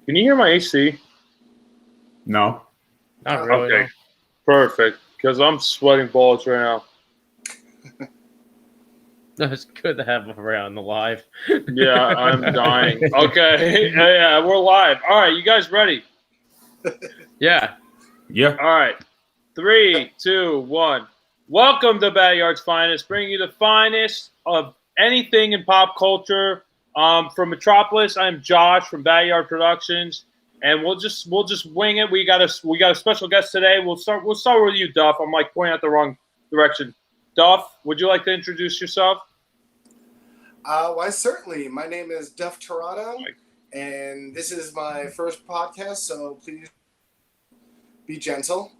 Can you hear my AC? No. Not really. Okay, perfect. Because I'm sweating balls right now. No, it's good to have him around live. Yeah, I'm dying. Okay, yeah, we're live. All right, you guys ready? Yeah. Yeah. All right, 3, 2, 1. Welcome to BatYard's Finest, bringing you the finest of anything in pop culture. From Metropolis, I'm Josh from BatYard Productions, and we'll just wing it. We got a special guest today. We'll start with you, Duff. I'm like pointing out the wrong direction. Duff, would you like to introduce yourself? Why, certainly. My name is Duff Torado, and this is my first podcast, so please be gentle.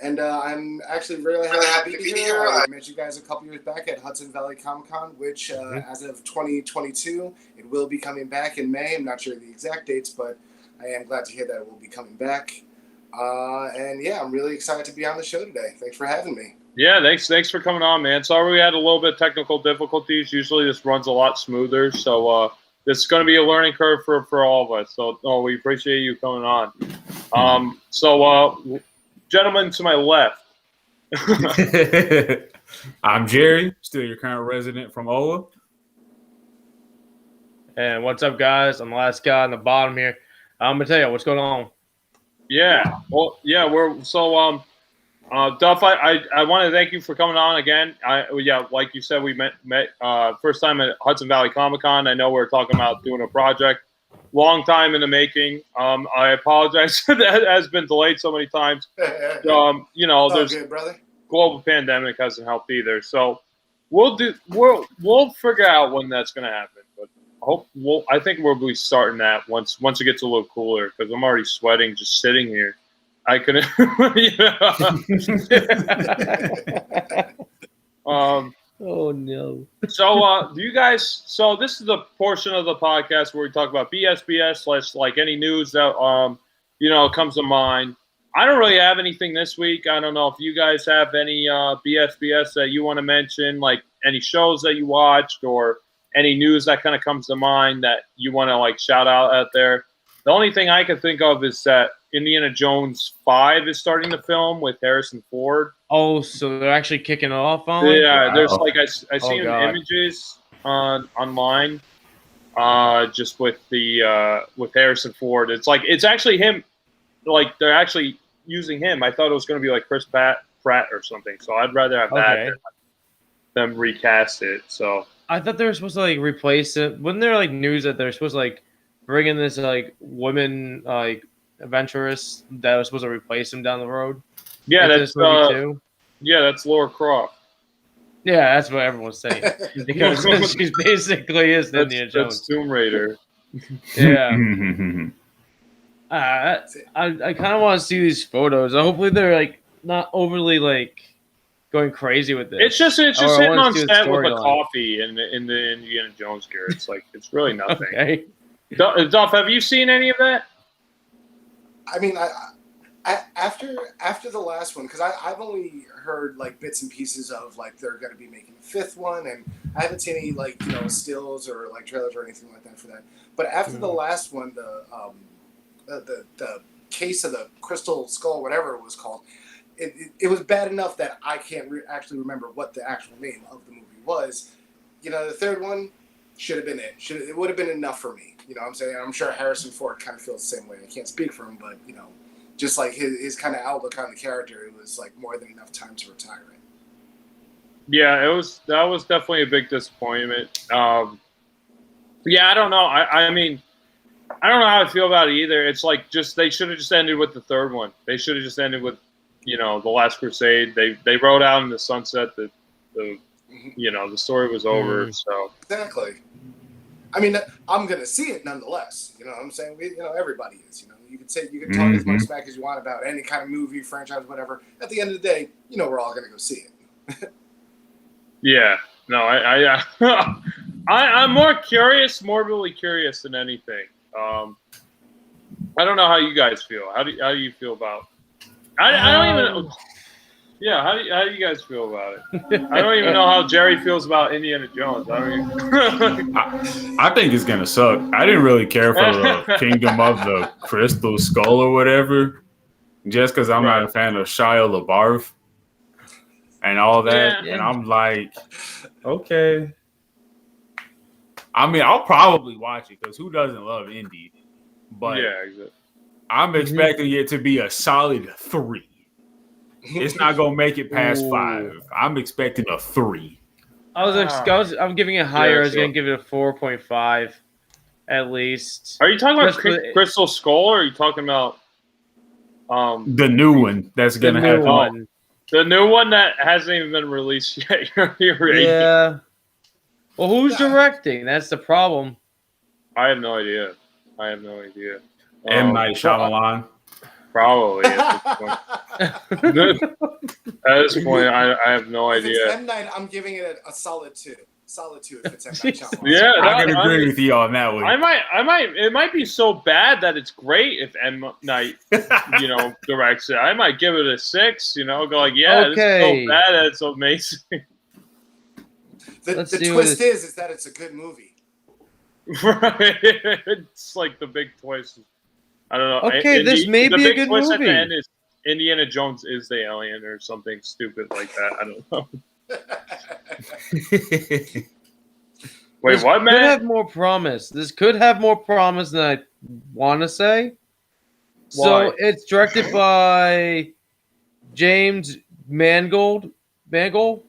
And I'm actually really happy to be here. I met you guys a couple years back at Hudson Valley Comic Con, which as of 2022, it will be coming back in May. I'm not sure the exact dates, but I am glad to hear that it will be coming back. And yeah, I'm really excited to be on the show today. Thanks for having me. Yeah, thanks for coming on, man. Sorry we had a little bit of technical difficulties. Usually this runs a lot smoother, so this is going to be a learning curve for all of us. So we appreciate you coming on. Gentleman to my left. I'm Jerry, still your current resident from Ola. And what's up, guys? I'm the last guy on the bottom here. I'm gonna tell you what's going on. Yeah. Well, yeah. Duff, I want to thank you for coming on again. Like you said, we met first time at Hudson Valley Comic Con. I know we were talking about doing a project, long time in the making. I apologize that has been delayed so many times. There's good, brother. Global pandemic hasn't helped either. So we'll figure out when that's going to happen. But I think we'll be starting that once it gets a little cooler, because I'm already sweating just sitting here. I couldn't, Oh no. So, do you guys? So, this is the portion of the podcast where we talk about BSBS / like any news that comes to mind. I don't really have anything this week. I don't know if you guys have any BSBS that you want to mention, like any shows that you watched or any news that kind of comes to mind that you want to like shout out there. The only thing I can think of is that Indiana Jones 5 is starting to film with Harrison Ford. Oh, so they're actually kicking it off on it? Yeah, there's like I seen images online, just with with Harrison Ford. It's actually him. Like they're actually using him. I thought it was going to be like Chris Pratt or something. So I'd rather have that than them recast it. So I thought they were supposed to like replace it. Wasn't there like news that they're supposed to like bring in this like woman like adventuress that was supposed to replace him down the road? Yeah, that's that's Laura Croft. Yeah, that's what everyone's saying, because she's basically is Indiana Jones. That's Tomb Raider. Yeah. I kind of want to see these photos. Hopefully they're like not overly like going crazy with this. It's just sitting on set with a coffee in the Indiana Jones gear. It's like it's really nothing. Okay. Duff, have you seen any of that? I mean, I after the last one, because I've only heard like bits and pieces of like they're going to be making a fifth one, and I haven't seen any like stills or like trailers or anything like that for that. But after the last one, the case of the crystal skull, whatever it was called, it was bad enough that I can't actually remember what the actual name of the movie was. The third one should have been it. It would have been enough for me. You know what I'm saying? I'm sure Harrison Ford kind of feels the same way. I can't speak for him, but just like his kind of outlook on the character, it was like more than enough time to retire it. Yeah, that was definitely a big disappointment. Yeah, I don't know. I mean, I don't know how I feel about it either. It's like they should have just ended with the third one. They should have just ended with, The Last Crusade. They wrote out in the sunset that the story was over. So exactly. I mean, I'm gonna see it nonetheless. You know what I'm saying? Everybody is. You can talk as much smack as you want about any kind of movie, franchise, whatever. At the end of the day, we're all gonna go see it. Yeah. No, I'm more curious, morbidly curious than anything. I don't know how you guys feel. How do you feel about? I don't even. Yeah, how do you guys feel about it? I don't even know how Jerry feels about Indiana Jones. I think it's gonna suck. I didn't really care for the Kingdom of the Crystal Skull or whatever, just because I'm not a fan of Shia LaBeouf and all that. Yeah. And I'm like, okay. I mean, I'll probably watch it because who doesn't love Indy? But yeah, exactly. I'm expecting it to be a solid 3. It's not gonna make it past 5. I'm expecting a 3. I'm giving it higher. Yeah, I was gonna give it a 4.5 at least. Are you talking about Just for- Crystal Skull, or are you talking about The new one that's the gonna new have one? the new one that hasn't even been released yet? You're right. Yeah. Well, who's directing? That's the problem. I have no idea. M. Night Shyamalan. Probably at this point. At this point, I have no If idea. it's M Night, I'm giving it a solid 2. Solid 2 if it's M Night Shyamalan. Yeah, I can agree with you on that one. I might. It might be so bad that it's great if M Night, directs it. I might give it a 6. Go like, yeah, this is so bad that it's amazing. The twist is that it's a good movie. Right? It's like the big twist. I don't know. Okay, this may be a good twist movie. At the end is Indiana Jones is the alien or something stupid like that. I don't know. Wait, This what, man? could have more promise. This could have more promise than I want to say. Why? So it's directed by James Mangold. Mangold,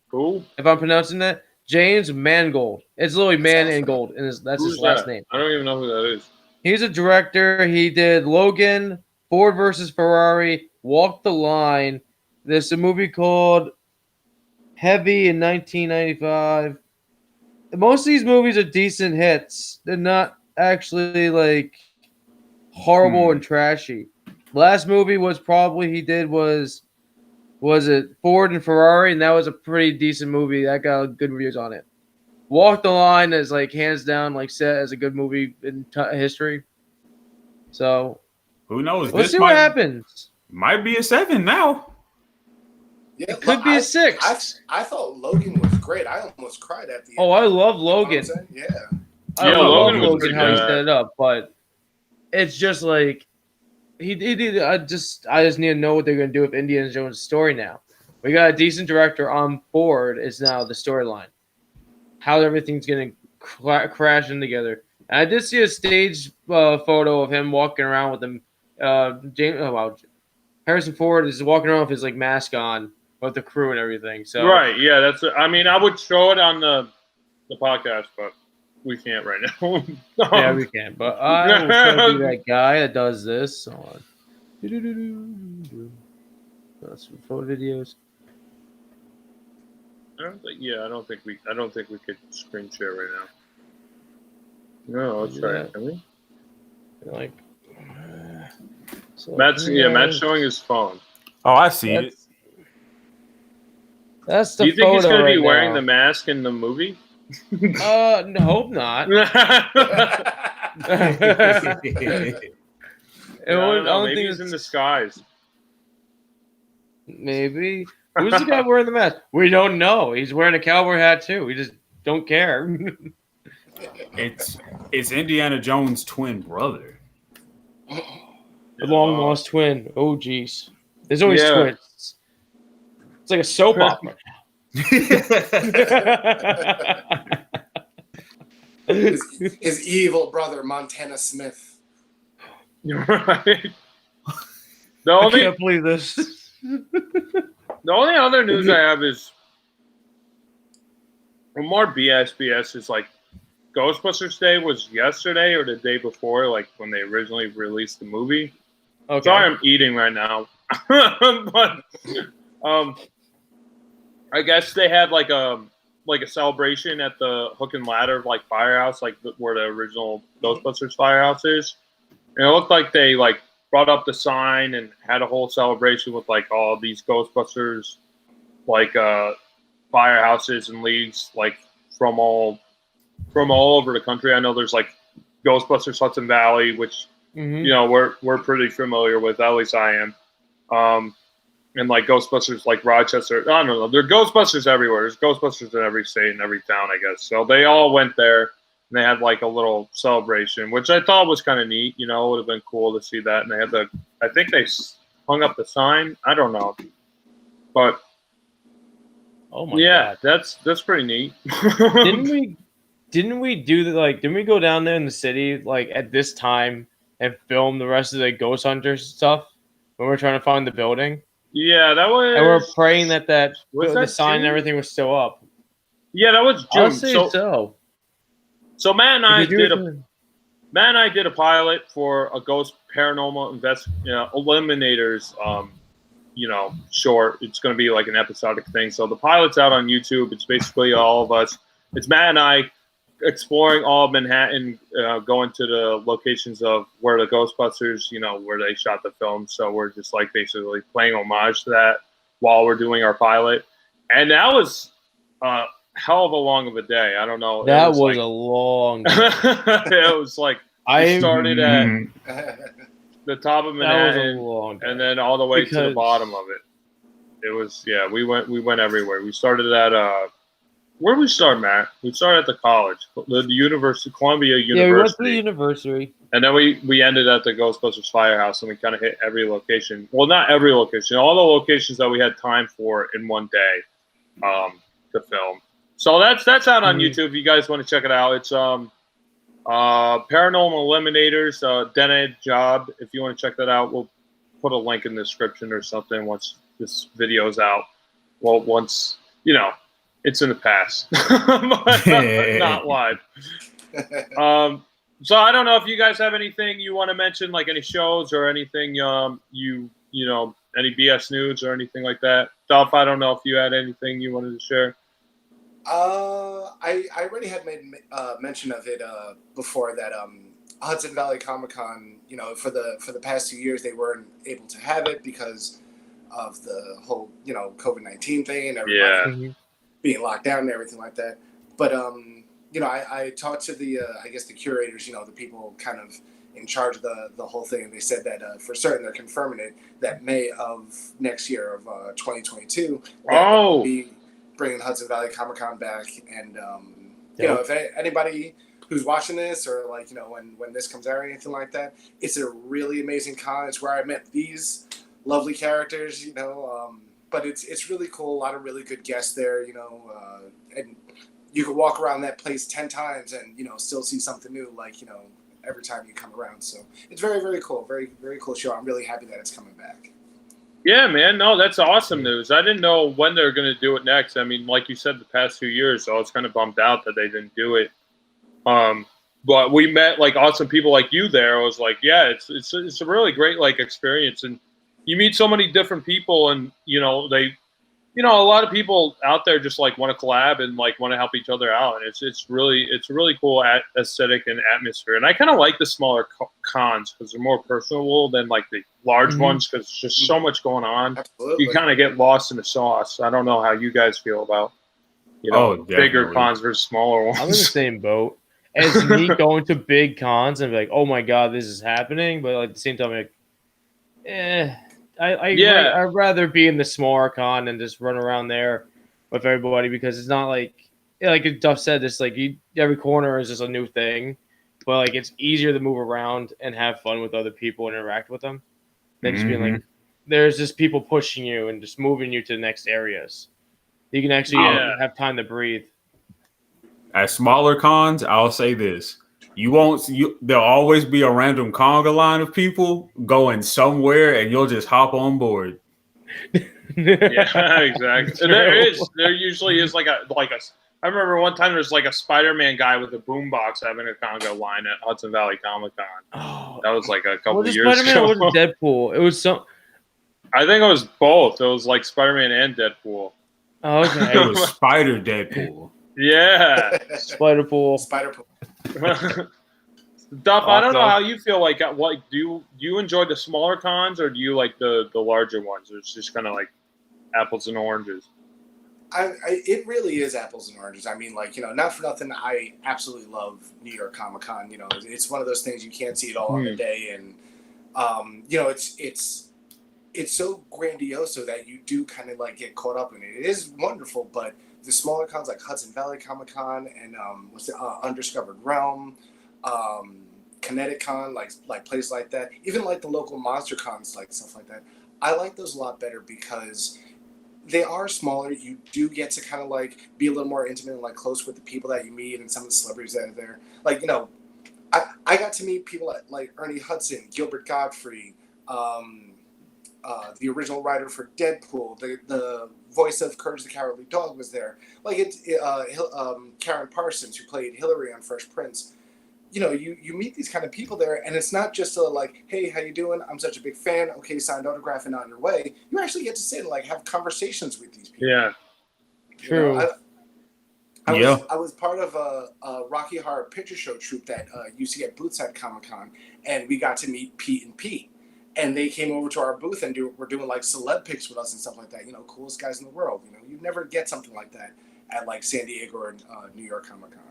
Who? if I'm pronouncing that. James Mangold. It's literally Man sounds and Gold, and that's Who's his last that? name. I don't even know who that is. He's a director. He did Logan, Ford versus Ferrari, Walk the Line. There's a movie called Heavy in 1995. Most of these movies are decent hits. They're not actually like horrible and trashy. Last movie was probably he did was it Ford and Ferrari, and that was a pretty decent movie. That got good reviews on it. Walk the Line is like hands down like set as a good movie in history. So Who knows? let's see what happens. Might be a 7 now. Yeah, It could be a 6. I thought Logan was great. I almost cried at the end. Oh, I love Logan. Yeah. I Yeah, love Logan was Logan pretty how he good. set it up, but it's just like he did. I just need to know what they're gonna do with Indiana Jones' story now. We got a decent director on board. Is now the storyline. How everything's gonna crash in together. And I did see a stage photo of him walking around with him. Harrison Ford is walking around with his like mask on with the crew and everything. So Right? Yeah, that's. I mean, I would show it on the podcast, but we can't right now. yeah, we can. But I will try to be that guy that does this. Hold on. That's some photo videos. I don't think we could screen share right now. No, let's try it. Can we? Like, so Matt's showing his phone. Oh, I see it. That's the Do you think he's photo going to be right wearing now. the mask in the movie? No, hope not. I I don't know. don't Maybe think he's in it's- disguise. Maybe. Who's the guy wearing the mask? We don't know. He's wearing a cowboy hat too. We just don't care. It's Indiana Jones' twin brother. The long lost twin. Oh, jeez. There's always Yeah. twins. It's like a soap opera. His evil brother, Montana Smith. You're right. The I only can't believe this. The only other news I have is more BS is like Ghostbusters Day was yesterday or the day before, like when they originally released the movie. Okay. Sorry, I'm eating right now, but I guess they had like a celebration at the Hook and Ladder like firehouse, like where the original Ghostbusters firehouse is, and it looked like they like brought up the sign and had a whole celebration with like all these Ghostbusters like firehouses and leagues like from all over the country. I know there's like Ghostbusters Hudson Valley, which Mhm. you know we're pretty familiar with. At least I am. and like Ghostbusters, like Rochester. I don't know. There are Ghostbusters everywhere. There's Ghostbusters in every state and every town, I guess. So they all went there, and they had like a little celebration, which I thought was kind of neat. You know, it would have been cool to see that. And they had I think they hung up the sign. I don't know, but Oh my god, that's pretty neat. Didn't we do didn't we go down there in the city like at this time and film the rest of the Ghost Hunters stuff when we were trying to find the building? Yeah, that was. And we're praying that Was the that sign and June? everything was still up. Yeah, that was June. I'll say so. So Matt and I Because did a pilot for a Ghost Paranormal Eliminators, short. It's going to be like an episodic thing. So the pilot's out on YouTube. It's basically all of us. It's Matt and I exploring all of Manhattan, going to the locations of where the Ghostbusters, where they shot the film. So we're just like basically playing homage to that while we're doing our pilot. And that was hell of a long of a day. I don't know. That was a long day. It was like we started at the top of Manhattan and then all the way to the bottom of it. It was we went everywhere. We started at where did we start, Matt? We started at the college, the University, Columbia University. Yeah, we went to the university. And then we ended at the Ghostbusters Firehouse, and we kind of hit every location. Well, not every location, all the locations that we had time for in one day to film. So that's out on YouTube. If you guys want to check it out, it's Paranormal Eliminators, Den Job. If you want to check that out, we'll put a link in the description or something once this video's out. Well, once it's in the past, not live. So I don't know if you guys have anything you want to mention, like any shows or anything, any BS news or anything like that. Dolph, I don't know if you had anything you wanted to share. I already had made mention of it before that Hudson Valley Comic Con, for the past 2 years they weren't able to have it because of the whole COVID-19 thing and everybody being locked down and everything like that. But I talked to the the curators, the people kind of in charge of the whole thing, and they said that for certain they're confirming it that May of next year of 2022 they'll be bringing Hudson Valley Comic Con back. And if anybody who's watching this or when this comes out or anything like that, it's a really amazing con. It's where I met these lovely characters, but it's really cool. A lot of really good guests there, and you could walk around that place 10 times and still see something new, every time you come around. So it's very, very cool. Very, very cool show. I'm really happy that it's coming back. Yeah, man. No, that's awesome news. I didn't know when they're going to do it next. I mean, like you said, the past 2 years, so I was kind of bummed out that they didn't do it. But we met awesome people like you there. I was like, yeah, it's a really great experience, and you meet so many different people, and a lot of people out there just want to collab and want to help each other out, and it's a really cool aesthetic and atmosphere. And I kind of like the smaller cons because they're more personable than the large ones, because it's just so much going on. Absolutely. You kind of get lost in the sauce. I don't know how you guys feel about bigger cons versus smaller ones. I'm in the same boat. And it's neat going to big cons and be like, oh my god, this is happening, but at the same time, I'd rather be in the smaller con and just run around there with everybody, because it's not like Duff said, this every corner is just a new thing, but it's easier to move around and have fun with other people and interact with them than just being there's just people pushing you and just moving you to the next areas. You can actually have time to breathe. At smaller cons, I'll say this. There'll always be a random conga line of people going somewhere, and you'll just hop on board. Yeah, exactly. There usually is I remember one time there's a Spider-Man guy with a boombox having a conga line at Hudson Valley Comic Con. Oh, that was a couple of years ago. Or was it Deadpool? It was some. I think it was both. It was Spider-Man and Deadpool. Oh, okay. It was Spider Deadpool. Yeah. Spider-Pool. Duff, I don't know how you feel. Do you enjoy the smaller cons, or do you like the larger ones? It's just kind of apples and oranges. It really is apples and oranges. I mean, not for nothing, I absolutely love New York Comic Con. It's one of those things you can't see it all in a day, and it's it's so grandiose that you do kind of like get caught up in it. It is wonderful, but the smaller cons like Hudson Valley Comic Con and Undiscovered Realm, Kinetic Con, like places like that, even like the local monster cons, like stuff like that. I like those a lot better because they are smaller. You do get to kind of like be a little more intimate and like close with the people that you meet and some of the celebrities that are there. Like, I got to meet people like Ernie Hudson, Gilbert Gottfried, the original writer for Deadpool, the voice of Courage the Cowardly Dog was there. Like Karen Parsons, who played Hillary on Fresh Prince. You meet these kind of people there, and it's not just like, hey, how you doing? I'm such a big fan. Okay, signed autograph and on your way. You actually get to sit and like have conversations with these people. Yeah, true. I was part of a Rocky Horror Picture Show troupe that used to get booths at Comic-Con, and we got to meet Pete and Pete. And they came over to our booth and were doing like celeb pics with us and stuff like that. Coolest guys in the world. You never get something like that at like San Diego or New York Comic-Con.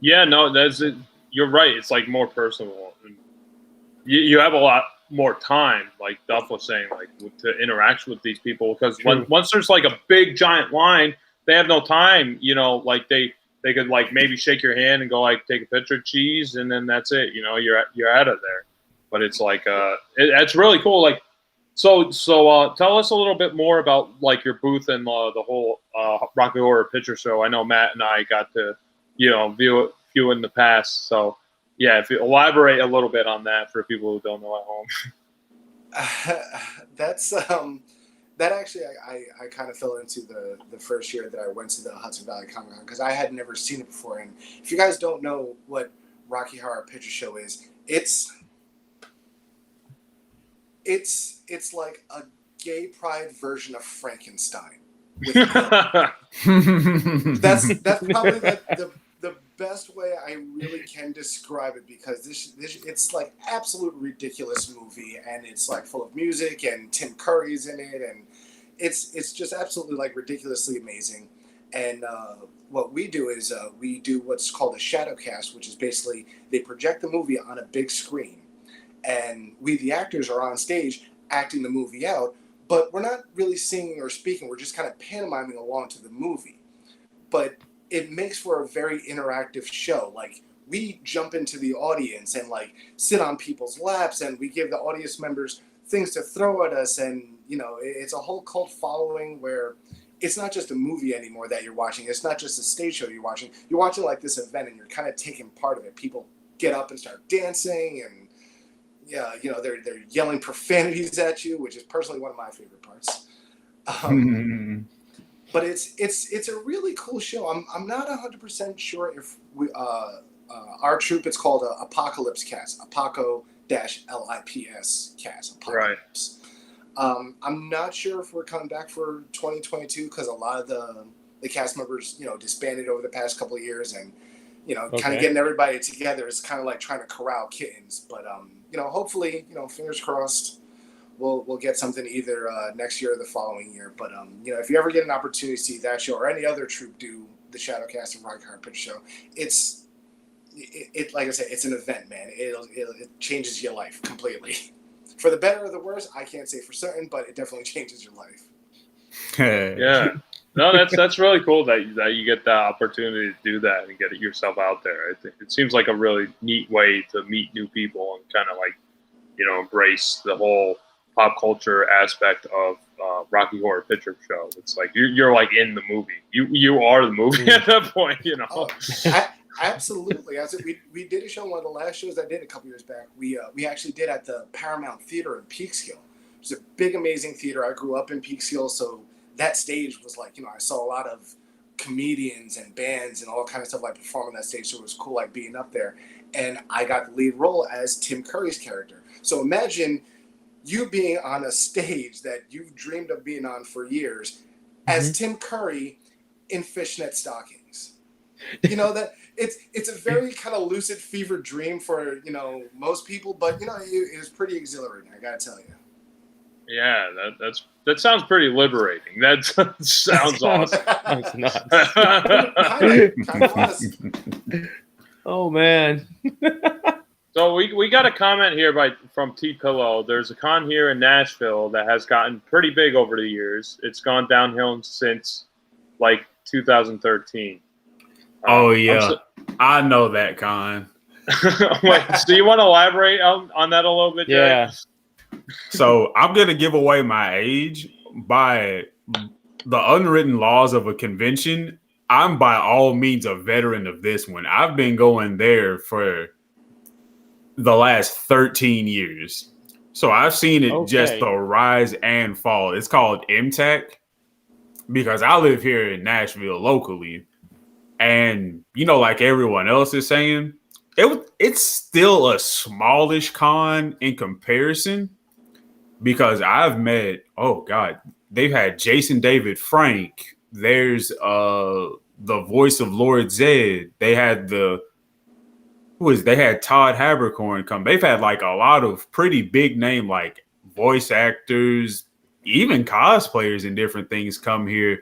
Yeah, no, that's it. You're right. It's like more personal. You have a lot more time, like Duff was saying, like to interact with these people, because once there's like a big giant line, they have no time. Like they could like maybe shake your hand and go like take a picture, cheese, and then that's it. You're out of there. But it's like it's really cool. Like so tell us a little bit more about like your booth and the whole Rocky Horror Picture Show. I know Matt and I got to view in the past. So yeah, if you elaborate a little bit on that for people who don't know at home. That's that actually I kind of fell into the first year that I went to the Hudson Valley Comic Con, because I had never seen it before. And if you guys don't know what Rocky Horror Picture Show is, it's like a gay pride version of Frankenstein. That's probably the best way I really can describe it, because this it's like absolute ridiculous movie, and it's like full of music and Tim Curry's in it, and it's just absolutely like ridiculously amazing. And what we do is we do what's called a shadow cast, which is basically they project the movie on a big screen, and we the actors are on stage acting the movie out, but we're not really singing or speaking. We're just kind of pantomiming along to the movie. But it makes for a very interactive show. Like, we jump into the audience and like sit on people's laps, and we give the audience members things to throw at us, and it's a whole cult following where it's not just a movie anymore that you're watching. It's not just a stage show you're watching. You're watching like this event, and you're kind of taking part of it. People get up and start dancing, and they're yelling profanities at you, which is personally one of my favorite parts. But it's a really cool show. I'm not 100% sure if we our troupe, it's called Apocalypse Cast, Apoco-LIPS Cast, Apocalypse. Right. I'm not sure if we're coming back for 2022, because a lot of the cast members disbanded over the past couple of years, and kind of getting everybody together is kind of like trying to corral kittens. But hopefully, fingers crossed, we'll get something either next year or the following year. But if you ever get an opportunity to see that show or any other troupe do the Shadowcast and Rocky Horror Picture Show, it's like I said, it's an event, man. It changes your life completely, for the better or the worse. I can't say for certain, but it definitely changes your life. Yeah. No, that's really cool that you get the opportunity to do that and get it yourself out there. I think it seems like a really neat way to meet new people and kind of like, embrace the whole pop culture aspect of Rocky Horror Picture Show. It's like you're like in the movie. You are the movie at that point. Oh, absolutely. We did a show, one of the last shows I did a couple years back. We actually did at the Paramount Theater in Peekskill. It was a big, amazing theater. I grew up in Peekskill, so that stage was like, I saw a lot of comedians and bands and all kind of stuff like performing that stage. So it was cool, like being up there. And I got the lead role as Tim Curry's character. So imagine you being on a stage that you've dreamed of being on for years as Tim Curry in fishnet stockings. That it's a very kind of lucid fever dream for, most people, but it was pretty exhilarating, I gotta tell you. Yeah, that sounds pretty liberating. That sounds awesome. It's not. Kind of was. Oh man. So we got a comment here from T Pillow. There's a con here in Nashville that has gotten pretty big over the years. It's gone downhill since like 2013. Oh yeah, I know that con. Wait, so you want to elaborate on that a little bit, Jay? Yeah. So I'm gonna give away my age by the unwritten laws of a convention. I'm by all means a veteran of this one. I've been going there for the last 13 years. So I've seen it just the rise and fall. It's called MTAC because I live here in Nashville locally. And, like everyone else is saying, it's still a smallish con in comparison because I've met, they've had Jason David Frank. There's the voice of Lord Zed. They had they had Todd Habercorn come. They've had like a lot of pretty big name like voice actors, even cosplayers and different things come here.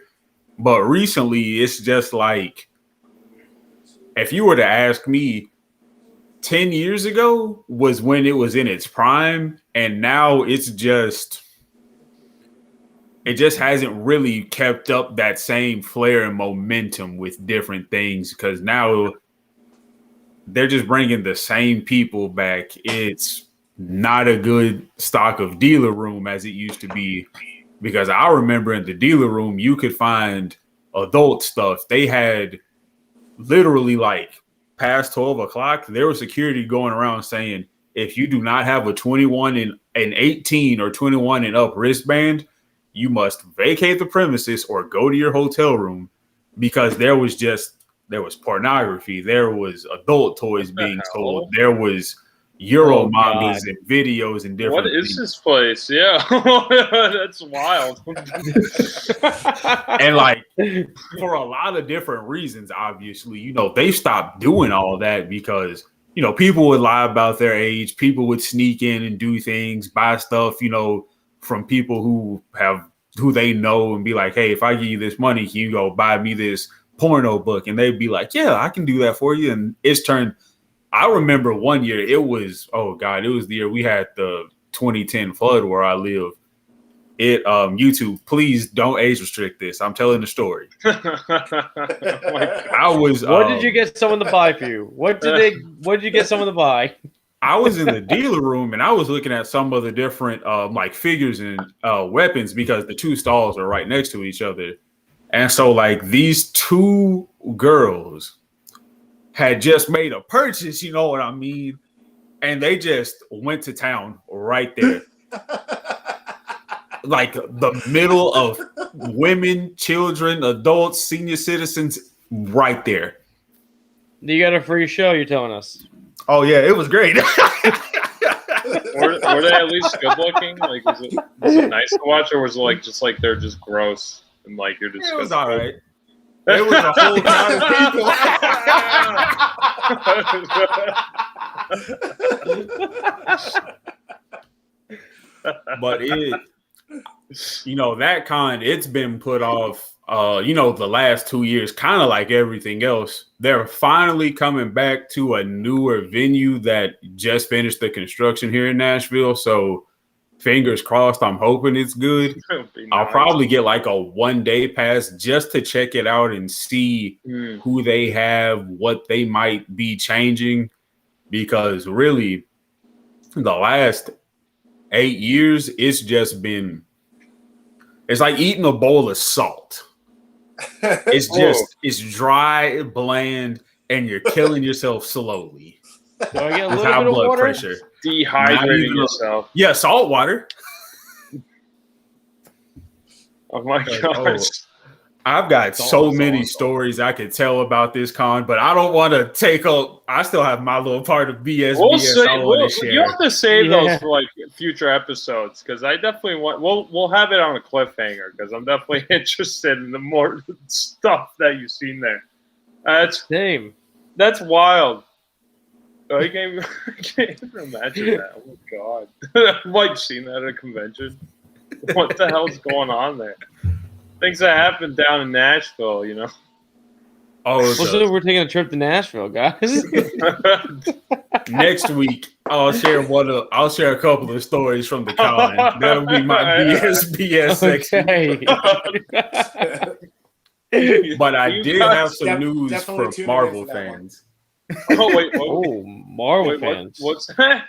But recently it's just like, if you were to ask me, 10 years ago was when it was in its prime, and now it just hasn't really kept up that same flair and momentum with different things because now they're just bringing the same people back. It's not a good stock of dealer room as it used to be because I remember in the dealer room, you could find adult stuff. They had literally like past 12 o'clock, there was security going around saying, if you do not have a 21 and 18 or 21 and up wristband, you must vacate the premises or go to your hotel room because there was pornography. There was adult toys being sold. There was Euro mangas and videos and different things. What is this place? Yeah. That's wild. And like for a lot of different reasons, obviously, they stopped doing all that because, people would lie about their age. People would sneak in and do things, buy stuff, from people who they know and be like, hey, if I give you this money, can you go buy me this porno book? And they'd be like, yeah, I can do that for you. And I remember one year it was the year we had the 2010 flood where I live. YouTube, please don't age restrict this. I'm telling the story. What did you get someone to buy for you? What did you get someone to buy? I was in the dealer room and I was looking at some of the different like figures and weapons because the two stalls are right next to each other. And so like these two girls had just made a purchase, you know what I mean? And they just went to town right there. Like the middle of women, children, adults, senior citizens, right there. You got a free show, you're telling us. Oh, yeah, it was great. Were they at least good looking? Like, was it nice to watch, or was it like just like they're just gross and like you're just? It was all right. There was a whole lot of people. But that con, it's been put off, the last 2 years, kind of like everything else. They're finally coming back to a newer venue that just finished the construction here in Nashville. So fingers crossed, I'm hoping it's good. Nice. I'll probably get like a 1-day pass just to check it out and see who they have, what they might be changing. Because really, the last 8 years, it's like eating a bowl of salt. It's dry, bland, and you're killing yourself slowly. Do I get a little bit of blood water? Pressure. Dehydrating yourself. Yeah, salt water. Oh my gosh. I've got so many stories I could tell about this con, but I don't want to take up. I still have my little part of BS. You have to save those for like future episodes because I definitely want. We'll have it on a cliffhanger because I'm definitely interested in the more stuff that you've seen there. That's wild. I can't even imagine that. Oh my god! I've like seen that at a convention. What the hell's going on there? Things that happen down in Nashville, Oh, So we're taking a trip to Nashville, guys. next week I'll share a couple of stories from the con. That'll be my BSBS section. But I did have some news for Marvel fans. Oh wait, Marvel fans. What's that?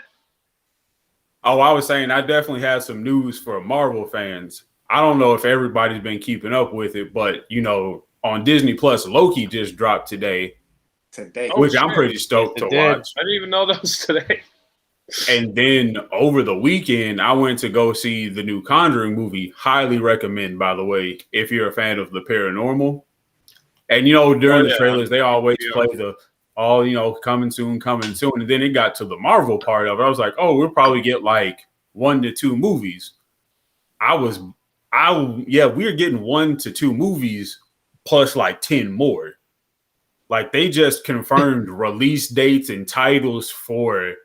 Oh, I was saying I definitely had some news for Marvel fans. I don't know if everybody's been keeping up with it, but on Disney Plus, Loki just dropped today, which I'm pretty stoked to watch. I didn't even know that was today. And then over the weekend, I went to go see the new Conjuring movie. Highly recommend, by the way, if you're a fan of the paranormal. And during the trailers, they always play the coming soon. And then it got to the Marvel part of it. I was like, oh, we'll probably get like 1 to 2 movies. We're getting 1 to 2 movies plus like 10 more. Like they just confirmed release dates and titles for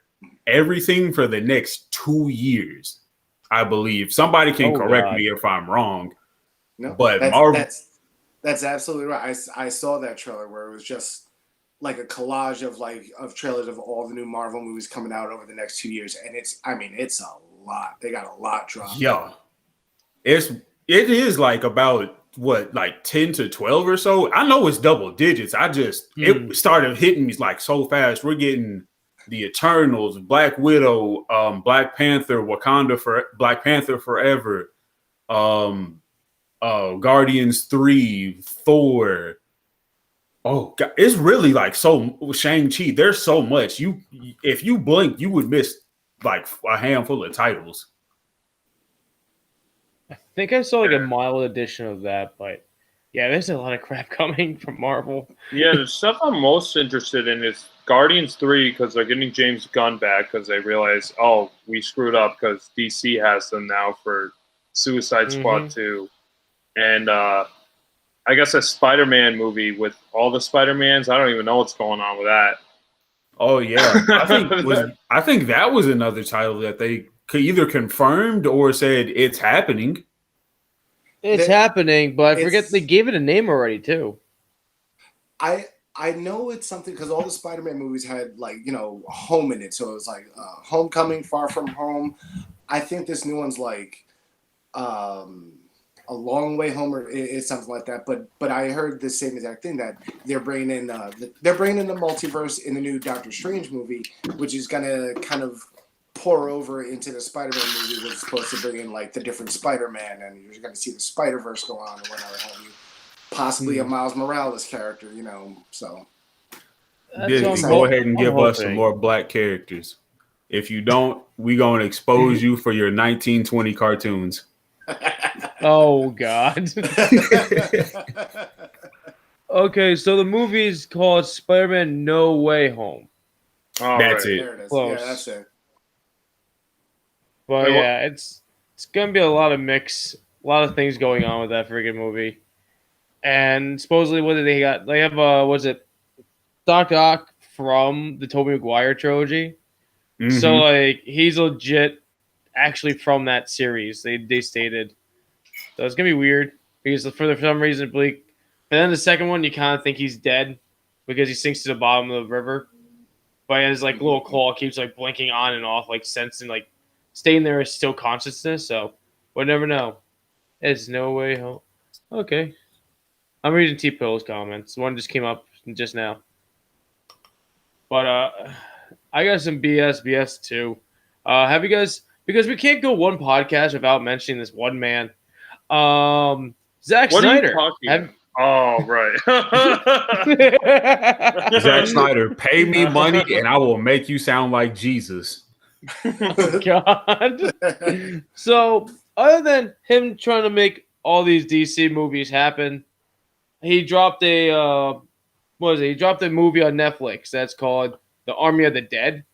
everything for the next 2 years, I believe. Somebody can correct me if I'm wrong. No, but that's absolutely right. I saw that trailer where it was just like a collage of trailers of all the new Marvel movies coming out over the next 2 years, and it's a lot. They got a lot dropped. Yeah, it is like about like 10 to 12 or so. I know it's double digits. It started hitting me like so fast. We're getting the Eternals, Black Widow, Black Panther, Black Panther Forever, Guardians 3, Thor. Oh God, it's really like so Shang-Chi. There's so much. If you blink, you would miss like a handful of titles. I think I saw like a mild edition of that, but yeah, there's a lot of crap coming from Marvel. Yeah, the stuff I'm most interested in is Guardians 3 because they're getting James Gunn back because they realize, oh, we screwed up because DC has them now for Suicide Squad 2. And I guess a Spider-Man movie with all the Spider-Mans. I don't even know what's going on with that. Oh, yeah. I think that was another title that they either confirmed or said it's happening. It's happening, but I forget they gave it a name already, too. I know it's something because all the Spider-Man movies had home in it. So it was like Homecoming, Far From Home. I think this new one's like A Long Way Home, or it's something like that. But I heard the same exact thing that they're bringing in the multiverse in the new Doctor Strange movie, which is gonna kind of pour over into the Spider-Man movie, which is supposed to bring in like the different Spider-Man, and you're gonna see the Spider-Verse go on and whatnot, have you. Possibly a Miles Morales character, so. Disney, go ahead and give us some more black characters. If you don't, we gonna expose you for your 1920 cartoons. Oh God. Okay, so the movie is called Spider-Man No Way Home. That's it. There it is. Close. Yeah, that's it. But yeah, it's gonna be a lot of things going on with that freaking movie. And supposedly, what did they got? They have Doc Ock from the Tobey Maguire trilogy. So like he's legit, actually from that series. They stated, so it's gonna be weird because for some reason, Bleak. But then the second one, you kind of think he's dead because he sinks to the bottom of the river. But his like little claw keeps like blinking on and off, like sensing like staying there is still consciousness. So we'll never know. It's No Way Home. Okay. I'm reading T-Pill's comments. One just came up just now. But I got some BS too. Have you guys, because we can't go one podcast without mentioning this one man. Zack Snyder. Oh, right. Zack Snyder, pay me money and I will make you sound like Jesus. Oh, God. So, other than him trying to make all these DC movies happen, he dropped He dropped a movie on Netflix that's called The Army of the Dead.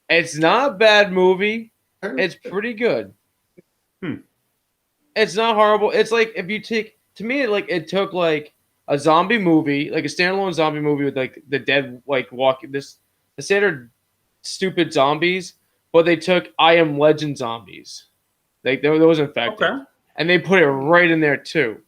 It's not a bad movie. It's pretty good. It's not horrible. It's like if you take, to me, it took like a zombie movie, like a standalone zombie movie with like the dead like walking the standard stupid zombies, but they took I Am Legend zombies, like those infected, and they put it right in there too.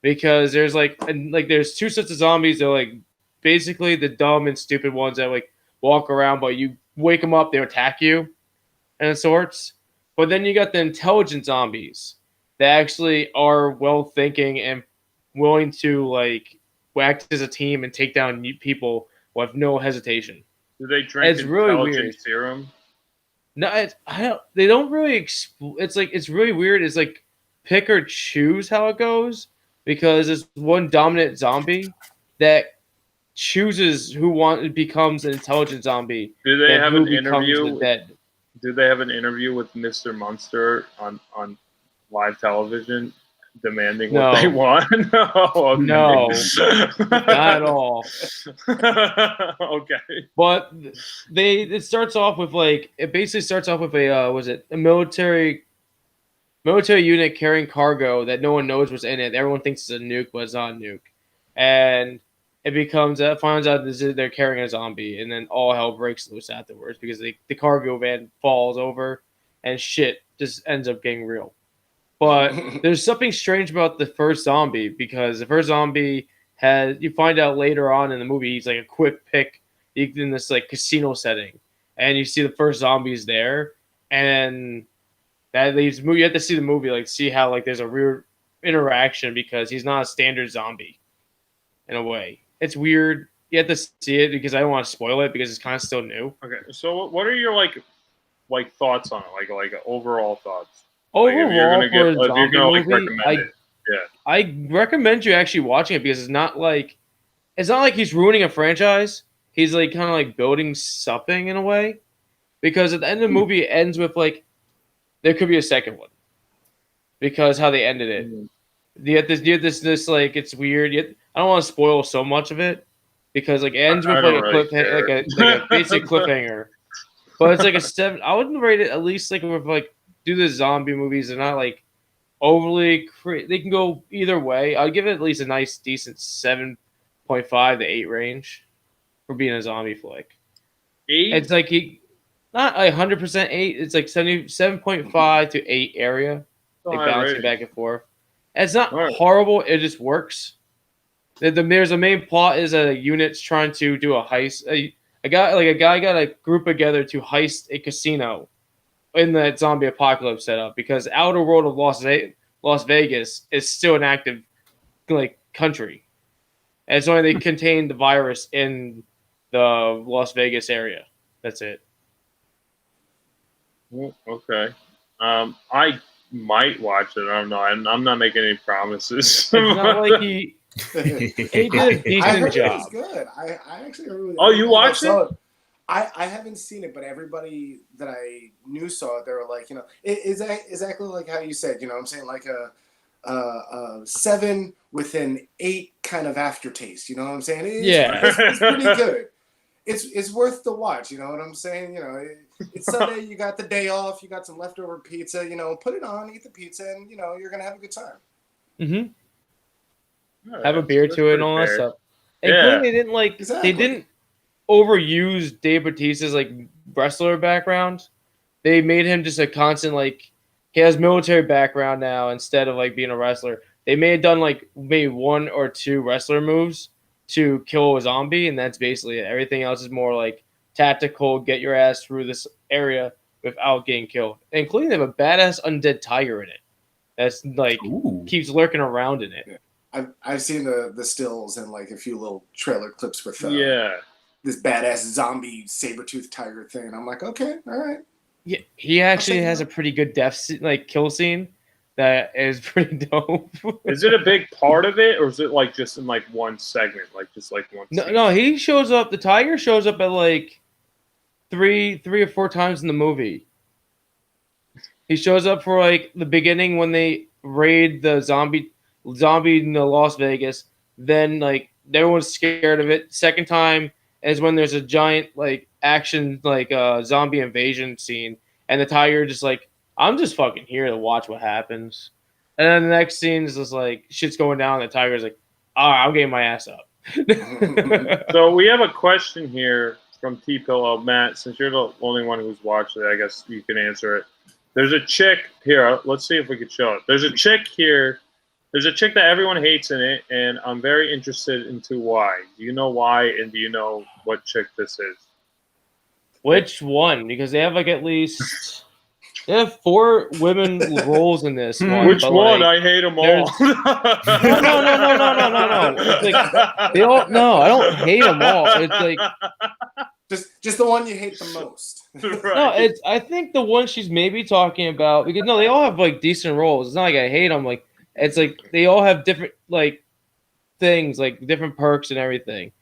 because there's there's two sets of zombies. They're like basically the dumb and stupid ones that like walk around, but you wake them up, they attack you, and sorts. But then you got the intelligent zombies that actually are well thinking and willing to like act as a team and take down people with no hesitation. Do they drink It's really intelligence weird. serum? No, I don't. They don't really. It's like it's really weird. It's like pick or choose how it goes because there's one dominant zombie that chooses who becomes an intelligent zombie. Do they and have who an becomes interview? the dead. Do they have an interview with Mr. Munster on live television demanding No. what they want? No, okay. No, not at all. Okay. But it starts off with like it basically starts off with a military unit carrying cargo that no one knows what's in it. Everyone thinks it's a nuke, but it's not a nuke. And it finds out they're carrying a zombie, and then all hell breaks loose afterwards because the cargo van falls over, and shit just ends up getting real. But there's something strange about the first zombie because the first zombie you find out later on in the movie he's like a quick pick in this like casino setting, and you see the first zombies there, and that leaves you have to see the movie like see how like there's a weird interaction because he's not a standard zombie in a way. It's weird. You have to see it because I don't want to spoil it because it's kind of still new. Okay. So what are your like thoughts on it? Like overall thoughts? Overall, if you're gonna for a if you're zombie gonna like movie, recommend it. Yeah. I recommend you actually watching it because it's not like he's ruining a franchise. He's like kind of like building something in a way. Because at the end of the movie, it ends with like there could be a second one. Because how they ended it. You have this like it's weird. I don't want to spoil so much of it because like it ends with like a basic cliffhanger. But it's like a 7. I would rate it at least like with like do the zombie movies. They're not like overly. They can go either way. I'd give it at least a nice, decent 7.5 to 8 range for being a zombie flick. 8? It's like not 100% 8. It's like 7.5 to 8 area. Like bouncing back and forth. It's not horrible. It just works. There's a main plot is a unit's trying to do a heist. A guy got a group together to heist a casino in that zombie apocalypse setup because outer world of Las Vegas is still an active like country, and so they contain the virus in the Las Vegas area. That's it. Okay. I might watch it. I don't know. I'm not making any promises. It's not like he did a decent job. It was good. I actually really. Oh, you watched it? I haven't seen it, but everybody that I knew saw it. They were like, it's exactly like how you said. You know what I'm saying? Like a 7 with an 8 kind of aftertaste. You know what I'm saying? It's pretty good. It's worth the watch. You know what I'm saying? It's Sunday. You got the day off. You got some leftover pizza. Put it on, eat the pizza, and you're gonna have a good time. Mm-hmm. Have a beer to it and all that stuff. And they didn't they didn't overuse Dave Bautista's like wrestler background. They made him just a constant like he has military background now instead of like being a wrestler. They may have done like maybe 1 or 2 wrestler moves to kill a zombie, and that's basically it. Everything else is more like tactical, get your ass through this area without getting killed. Including they have a badass undead tiger in it. That's like keeps lurking around in it. I've seen the stills and like a few little trailer clips with this badass zombie saber-toothed tiger thing. And I'm like, okay, all right. Yeah, he actually has a pretty good kill scene that is pretty dope. Is it a big part of it, or is it like just in like one segment, like just like one? No, he shows up. The tiger shows up at like three or 4 times in the movie. He shows up for like the beginning when they raid the zombie in Las Vegas. Then like everyone's scared of it. Second time is when there's a giant like action like zombie invasion scene, and the tiger just like I'm just fucking here to watch what happens. And then the next scene is just like shit's going down. And the tiger's like, all right, I'm getting my ass up. So we have a question here from T-Pillow. Matt, since you're the only one who's watched it, I guess you can answer it. There's a chick here. Let's see if we can show it. There's a chick here There's a chick that everyone hates in it, and I'm very interested into why. Do you know why, and do you know what chick this is? Which one? Because they have like at least they have 4 women roles in this one. Which but, one? like, I hate them all. No. It's like they all. No, I don't hate them all. It's like just the one you hate the most. Right. no. It's I think the one she's maybe talking about because no, they all have like decent roles. It's not like I hate them. Like it's like they all have different like things, like different perks and everything.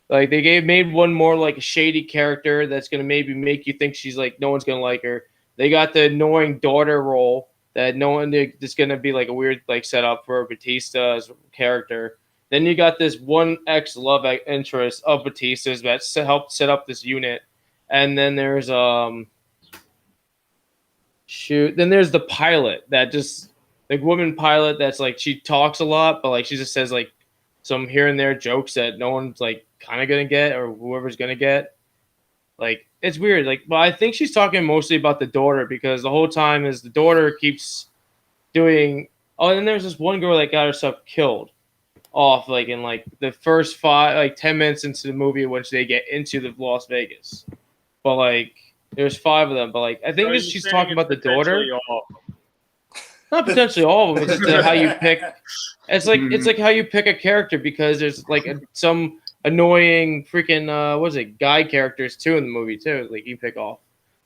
Like they made one more like a shady character that's gonna maybe make you think she's like no one's gonna like her. They got the annoying daughter role that no one is gonna be like a weird like setup for Batista's character. Then you got this one ex-love interest of Batista's that helped set up this unit, and then there's Then there's the pilot that just like woman pilot that's like she talks a lot, but like she just says like some here and there jokes that no one's like kind of gonna get or whoever's gonna get. Like it's weird. Like, but I think she's talking mostly about the daughter because the whole time is the daughter keeps doing. Oh, and then there's this one girl that got herself killed off like in like the first 10 minutes into the movie in which they get into the Las Vegas. But like there's 5 of them. But like I think she's talking about the daughter. Not potentially all of them. It's just how you pick. It's like how you pick a character because there's like some annoying freaking guy characters too in the movie too. Like you pick off.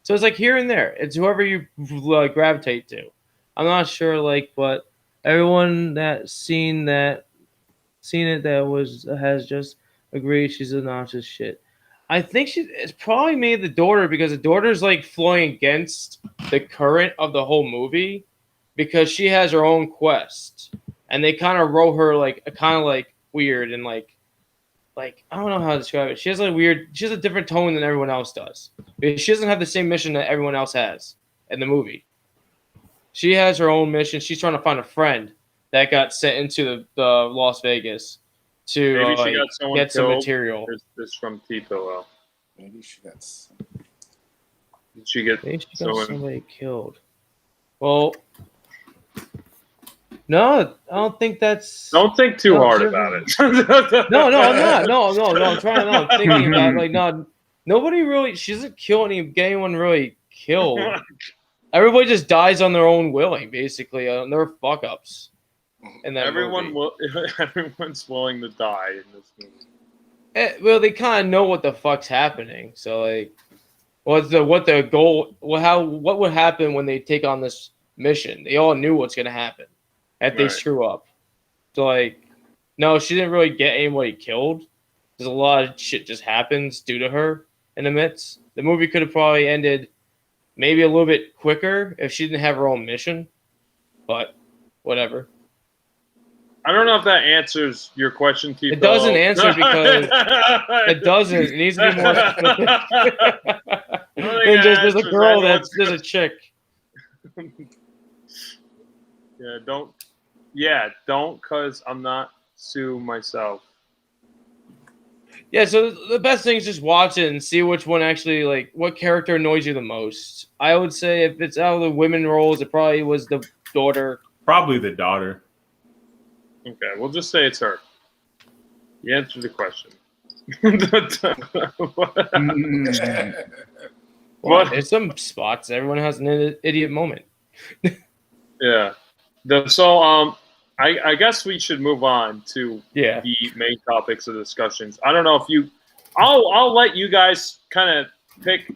So it's like here and there. It's whoever you gravitate to. I'm not sure like, but everyone that's seen it that has just agreed she's obnoxious shit. I think it's probably made the daughter because the daughter's like flowing against the current of the whole movie because she has her own quest and they kind of wrote her like kind of like weird and like I don't know how to describe it. She has a different tone than everyone else does. She doesn't have the same mission that everyone else has in the movie. She has her own mission. She's trying to find a friend that got sent into the Las Vegas to get some material. This from T-Pillow. Maybe she got some. Did she get somebody killed? Well, no, I don't think that's. Don't think too hard about it. No, I'm not. No, I'm trying. No, I'm thinking about like no. Nobody really. She doesn't kill anyone really killed. Everybody just dies on their own willing, basically, on their fuck ups. And everyone's willing to die in this movie. Well, they kind of know what the fuck's happening. So like, what the goal? What would happen when they take on this mission? They all knew what's gonna happen. If they screw up. So, like, no, she didn't really get anybody killed. There's a lot of shit just happens due to her in the midst. The movie could have probably ended maybe a little bit quicker if she didn't have her own mission. But, whatever. I don't know if that answers your question, T. It doesn't answer because it doesn't. It needs to be more specific. There's a girl there's a chick. Don't, because I'm not Sue myself. Yeah, so the best thing is just watch it and see which one actually, like, what character annoys you the most. I would say if it's out of the women roles, it probably was the daughter. Probably the daughter. Okay, we'll just say it's her. You answered the question. Well, there's some spots. Everyone has an idiot moment. Yeah. So, I guess we should move on to the main topics of discussions. I don't know if you, I'll let you guys kind of pick.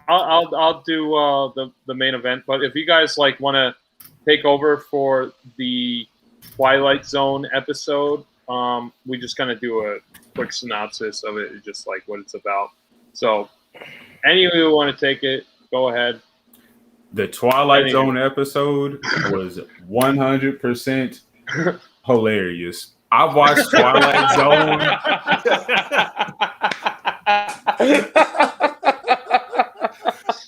I'll do the main event, but if you guys like want to take over for the Twilight Zone episode, we just kind of do a quick synopsis of it, just like what it's about. So, any of you who want to take it, go ahead. The Twilight Zone episode was 100% hilarious. I've watched Twilight Zone.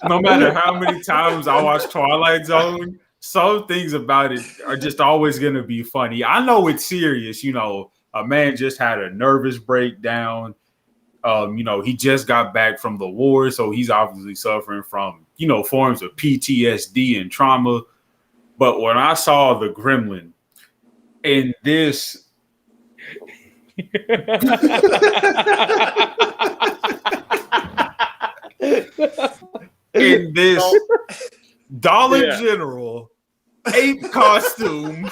No matter how many times I watch Twilight Zone, some things about it are just always going to be funny. I know it's serious. You know, a man just had a nervous breakdown. He just got back from the war, so he's obviously suffering from, forms of PTSD and trauma. But when I saw the Gremlin, in this in this Dollar General ape costume.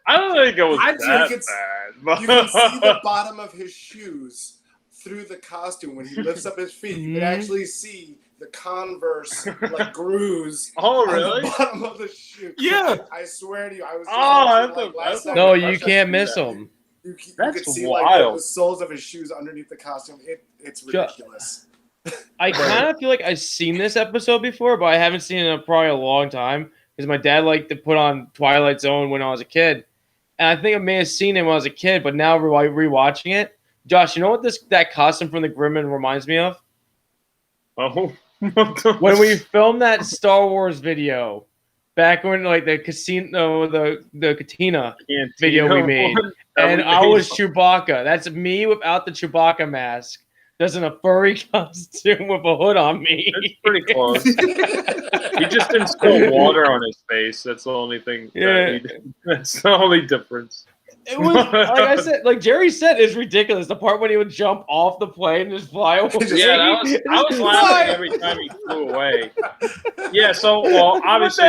I don't think it was that bad. You can see the bottom of his shoes through the costume when he lifts up his feet. You can actually see the Converse like grooves on the bottom of the shoe. Yeah, I swear to you, I was. No, you can't miss them. You could see wild. like the soles of his shoes underneath the costume. It's ridiculous. I kind of feel like I've seen this episode before, but I haven't seen it in probably a long time because my dad liked to put on Twilight Zone when I was a kid, and I think I may have seen it when I was a kid, but now rewatching it, Josh, you know what that costume from the Gremlin reminds me of? Oh, when we filmed that Star Wars video back when like the casino, the Katina video we made, and I was Chewbacca. That's me without the Chewbacca mask. That's in a furry costume with a hood on me. That's pretty close. He just didn't spill water on his face. That's the only thing. Yeah. That's the only difference. It was like I said, like Jerry said, it's ridiculous. The part when he would jump off the plane and just fly away. Yeah, I was laughing every time he flew away. Yeah, so well, obviously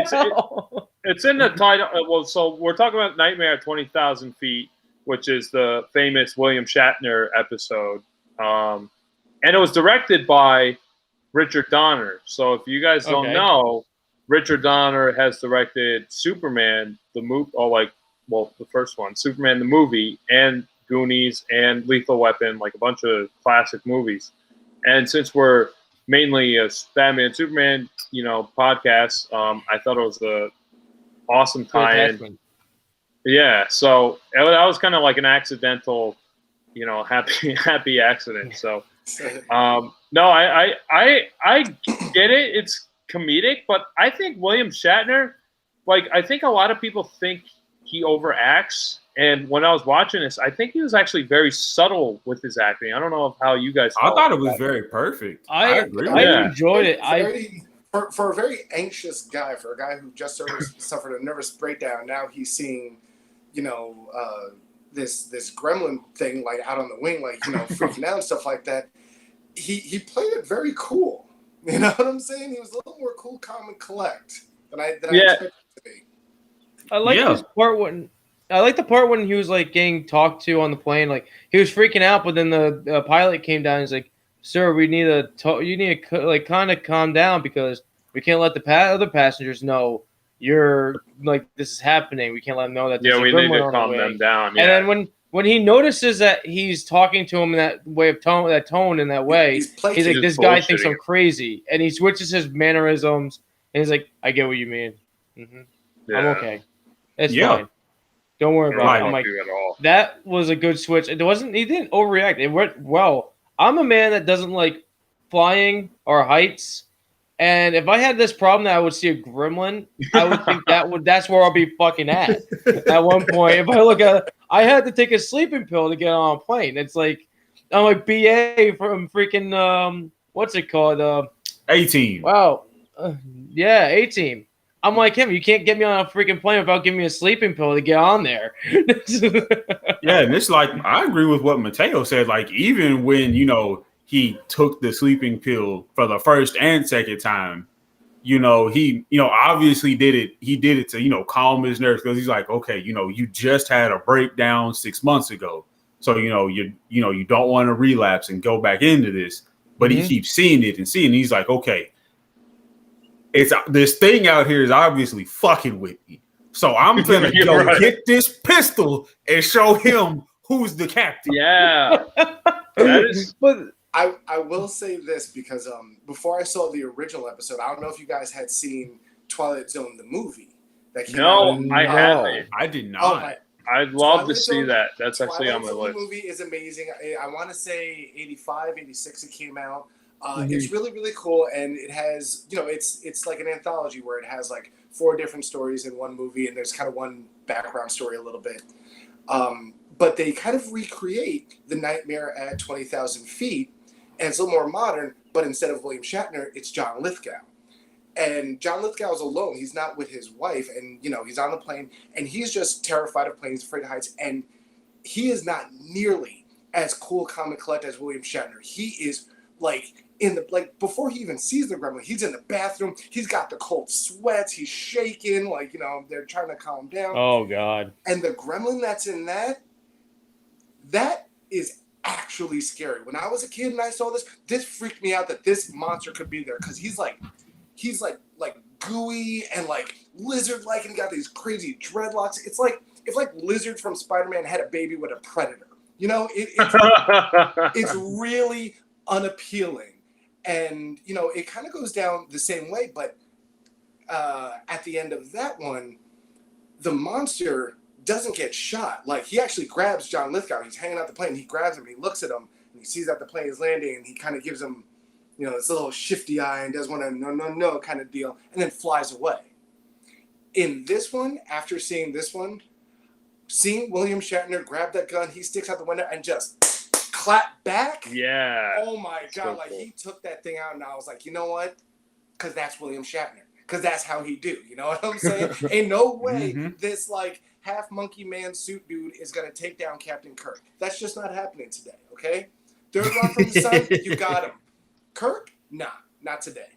it's in the title. Well, so we're talking about Nightmare at 20,000 Feet, which is the famous William Shatner episode. And it was directed by Richard Donner. So if you guys don't know, Richard Donner has directed Superman, the movie, the first one, Superman the movie, and Goonies and Lethal Weapon, like a bunch of classic movies. And since we're mainly a Batman and Superman, podcast, I thought it was a awesome tie-in. Yeah, so that was kind of like an accidental, happy accident. So, no, I get it. It's comedic, but I think William Shatner, I think a lot of people think he overacts. And when I was watching this, I think he was actually very subtle with his acting. I don't know how you guys I thought it was very perfect. I enjoyed it. For a very anxious guy, for a guy who just suffered a nervous breakdown, now he's seeing, this gremlin thing out on the wing, freaking out and stuff like that. He played it very cool. You know what I'm saying? He was a little more cool, calm, and collect than I expected to be. I like this part when the part when he was getting talked to on the plane. He was freaking out, but then the pilot came down. And he's like, "Sir, you need to kind of calm down because we can't let the other passengers know you're this is happening. We can't let them know that." Yeah, we need to calm them down. Yeah. And then when he notices that he's talking to him in that way of tone, he's like, "This guy thinks I'm crazy," and he switches his mannerisms, and he's like, "I get what you mean. Mm-hmm. Yeah. I'm okay. It's fine. Don't worry about it." I'm like, that was a good switch. He didn't overreact. It went well. I'm a man that doesn't like flying or heights. And if I had this problem that I would see a gremlin, I would think that's where I'll be fucking at one point. If I look at I had to take a sleeping pill to get on a plane. It's like I'm like BA from freaking what's it called? A-Team. Wow. Yeah, A-Team. I'm like him. You can't get me on a freaking plane without giving me a sleeping pill to get on there. Yeah, and it's I agree with what Mateo said. Even when he took the sleeping pill for the first and second time, he obviously did it. He did it to calm his nerves because he's like, okay, you just had a breakdown 6 months ago, so you don't want to relapse and go back into this. But he keeps seeing it and seeing it. He's like, okay. It's this thing out here is obviously fucking with me. So I'm gonna go get this pistol and show him who's the captain. Yeah. That is I will say this because before I saw the original episode, I don't know if you guys had seen Twilight Zone the movie that came out. I haven't. I did not. Oh, I'd love to see that. That's actually on my list. The movie is amazing. I want to say 85, 86 it came out. It's really, really cool, and it has, it's like an anthology where it has 4 different stories in one movie, and there's kind of one background story a little bit. But they kind of recreate the Nightmare at 20,000 Feet, and it's a little more modern, but instead of William Shatner, it's John Lithgow. And John Lithgow's alone. He's not with his wife, and he's on the plane, and he's just terrified of planes, afraid of heights, and he is not nearly as cool comic collector as William Shatner. He is before he even sees the gremlin, he's in the bathroom. He's got the cold sweats. He's shaking, they're trying to calm him down. Oh God! And the gremlin that's in that is actually scary. When I was a kid and I saw this freaked me out that this monster could be there because he's like gooey and lizard-like and got these crazy dreadlocks. It's like if Lizard from Spider-Man had a baby with a predator. It's really unappealing. And, it kind of goes down the same way, but at the end of that one, the monster doesn't get shot. He actually grabs John Lithgow. He's hanging out the plane. He grabs him. He looks at him, and he sees that the plane is landing, and he kind of gives him, this little shifty eye and does one of no kind of deal, and then flies away. In this one, after seeing this one, seeing William Shatner grab that gun, he sticks out the window and just clap back. Yeah. Oh my God! So cool. He took that thing out, and I was like, you know what? Because that's William Shatner. Because that's how he do. You know what I'm saying? Ain't no way this half monkey man suit dude is gonna take down Captain Kirk. That's just not happening today. Okay. Third Rock from the Sun, you got him. Kirk, nah, not today.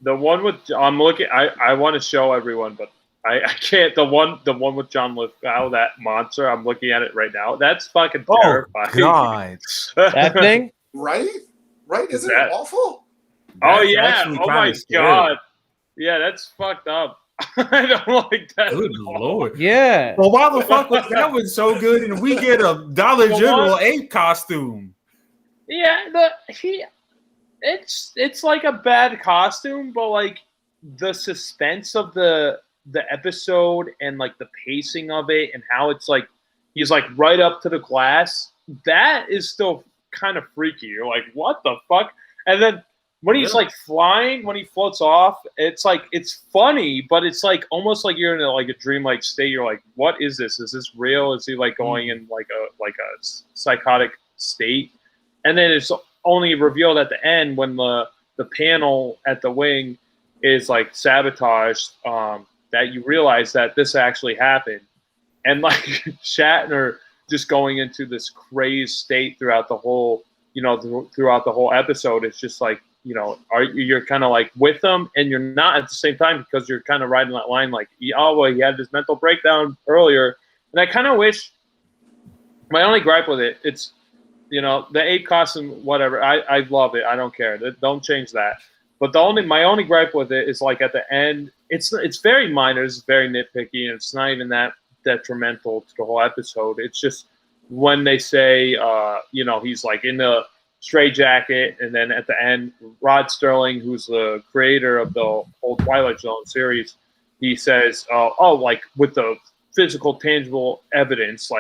The one with I'm looking. I want to show everyone, but I can't. The one with John Lithgow, that monster. I'm looking at it right now. That's fucking terrifying. Oh God, That thing? Right? Isn't it awful? Oh yeah. Oh my God. Yeah, that's fucked up. I don't like that. Good Lord. Yeah. Well, why the fuck was that one so good? And we get a Dollar General ape costume. Yeah, it's like a bad costume, but the suspense of the episode and the pacing of it and how it's he's right up to the glass, that is still kind of freaky. You're like, what the fuck? And then when he's flying, when he floats off, it's it's funny, but it's almost like you're in a dreamlike state. You're like, what is this? Is this real? Is he going in a psychotic state? And then it's only revealed at the end when the panel at the wing is sabotaged, that you realize that this actually happened. And Shatner just going into this crazed state throughout the whole, throughout the whole episode. It's just you're kind of with them and you're not at the same time because you're kind of riding that line he had this mental breakdown earlier. And I kind of wish, my only gripe with it, it's, the ape costume, whatever. I love it. I don't care. Don't change that. But my only gripe with it is at the end, it's very minor. It's very nitpicky, and it's not even that detrimental to the whole episode. It's just when they say, he's in the straitjacket, and then at the end, Rod Serling, who's the creator of the whole Twilight Zone series, he says, with the physical, tangible evidence,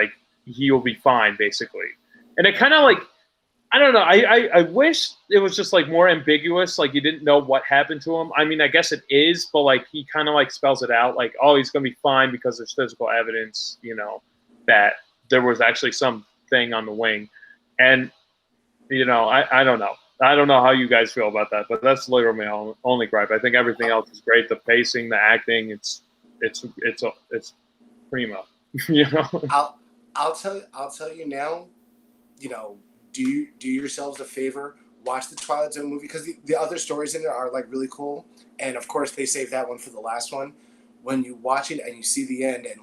he will be fine, basically. And it kind of I don't know. I wish it was just more ambiguous. You didn't know what happened to him. I mean, I guess it is, but he kind of spells it out. He's going to be fine because there's physical evidence, that there was actually something on the wing. And, I don't know. I don't know how you guys feel about that, but that's literally my only gripe. I think everything else is great. The pacing, the acting, it's primo. I'll tell you now. Do yourselves a favor. Watch the Twilight Zone movie because the other stories in there are really cool, and of course they saved that one for the last one. When you watch it and you see the end and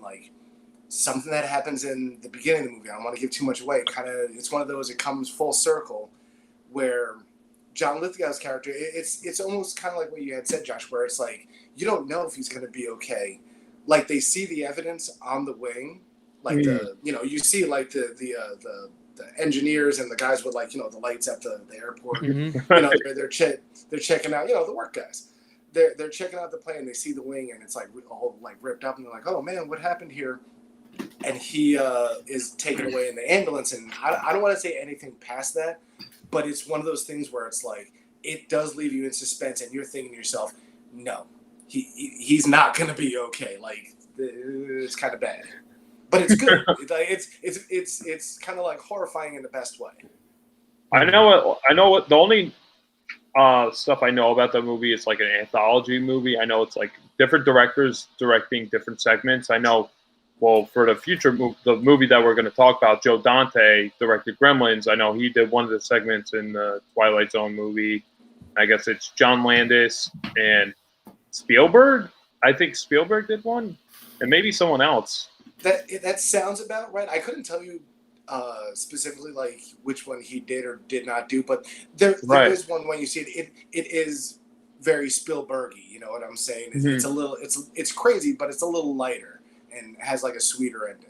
something that happens in the beginning of the movie, I don't want to give too much away. It's one of those. It comes full circle, where John Lithgow's character. It's almost kind of like what you had said, Josh, where it's you don't know if he's going to be okay. They see the evidence on the wing, you see the engineers and the guys with the lights at the airport. They're checking out the work guys. They're checking out the plane. They see the wing and it's all ripped up and they're like, oh man, what happened here? And he is taken away in the ambulance. And I don't want to say anything past that, but it's one of those things where it's it does leave you in suspense and you're thinking to yourself, no, he's not gonna be okay. It's kind of bad. But it's good. It's kind of horrifying in the best way. I know what the only stuff I know about the movie, it's like an anthology movie. I know it's like different directors directing different segments. I know, well, for the future, the movie that we're going to talk about, Joe Dante directed Gremlins. I know he did one of the segments in the Twilight Zone movie. I guess it's John Landis and Spielberg. I think Spielberg did one, and maybe someone else. That sounds about right. I couldn't tell you specifically like which one he did or did not do, but there is one when you see it. It is very Spielbergy. You know what I'm saying? It's, it's a little. It's crazy, but it's a little lighter and has like a sweeter ending.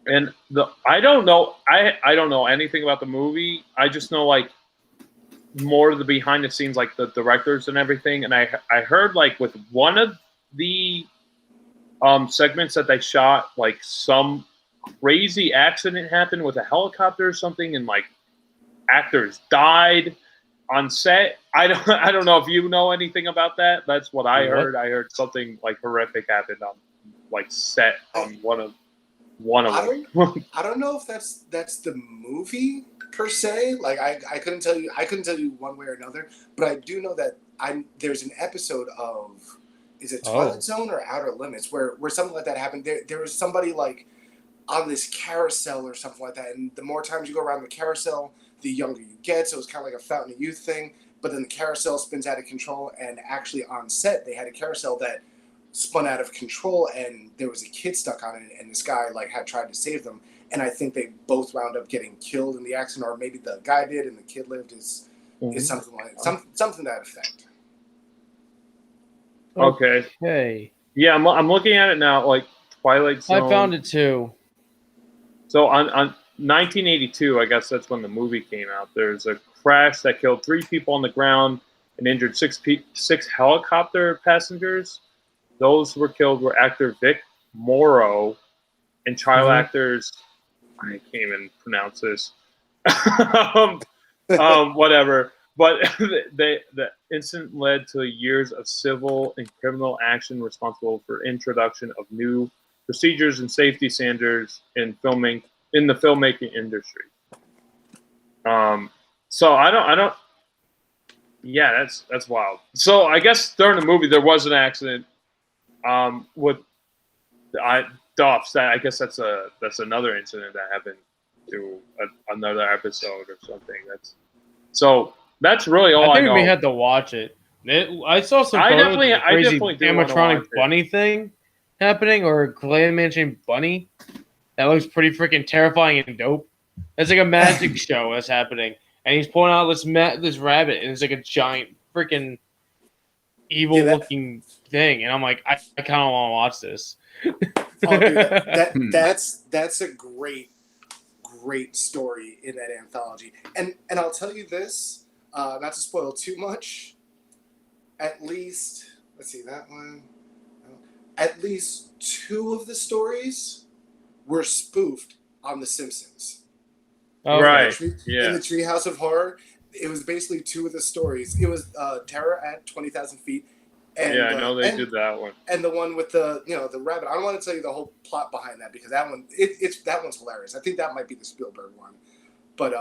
And I don't know. I don't know anything about the movie. I just know like more of the behind the scenes, like the directors and everything. And I heard like with one of the segments that they shot, like some crazy accident happened with a helicopter or something, and like actors died on set. I don't know if you know anything about that. That's what I heard. I heard something like horrific happened on like set on one of them. I don't know if that's the movie per se. Like I couldn't tell you one way or another, but I do know that there's an episode of, is it Twilight Zone or Outer Limits where something like that happened. There was somebody like on this carousel or something like that, and the more times you go around the carousel, the younger you get. So it's kind of like a Fountain of Youth thing. But then the carousel spins out of control, and actually on set they had a carousel that spun out of control, and there was a kid stuck on it, and this guy like had tried to save them, and I think they both wound up getting killed in the accident, or maybe the guy did and the kid lived. Is something like something to that effect. Okay. Yeah, I'm looking at it now. Like Twilight Zone. I found it too. So on 1982, I guess that's when the movie came out. There's a crash that killed 3 people on the ground and injured 6 helicopter passengers. Those were killed were actor Vic Morrow and child actors. I can't even pronounce this. Whatever. But the incident led to years of civil and criminal action responsible for introduction of new procedures and safety standards in the filmmaking industry. So I don't. Yeah, that's wild. So I guess during the movie there was an accident. With Duffs. I guess that's another incident that happened to another episode or something. That's really all I know. I think we had to watch it. I saw some photos of the crazy animatronic bunny thing happening, or claymation bunny. That looks pretty freaking terrifying and dope. It's like a magic show that's happening, and he's pulling out this rabbit, and it's like a giant freaking evil looking thing, and I'm like, I kind of want to watch this. Dude, that's a great story in that anthology, and I'll tell you this, not to spoil too much. At least, let's see that one. At least 2 of the stories were spoofed on The Simpsons. Oh, right. In the Treehouse of Horror, it was basically 2 of the stories. It was Terror at 20,000 Feet. And, I know they did that one. And the one with the rabbit. I don't want to tell you the whole plot behind that, because that one that one's hilarious. I think that might be the Spielberg one, but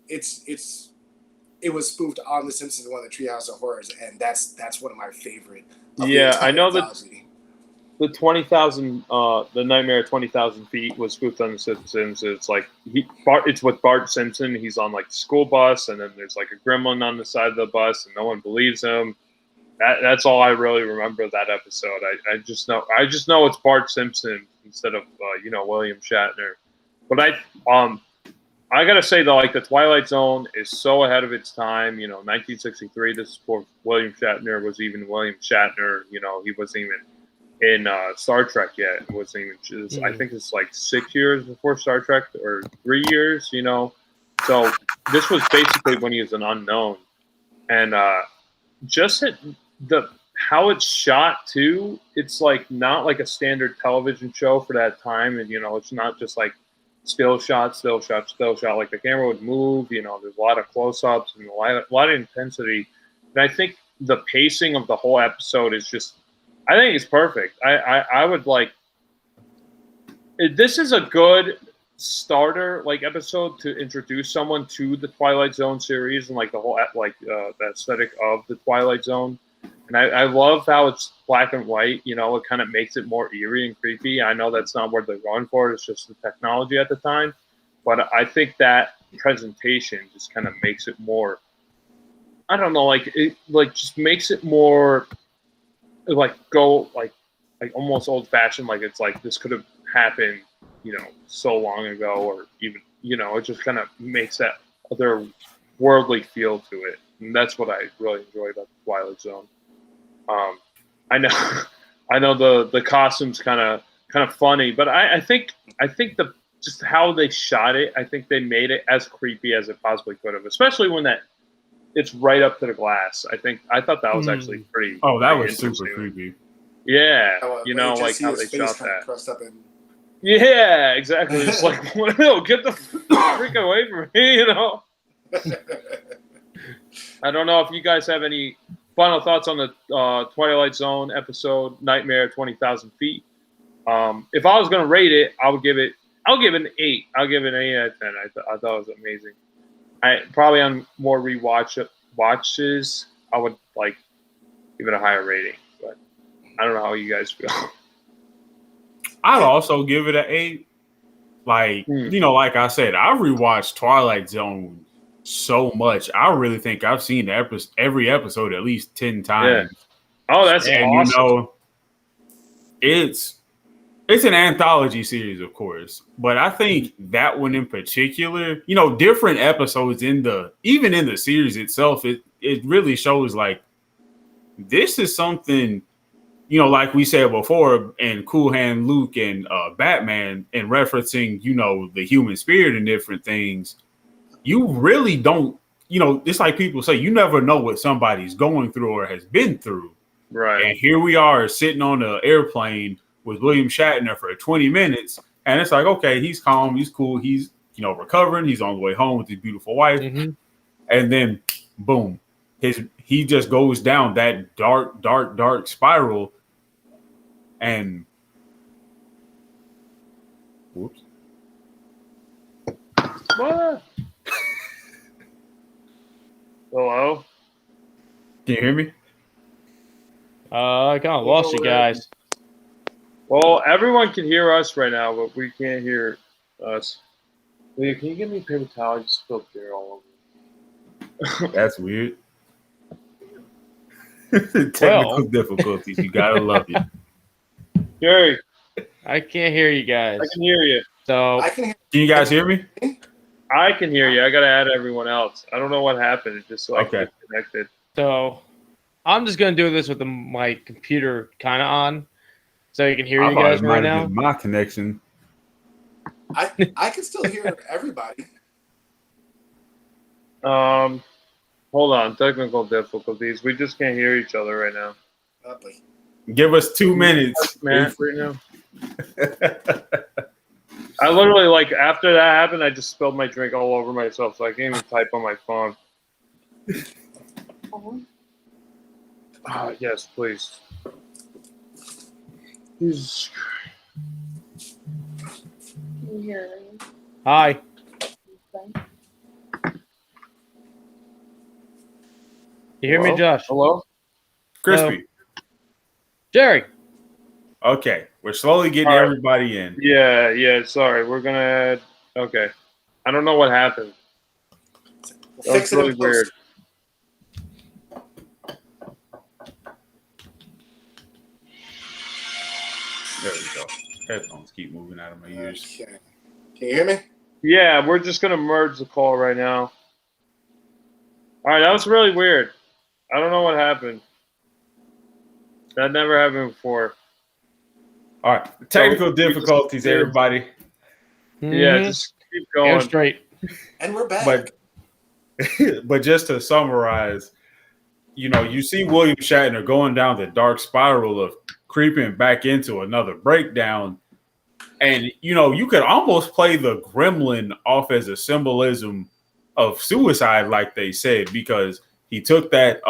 it was spoofed on The Simpsons, one of the Treehouse of Horrors, and that's one of my favorite. Yeah, I know that the 20,000, the Nightmare at 20,000 Feet was spoofed on The Simpsons. It's like it's with Bart Simpson. He's on like the school bus, and then there's like a gremlin on the side of the bus, and no one believes him. That's all I really remember of that episode. I just know it's Bart Simpson instead of William Shatner. But I gotta say though, like the Twilight Zone is so ahead of its time. 1963. This is before William Shatner was even William Shatner. He wasn't even in Star Trek yet. It wasn't even. I think it's like 6 years before Star Trek, or 3 years. So this was basically when he was an unknown, and just how it's shot too. It's like not like a standard television show for that time, and it's not just like still shot. Like the camera would move. There's a lot of close-ups and a lot of intensity. And I think the pacing of the whole episode is just. I think it's perfect. I would like. This is a good starter like episode to introduce someone to the Twilight Zone series and like the whole the aesthetic of the Twilight Zone. And I love how it's black and white. You know, it kind of makes it more eerie and creepy. I know that's not what they're going for. It's just the technology at the time. But I think that presentation just kind of makes it more, I don't know, like it like just makes it more like go like almost old fashioned. Like it's like this could have happened, you know, so long ago, or even, you know, it just kind of makes that other worldly feel to it. And that's what I really enjoy about the Twilight Zone. I know the costumes kind of funny, but I think the just how they shot it, I think they made it as creepy as it possibly could have, especially when it's right up to the glass. I thought that was actually pretty. Oh, that pretty was super creepy. Yeah, you know, like how they shot that. Up in... Yeah, exactly. It's like, no, get the freak away from me, you know. I don't know if you guys have any final thoughts on the Twilight Zone episode Nightmare 20,000 Feet. If I was going to rate it, I'll give it an 8. I'll give it an 8 out of 10. I thought it was amazing. I probably on more watches, I would like give it a higher rating, but I don't know how you guys feel. I'd also give it an 8. Like, you know, like I said, I rewatched Twilight Zone so much. I really think I've seen every episode at least 10 times. Yeah. Oh, that's awesome. You know, it's an anthology series, of course, but I think that one in particular, you know, different episodes even in the series itself, it really shows like this is something, you know, like we said before, and Cool Hand Luke and Batman, and referencing, you know, the human spirit and different things. You really don't, you know, it's like people say, you never know what somebody's going through or has been through. Right. And here we are sitting on an airplane with William Shatner for 20 minutes. And it's like, okay, he's calm, he's cool, he's, you know, recovering, he's on the way home with his beautiful wife. Mm-hmm. And then, boom, he just goes down that dark spiral. And, whoops. What? Hello? Can you hear me? I kind of lost you guys. Well, everyone can hear us right now, but we can't hear us. Leah, can you give me a paper towel? I just spilled beer all over me. That's weird. Technical difficulties. You gotta love it. Jerry. I can't hear you guys. I can hear you. So can you guys hear me? I can hear you. I gotta add everyone else. I don't know what happened. It just disconnected. So I'm just gonna do this with my computer kind of on, so you can hear you guys right now. My connection. I can still hear everybody. Hold on. Technical difficulties. We just can't hear each other right now. Lovely. Give us 2 minutes, man. Right now. I literally, like, after that happened, I just spilled my drink all over myself, so I can't even type on my phone. Yes, please. Jesus Christ. Hi. You hear me, Josh? Hello? Crispy. Jerry. Okay. We're slowly getting everybody in. Yeah. Sorry. We're going to add. Okay. I don't know what happened. That was really weird. There we go. Headphones keep moving out of my ears. Okay. Can you hear me? Yeah, we're just going to merge the call right now. All right, that was really weird. I don't know what happened. That never happened before. All right. Technical difficulties, everybody. Yeah, just keep going. Go straight. And we're back. But just to summarize, you know, you see William Shatner going down the dark spiral of creeping back into another breakdown. And, you know, you could almost play the gremlin off as a symbolism of suicide, like they said, because he took that,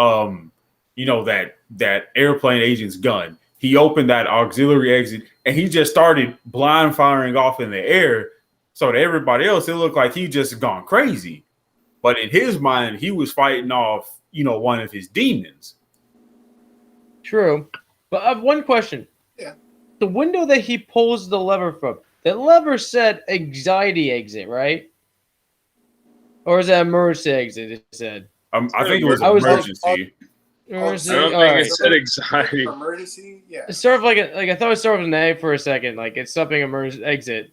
you know, that airplane agent's gun. He opened that auxiliary exit and he just started blind firing off in the air. So to everybody else, it looked like he just gone crazy. But in his mind, he was fighting off, one of his demons. True. But I have one question. Yeah. The window that he pulls the lever from, that lever said anxiety exit, right? Or is that emergency exit, it said? I think it was emergency. I Emergency. don't All think right. it said anxiety. Emergency, yeah. It's sort of like I thought it started with an A for a second, like it's something emergency exit,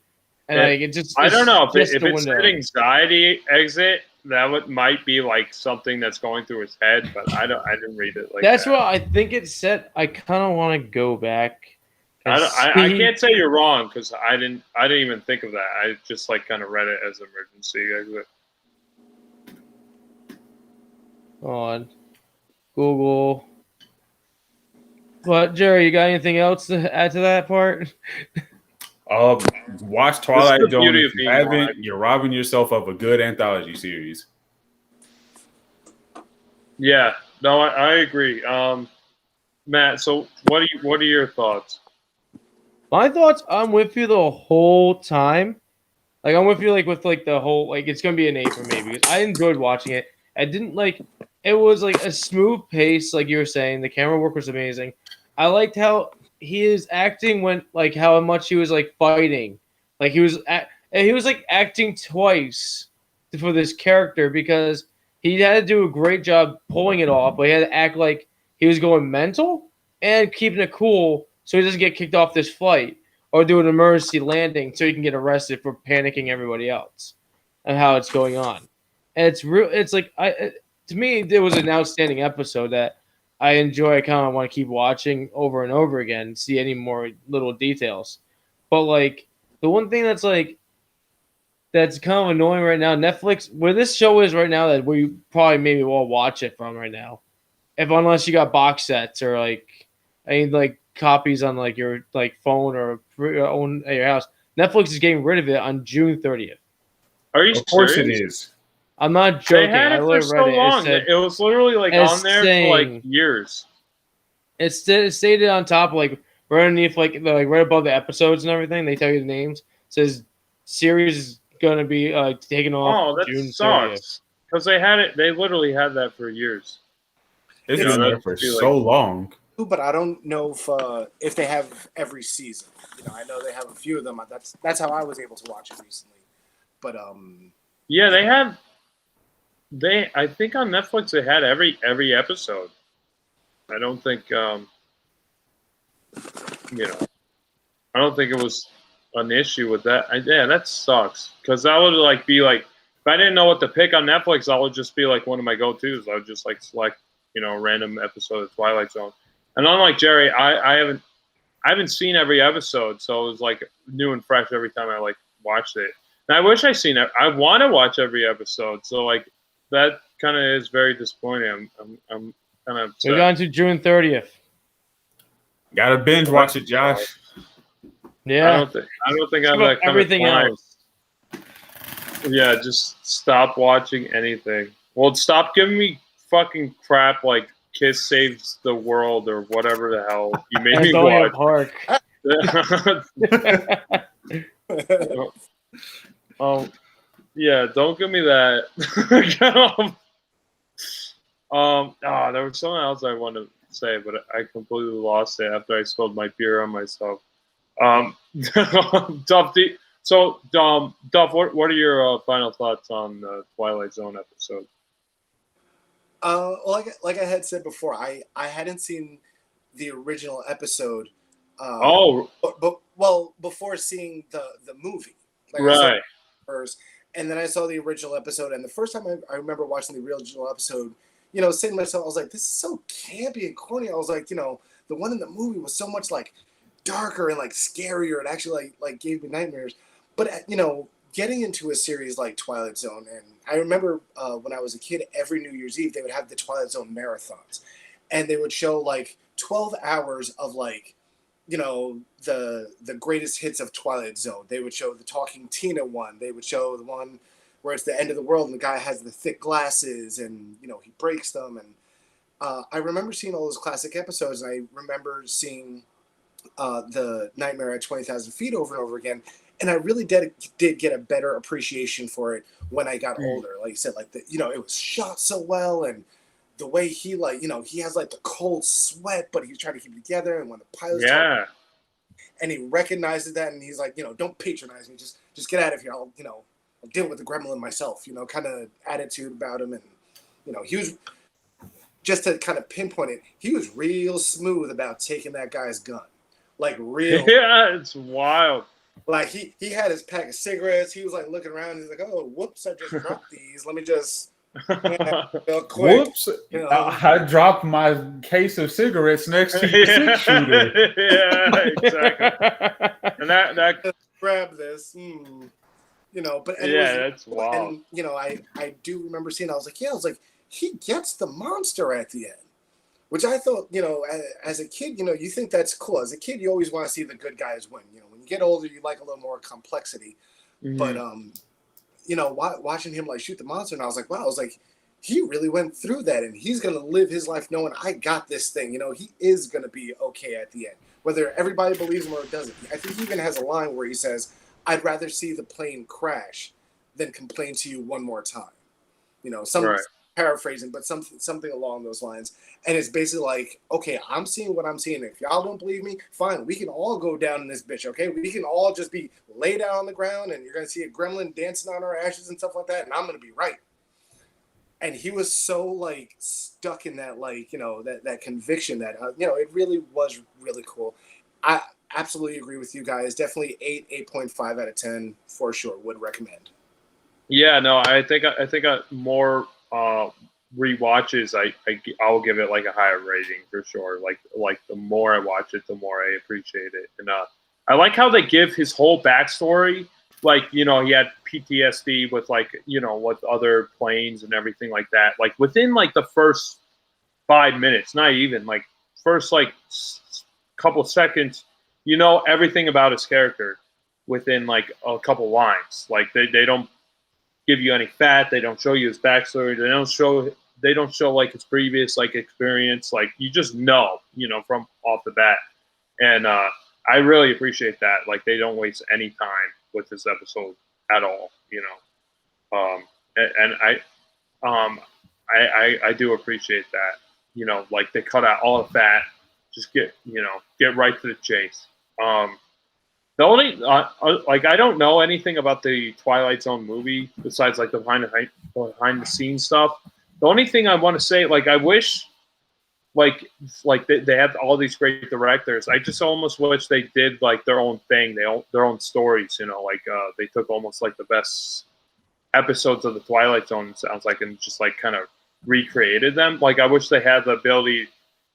and Yeah. like it just. I don't know if just it the said window. anxiety exit, that might be like something that's going through his head, but I didn't read it like That's that. what I think it said. I kind of want to go back. I can't say you're wrong because I didn't even think of that. I just like kind of read it as emergency exit. On Google. But Jerry, you got anything else to add to that part? Watch Twilight the Zone. beauty If of you being haven't, live. you're robbing yourself of a good anthology series. Yeah, no, I agree. Matt, so what are your thoughts? My thoughts. I'm with you the whole time. Like I'm with you, like with like the whole like it's gonna be an A for me because I enjoyed watching it. I didn't like it was like a smooth pace, like you were saying. The camera work was amazing. I liked how his acting went, like how much he was like fighting, like he was like acting twice for this character because he had to do a great job pulling it off, but he had to act like he was going mental and keeping it cool so he doesn't get kicked off this flight or do an emergency landing so he can get arrested for panicking everybody else and how it's going on. And it's real. It's like to me, it was an outstanding episode that I enjoy. I kind of want to keep watching over and over again, and see any more little details. But like the one thing that's kind of annoying right now, Netflix, where this show is right now, that we probably maybe will watch it from right now, unless you got box sets or like any like copies on like your like phone or own at your house. Netflix is getting rid of it on June 30th. Are you Of course serious? it is. I'm not They joking. had I it for literally so read it. long. It was literally like it's on there saying- for like years. It stated on top, like right underneath, like right above the episodes and everything. They tell you the names. It says series is gonna be taken off Oh, that June 30th. sucks. Because they had it. They literally had that for years. It's You know, been there for so long. But I don't know if they have every season. I know they have a few of them. That's how I was able to watch it recently. But Yeah, they have. I think on Netflix they had every episode. I don't think I don't think it was an issue with that. Yeah, that sucks because that would be like if I didn't know what to pick on Netflix, that would just be like one of my go-tos. I would just like select a random episode of Twilight Zone. And unlike Jerry, I haven't seen every episode, so it was like new and fresh every time I like watched it. And I wish I seen it. I want to watch every episode, so like that kind of is very disappointing. I'm kind of upset. We're going to June 30th. Gotta binge watch it, Josh. Yeah. I don't think I have that kind everything of time. else. Yeah, just stop watching anything. Well, stop giving me fucking crap like Kiss Saves the World or whatever the hell you made me Antonio watch. Park. Yeah, don't give me that. There was something else I wanted to say, but I completely lost it after I spilled my beer on myself. Duff, Duff, what are your final thoughts on the Twilight Zone episode? Well, like I had said before, I hadn't seen the original episode. But before seeing the movie, Right. First, and then I saw the original episode, and the first time I remember watching the original episode, saying to myself, I was like, this is so campy and corny. I was like, the one in the movie was so much like darker and like scarier, and actually like gave me nightmares. But getting into a series like Twilight Zone, and I remember when I was a kid, every New Year's Eve they would have the Twilight Zone marathons, and they would show like 12 hours of like the greatest hits of Twilight Zone. They would show the Talking Tina one. They would show the one where it's the end of the world and the guy has the thick glasses and he breaks them. And I remember seeing all those classic episodes, and I remember seeing the Nightmare at 20,000 Feet over and over again. And I really did get a better appreciation for it when I got older. Like you said, like it was shot so well, and the way he he has like the cold sweat, but he's trying to keep it together. And when the pilot's talking, and he recognizes that, and he's like, don't patronize me, just get out of here. I'll deal with the gremlin myself. Kind of attitude about him, and he was, just to kind of pinpoint it, he was real smooth about taking that guy's gun, like real. Yeah, it's wild. Like he had his pack of cigarettes. He was like looking around. He's like, "Oh, whoops! I just dropped these. Let me just real quick." Whoops! I dropped my case of cigarettes next to your six-shooter. Yeah, exactly. And that grab this, But that's wild. And I do remember seeing. I was like, he gets the monster at the end. Which I thought, as a kid, you think that's cool. As a kid, you always want to see the good guys win. When you get older, you like a little more complexity. Mm-hmm. But, watching him like shoot the monster, and I was like, wow, he really went through that, and he's going to live his life knowing I got this thing. He is going to be okay at the end, whether everybody believes him or doesn't. I think he even has a line where he says, I'd rather see the plane crash than complain to you one more time. Right. Paraphrasing, but something along those lines. And it's basically like, okay, I'm seeing what I'm seeing. If y'all don't believe me, fine. We can all go down in this bitch, okay? We can all just be laid out on the ground, and you're going to see a gremlin dancing on our ashes and stuff like that, and I'm going to be right. And he was so, like, stuck in that, like, that conviction that, it really was really cool. I absolutely agree with you guys. Definitely 8.5 out of 10 for sure. Would recommend. Yeah, no, I think more rewatches, I'll give it like a higher rating for sure. Like the more I watch it, the more I appreciate it. And I like how they give his whole backstory. Like, he had PTSD with with other planes and everything like that. Like within like the first 5 minutes, not even like first like couple seconds, everything about his character within like a couple lines. Like they don't give you any fat. They don't show you his backstory. They don't show like his previous like experience. Like you just know, from off the bat. And I really appreciate that. Like they don't waste any time with this episode at all. And I do appreciate that. Like they cut out all the fat. Just get right to the chase. The only I don't know anything about the Twilight Zone movie besides like the behind the scenes stuff. The only thing I want to say, like I wish, like they have all these great directors. I just almost wish they did like their own thing, their own stories. They took almost like the best episodes of the Twilight Zone, it sounds like, and just like kind of recreated them. Like I wish they had the ability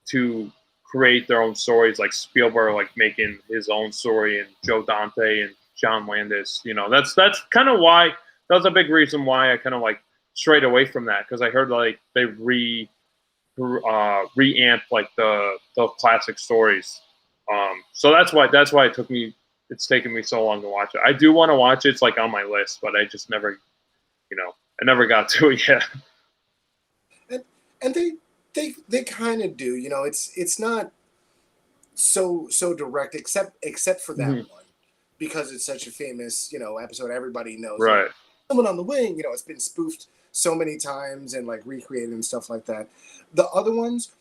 to create their own stories, like Spielberg, like making his own story, and Joe Dante and John Landis. That's kind of why, that was a big reason why I kind of like strayed away from that, because I heard like they reamped like the classic stories. So that's why it's taken me so long to watch it. I do want to watch it. It's like on my list, but I just never, I never got to it yet. And they kind of do, it's not so direct, except for that one, because it's such a famous, episode everybody knows. Right. Someone on the Wing, it's been spoofed so many times and like recreated and stuff like that. The other ones,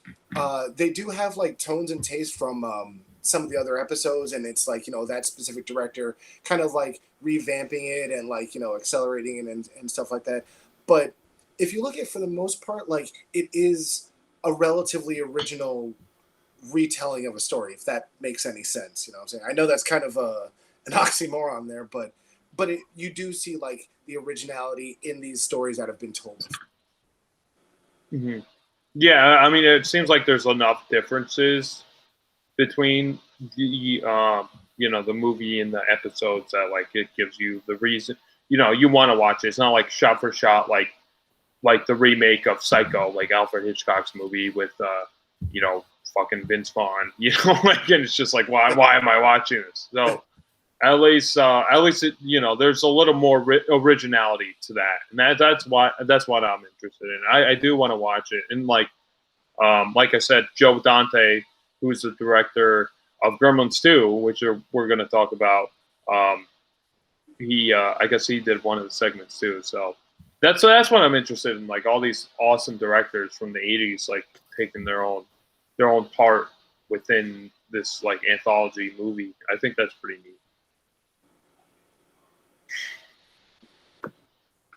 they do have like tones and taste from some of the other episodes, and it's like, that specific director kind of like revamping it and like, accelerating it and stuff like that. But if you look at it, for the most part, like it is a relatively original retelling of a story, if that makes any sense. What I'm saying? I know that's kind of an oxymoron there, but you do see like the originality in these stories that have been told. Mm-hmm. Yeah, I mean, it seems like there's enough differences between the the movie and the episodes that like it gives you the reason you want to watch it. It's not like shot for shot like the remake of Psycho, like Alfred Hitchcock's movie with fucking Vince Vaughn, like, and it's just like, why am I watching this? So at least it, there's a little more originality to that, and that's what I'm interested in. I do want to watch it, and like I said, Joe Dante, who's the director of Gremlins 2, which we're going to talk about, I guess he did one of the segments too. So that's what I'm interested in. Like all these awesome directors from the '80s, like taking their own part within this like anthology movie. I think that's pretty neat.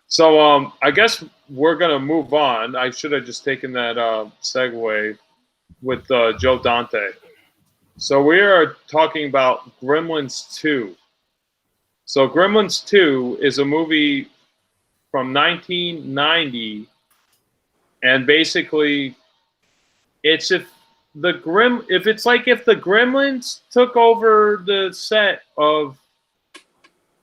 So I guess we're gonna move on. I should have just taken that segue with Joe Dante. So we are talking about Gremlins 2. So Gremlins 2 is a movie from 1990, and basically, it's if the Gremlins took over the set of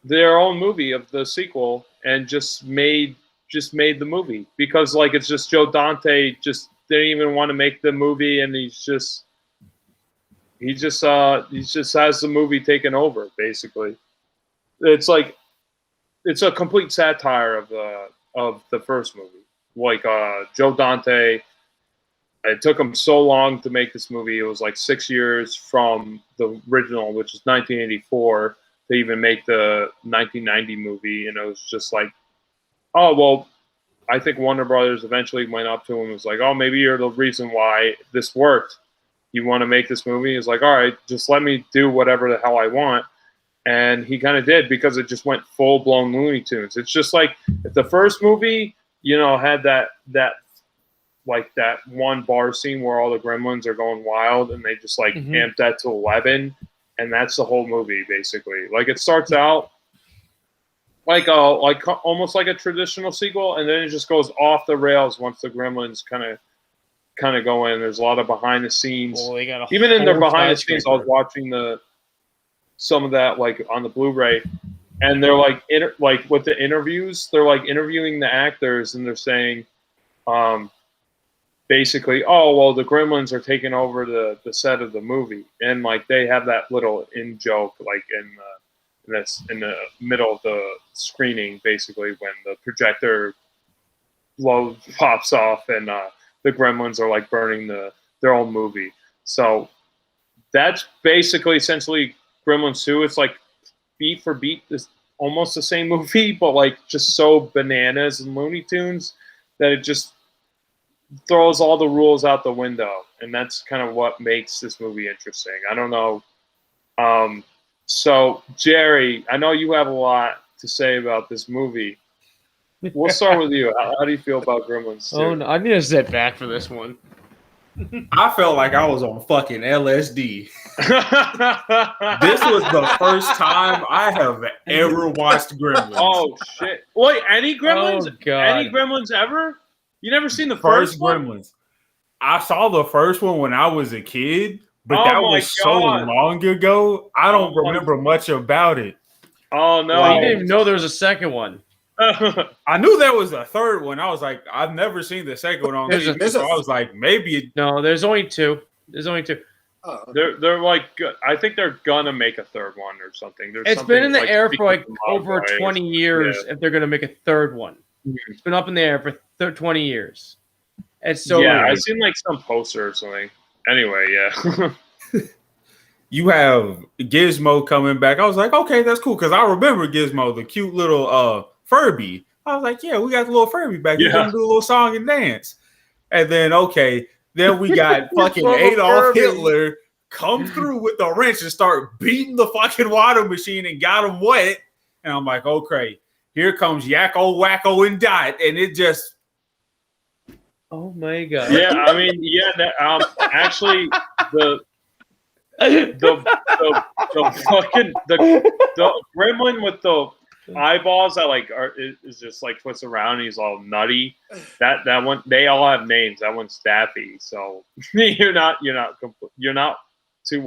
their own movie of the sequel and just made the movie, because like it's just Joe Dante just didn't even want to make the movie, and he just has the movie taken over basically. It's like it's a complete satire of the first movie. Like Joe Dante, it took him so long to make this movie. It was like 6 years from the original, which is 1984, to even make the 1990 movie. And it was just like, oh, well, I think Warner Brothers eventually went up to him and was like, oh, maybe you're the reason why this worked. You want to make this movie? He's like, all right, just let me do whatever the hell I want. And he kind of did, because it just went full-blown Looney Tunes. It's just like if the first movie, had that one bar scene where all the gremlins are going wild, and they just like amped that to 11, and that's the whole movie basically. Like it starts out like almost like a traditional sequel, and then it just goes off the rails once the gremlins kind of go in. There's a lot of behind the scenes. Well, even in their behind the scenes, I was watching some of that like on the Blu-ray, and they're like with the interviews, they're like interviewing the actors, and they're saying basically, oh well, the gremlins are taking over the set of the movie, and like they have that little in joke like in the middle of the screening, basically when the projector glow pops off, and the gremlins are like burning their own movie. So that's basically essentially Gremlins 2. It's like beat for beat is almost the same movie, but like just so bananas and Looney Tunes that it just throws all the rules out the window. And that's kind of what makes this movie interesting. I don't know. So Jerry, I know you have a lot to say about this movie. We'll start with you. How do you feel about Gremlins 2? Oh no, I need to sit back for this one. I felt like I was on fucking LSD. This was the first time I have ever watched Gremlins. Oh shit! Wait, any Gremlins? Oh, God. Any Gremlins ever? You never seen the First one? Gremlins. I saw the first one when I was a kid, but that was so long ago. I don't remember much about it. Oh no! Well, you didn't even know there was a second one. I knew there was a third one. I was like, I've never seen the second one on TV, so I was like, maybe. No, there's only two. Oh. They're like, I think they're gonna make a third one or something. It's been in the air for like over 20 years. Yeah. If they're gonna make a third one, it's been up in the air for 20 years. It's so yeah. weird. I seen like some poster or something. Anyway, yeah. You have Gizmo coming back. I was like, okay, that's cool, because I remember Gizmo, the cute little Furby. I was like, yeah, we got the little Furby back. He's gonna do a little song and dance. And then then we got fucking Adolf Hitler come through with the wrench and start beating the fucking water machine and got him wet. And I'm like, okay, here comes Yakko, Wacko, and Dot, and it just. Oh my god. Yeah, I mean, yeah. Actually, the fucking the gremlin with the eyeballs that like is just like twists around and he's all nutty. That one, they all have names. That one's Staffy. So you're not too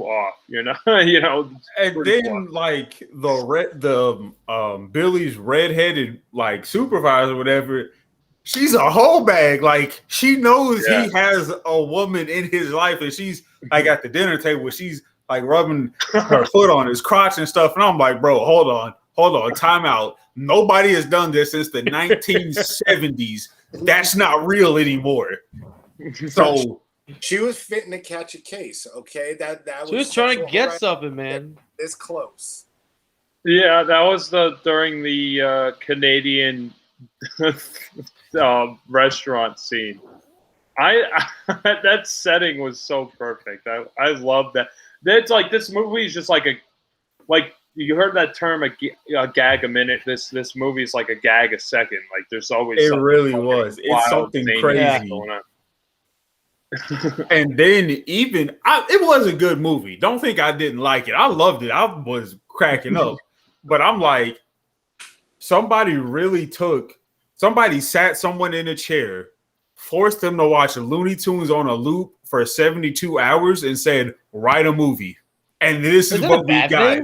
off. You're not And then like the Billy's redheaded like supervisor or whatever. She's a whole bag. Like she knows he has a woman in his life, and she's like at the dinner table. She's like rubbing her foot on his crotch and stuff. And I'm like, bro, hold on, time out. Nobody has done this since the 1970s. That's not real anymore. So she was fitting to catch a case. Okay, that she was trying to get something, man. This close. Yeah, that was during the Canadian restaurant scene. That setting was so perfect. I love that. That's like this movie is just like you heard that term a gag a minute. This movie is like a gag a second. Like there's always It really was. It's something crazy going on. And then it was a good movie. Don't think I didn't like it. I loved it. I was cracking up. But I'm like, somebody sat someone in a chair, forced them to watch Looney Tunes on a loop for 72 hours and said, write a movie. And this is what we got.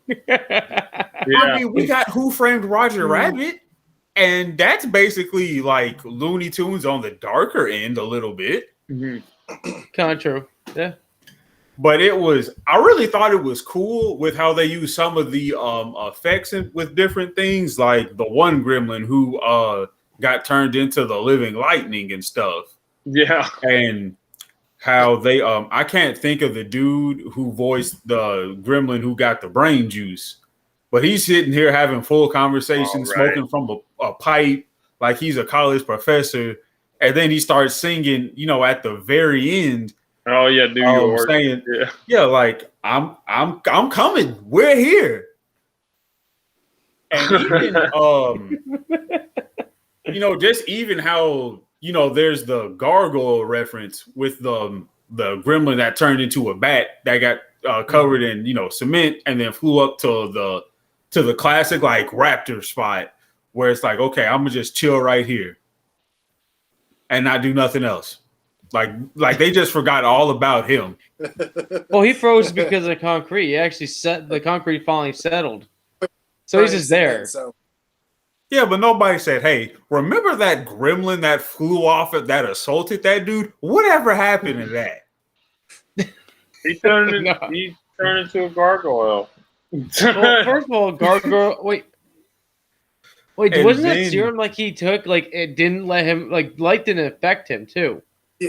I mean, we got Who Framed Roger Rabbit. And that's basically like Looney Tunes on the darker end a little bit. Mm-hmm. Kind of true. Yeah. But I really thought it was cool with how they use some of the effects with different things, like the one gremlin who got turned into the living lightning and stuff. Yeah. And how they I can't think of the dude who voiced the gremlin who got the brain juice. But he's sitting here having full conversation, smoking from a pipe like he's a college professor. And then he starts singing, at the very end. Oh yeah, New York. Saying, like I'm coming. We're here. And even just even how there's the gargoyle reference with the gremlin that turned into a bat that got covered in cement and then flew up to the classic like raptor spot where it's like, okay, I'm gonna just chill right here and not do nothing else. Like they just forgot all about him. Well, he froze because of concrete. He actually the concrete finally settled. So he's just there. Yeah, but nobody said, hey, remember that gremlin that flew off that assaulted that dude? Whatever happened to that? He turned into a gargoyle. Well, first of all, gargoyle. Wait, wasn't that serum like he took? Like it didn't let him. Like light didn't affect him too.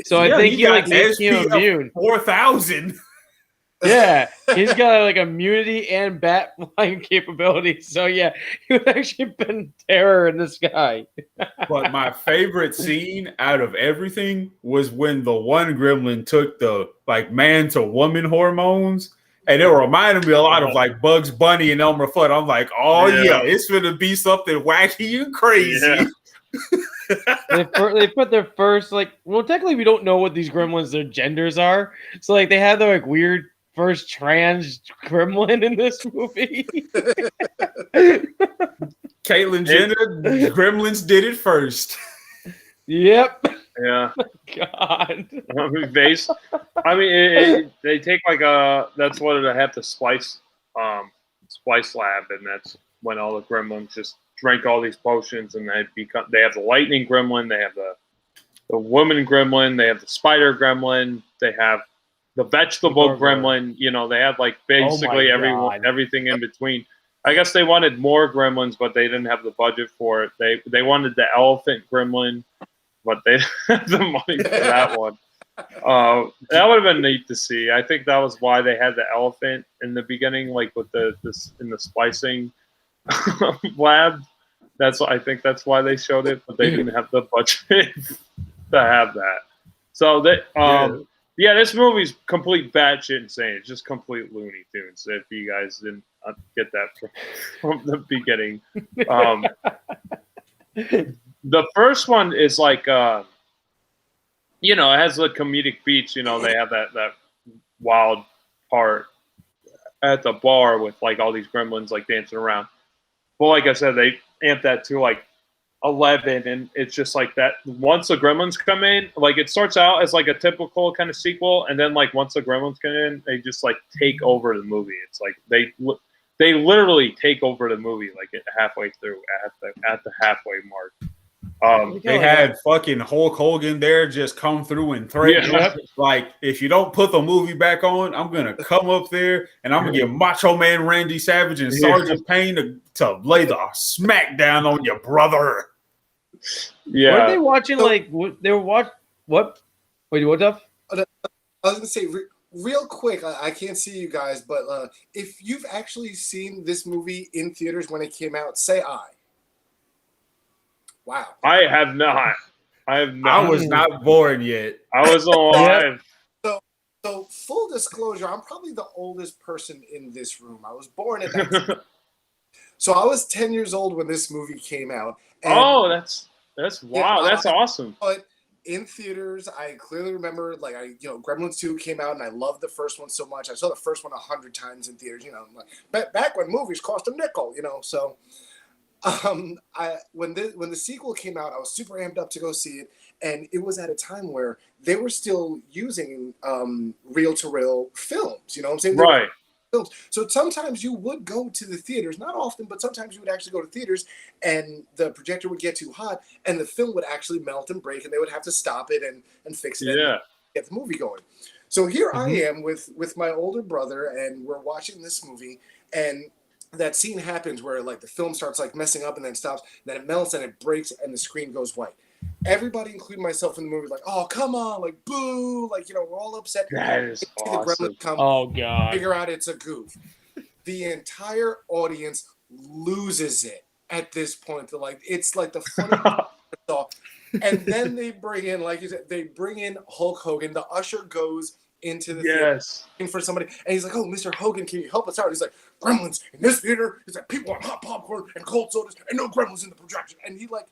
So I think he makes him immune. 4,000. Yeah, he's got like immunity and bat flying capabilities. So yeah, he would actually been terror in this guy. But my favorite scene out of everything was when the one gremlin took the like man to woman hormones. And it reminded me a lot of like Bugs Bunny and Elmer Fudd. I'm like, yeah, it's gonna be something wacky and crazy. Yeah. They put their first technically we don't know what these gremlins their genders are. So like they had their like weird first trans gremlin in this movie. Caitlyn Jenner, Gremlins did it first. Yep. Yeah. God. They take that's what they have the splice lab, and that's when all the gremlins just drink all these potions, and they have the lightning gremlin, they have the woman gremlin, they have the spider gremlin, they have the vegetable gremlin. They have like basically everything in between. I guess they wanted more gremlins, but they didn't have the budget for it. They wanted the elephant gremlin, but they didn't have the money for that one. That would have been neat to see. I think that was why they had the elephant in the beginning, like with this in the splicing lab. I think that's why they showed it, but they didn't have the budget to have that. So this movie's complete batshit insane. It's just complete Looney Tunes. If you guys didn't get that from the beginning, the first one is like, it has the comedic beats. They have that wild part at the bar with like all these gremlins like dancing around. Well, like I said, they amped that to like 11, and it's just like that. Once the gremlins come in, like it starts out as like a typical kind of sequel, and then like once the gremlins come in, they just like take over the movie. It's like they literally take over the movie like halfway through at the halfway mark. They had fucking Hulk Hogan there just come through and threaten. Yeah. Like, if you don't put the movie back on, I'm gonna come up there and I'm gonna get Macho Man Randy Savage and Sergeant Payne to lay the smack down on your brother. Yeah. Were they watching What? Wait, what, Duff? I was gonna say real quick, I can't see you guys, but if you've actually seen this movie in theaters when it came out, say aye. Wow. I have not. I was not born yet. I was alive. So full disclosure, I'm probably the oldest person in this room. I was born in 19. So I was 10 years old when this movie came out. Oh, that's wow. That's awesome. But in theaters, I clearly remember, like, Gremlins 2 came out, and I loved the first one so much. I saw the first one 100 times in theaters, like, back when movies cost a nickel, so when the sequel came out, I was super amped up to go see it, and it was at a time where they were still using reel-to-reel films, you know what I'm saying? Right. Films. So sometimes you would go to the theaters, not often, but sometimes you would actually go to theaters, and the projector would get too hot, and the film would actually melt and break, and they would have to stop it and fix it and get the movie going. So here I am with my older brother, and we're watching this movie, and that scene happens where, like, the film starts, like, messing up and then stops, then it melts and it breaks and the screen goes white. Everybody, including myself in the movie, like, oh, come on, like, boo, like, we're all upset. That is awesome. The Gremlins come, Oh, God. figure out it's a goof. The entire audience loses it at this point. They're like, it's like the funniest. And then they bring in, like you said, they bring in Hulk Hogan. The usher goes into the theater for somebody, and he's like, oh, Mr. Hogan, can you help us out? He's like, Gremlins in this theater is that people want hot popcorn and cold sodas and no Gremlins in the projection. And he, like,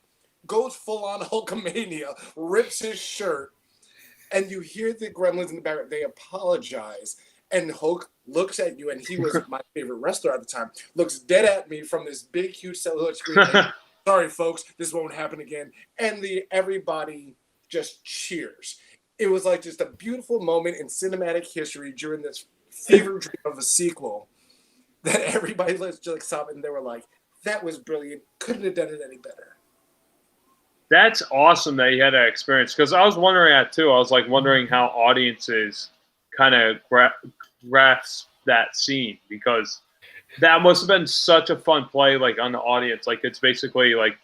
goes full on Hulkamania, rips his shirt, and you hear the Gremlins in the background. They apologize, and Hulk looks at you, and he was my favorite wrestler at the time, looks dead at me from this big, huge celluloid screen. Like, sorry, folks, this won't happen again. And everybody just cheers. It was like just a beautiful moment in cinematic history during this fever dream of a sequel that everybody just like saw it, and they were like, that was brilliant. Couldn't have done it any better. That's awesome that you had that experience, because I was wondering that too. I was like wondering how audiences kind of grasp that scene, because that must have been such a fun play, like, on the audience. Like, it's basically like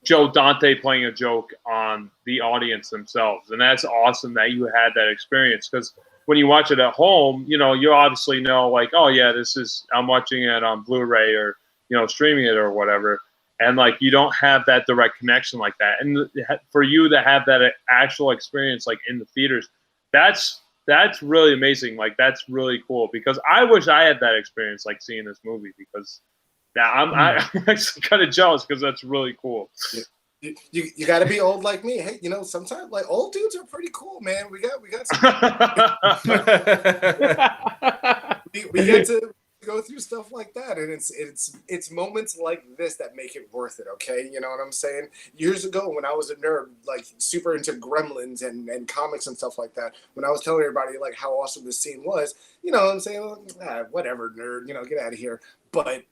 Joe Dante playing a joke on the audience themselves, and that's awesome that you had that experience, because when you watch it at home, you obviously know, like, oh yeah, I'm watching it on Blu-ray or streaming it or whatever. And, like, you don't have that direct connection like that. And for you to have that actual experience, like, in the theaters, that's really amazing. Like, that's really cool, because I wish I had that experience, like, seeing this movie, because now I'm actually kind of jealous, because that's really cool. You got to be old like me. Hey, sometimes, like, old dudes are pretty cool, man. We got we get to go through stuff like that, and it's moments like this that make it worth it. Okay, you know what I'm saying? Years ago, when I was a nerd, like, super into Gremlins and comics and stuff like that, when I was telling everybody, like, how awesome this scene was, you know what I'm saying? Whatever, nerd, get out of here. But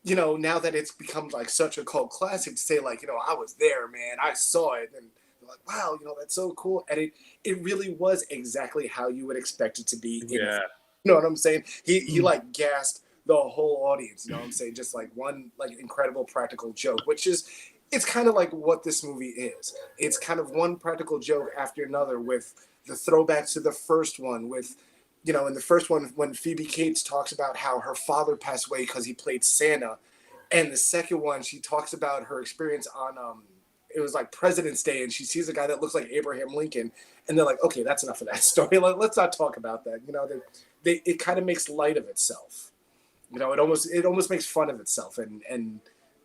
now that it's become, like, such a cult classic, to say, like, I was there, man, I saw it, and like, wow, that's so cool. And it really was exactly how you would expect it to be. Yeah. You know what I'm saying? He like gassed the whole audience. You know what I'm saying? Just like one, like, incredible practical joke, it's kind of like what this movie is. It's kind of one practical joke after another, with the throwbacks to the first one, with, in the first one, when Phoebe Cates talks about how her father passed away because he played Santa. And the second one, she talks about her experience on, it was like President's Day, and she sees a guy that looks like Abraham Lincoln, and they're like, okay, that's enough of that story. Like, let's not talk about that. It kind of makes light of itself. It almost makes fun of itself, and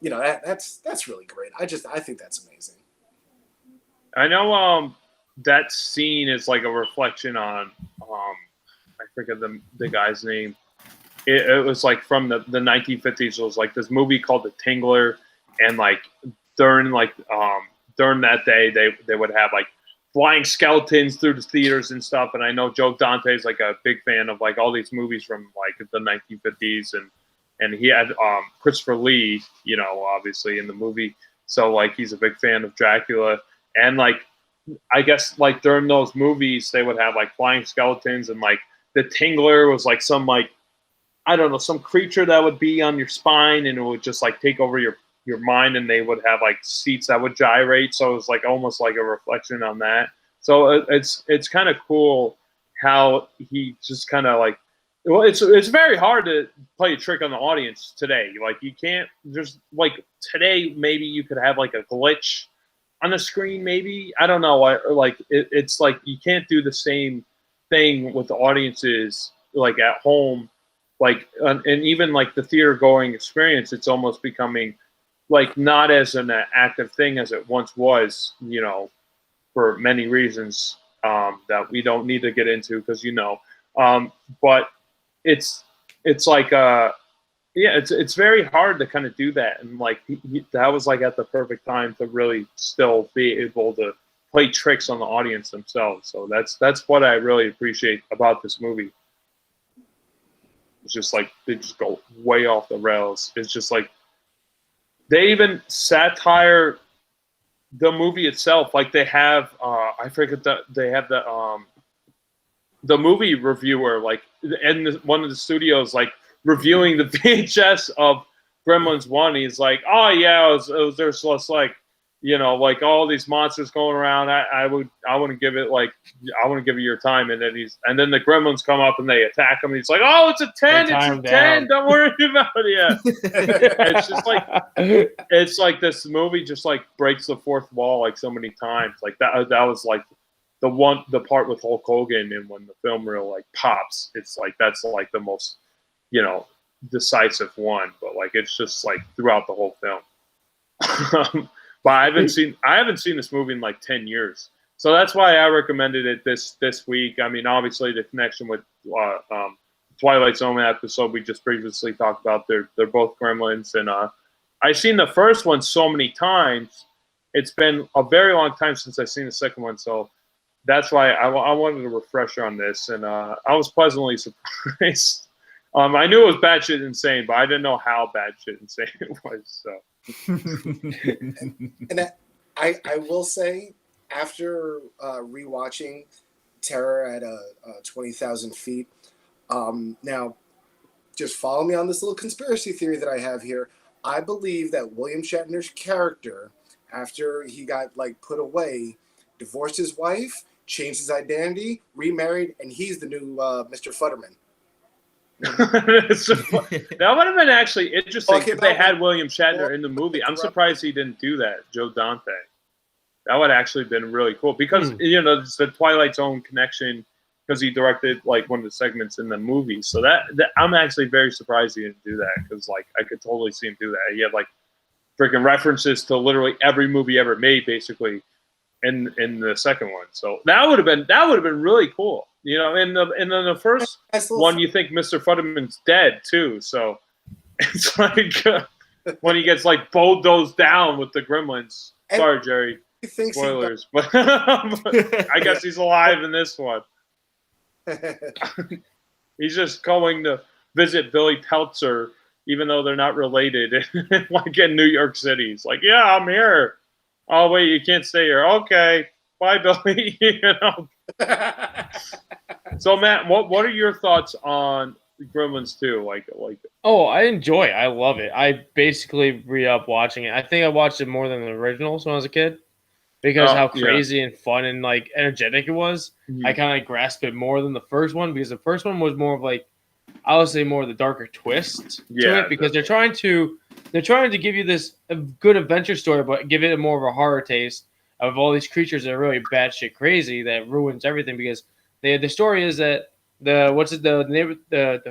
that's really great. I think that's amazing. I know that scene is like a reflection on I forget the guy's name. It was like from the 1950s. It was like this movie called The Tingler, and like during that day they would have like flying skeletons through the theaters and stuff. And I know Joe Dante is like a big fan of like all these movies from like the 1950s, and he had Christopher Lee, obviously in the movie. So like he's a big fan of Dracula, and like I guess like during those movies they would have like flying skeletons, and like the Tingler was like some like, I don't know, some creature that would be on your spine, and it would just like take over your mind, and they would have like seats that would gyrate. So it was like almost like a reflection on that. So it's kind of cool how he just kind of like, well, it's very hard to play a trick on the audience today. Like you can't just like today maybe you could have like a glitch on the screen, maybe I don't know. It's like you can't do the same thing with the audiences like at home, like and even like the theater going experience. It's almost becoming like not as an active thing as it once was, you know, for many reasons that we don't need to get into because but it's like it's very hard to kind of do that, and like that was like at the perfect time to really still be able to play tricks on the audience themselves. So that's what I really appreciate about this movie. It's just like they just go way off the rails. It's just like they even satire the movie itself. Like they have I forget that they have the movie reviewer like in one of the studios like reviewing the VHS of Gremlins 1. He's like, oh yeah, there's just like, you know, like all these monsters going around. I wouldn't give it like, I wouldn't give it your time. And then the Gremlins come up and they attack him. And he's like, oh, it's a 10, it's a 10. Don't worry about it. It's just like, it's like this movie just like breaks the fourth wall like so many times. Like that was like the part with Hulk Hogan, and when the film really like pops, it's like that's like the most, you know, decisive one. But like it's just like throughout the whole film. But I haven't seen this movie in like 10 years, so that's why I recommended it this week. I mean, obviously the connection with Twilight Zone episode we just previously talked about. They're both Gremlins, and I've seen the first one so many times. It's been a very long time since I've seen the second one, so that's why I wanted a refresher on this, and I was pleasantly surprised. I knew it was batshit insane, but I didn't know how batshit insane it was. So. And I will say, after rewatching Terror at 20,000 feet, now just follow me on this little conspiracy theory that I have here. I believe that William Shatner's character, after he got like put away, divorced his wife, changed his identity, remarried, and he's the new Mr. Futterman. That would have been actually interesting if they had William Shatner in the movie. I'm surprised he didn't do that, Joe Dante. That would have actually been really cool because you know it's the Twilight Zone connection because he directed like one of the segments in the movie. So that I'm actually very surprised he didn't do that because like I could totally see him do that. He had like freaking references to literally every movie ever made, basically, in the second one. So that would have been really cool. You know, and then the first one, you think Mr. Futterman's dead too. So it's like when he gets like bulldozed down with the Gremlins. Sorry, Jerry. Spoilers, but I guess he's alive in this one. He's just going to visit Billy Peltzer, even though they're not related. Like in New York City, he's like, "Yeah, I'm here." Oh wait, you can't stay here. Okay, bye, Billy. You know. So Matt, what are your thoughts on Gremlins 2? Like oh, I enjoy it. I love it. I basically re-up watching it. I think I watched it more than the originals when I was a kid because how crazy and fun and like energetic it was. Mm-hmm. I kind of grasped it more than the first one because the first one was more of like, I would say more of the darker twist to it because they're trying to give you this good adventure story, but give it more of a horror taste of all these creatures that are really batshit crazy that ruins everything because the story is that the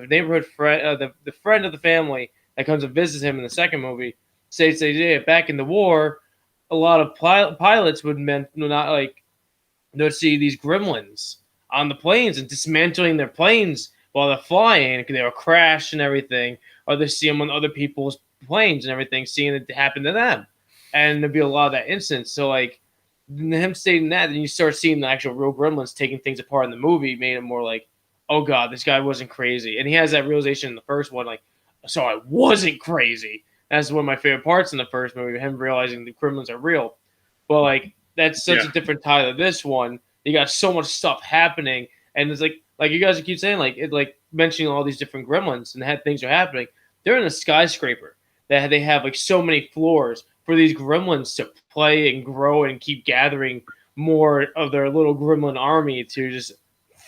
neighborhood friend the friend of the family that comes and visits him in the second movie states that back in the war a lot of pilots would see these gremlins on the planes and dismantling their planes while they're flying. They would crash and everything, or they see them on other people's planes and everything, seeing it happen to them, and there'd be a lot of that instance. So like him stating that, then you start seeing the actual real gremlins taking things apart in the movie, made it more like, oh god, this guy wasn't crazy. And he has that realization in the first one, like, so I wasn't crazy. That's one of my favorite parts in the first movie, him realizing the gremlins are real. But like that's such a different tie to this one. You got so much stuff happening, and it's like you guys keep saying, like mentioning all these different gremlins and things are happening. They're in a skyscraper that they have like so many floors for these gremlins to play and grow and keep gathering more of their little gremlin army to just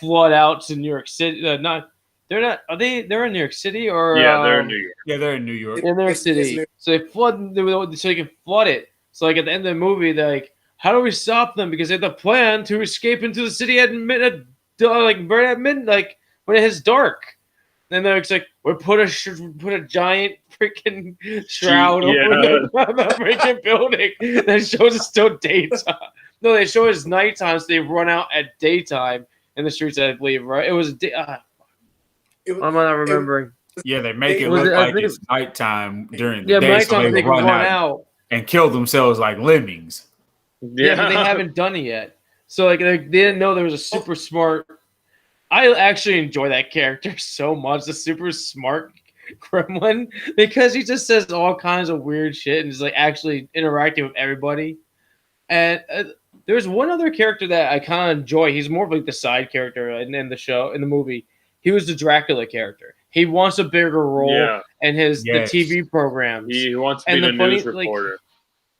flood out to New York City. They're not. Are they? They're in New York City or? Yeah, they're in New York. Yeah, they're in New York. In New York City. So they flood. So they can flood it. So like at the end of the movie, they're like, "How do we stop them?" Because they had the plan to escape into the city at midnight, like right at midnight, like when it is dark. And they're like, "We put a giant freaking shroud over the freaking building that shows it's still daytime." No, they show it's nighttime, so they run out at daytime in the streets. I believe, right? It was. I'm not remembering. Yeah, they make it look like it's nighttime during the day, nighttime, so they can run out and kill themselves like lemmings. Yeah, but they haven't done it yet. So like they didn't know there was a super smart. I actually enjoy that character so much, the super smart gremlin, because he just says all kinds of weird shit and is like actually interacting with everybody. And there's one other character that I kind of enjoy. He's more of like the side character in the show, in the movie. He was the Dracula character. He wants a bigger role in the TV programs. He wants to be the news reporter.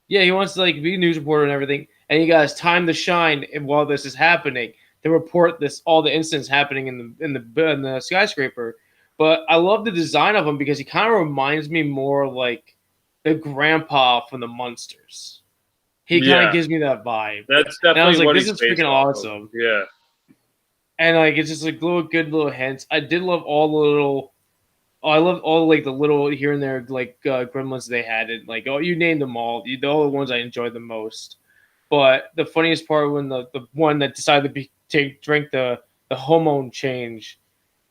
He wants to like be a news reporter and everything. And he got his time to shine while this is happening to report all the incidents happening in the skyscraper. But I love the design of him because he kind of reminds me more like the grandpa from the Munsters. He kind of gives me that vibe. That's definitely I was like, what this is freaking awesome. Yeah. And like it's just like good little hints. I did love all the little. I love all like the little here and there like gremlins they had. And like you named them all. They're all the ones I enjoyed the most. But the funniest part when the one that decided to drink the hormone change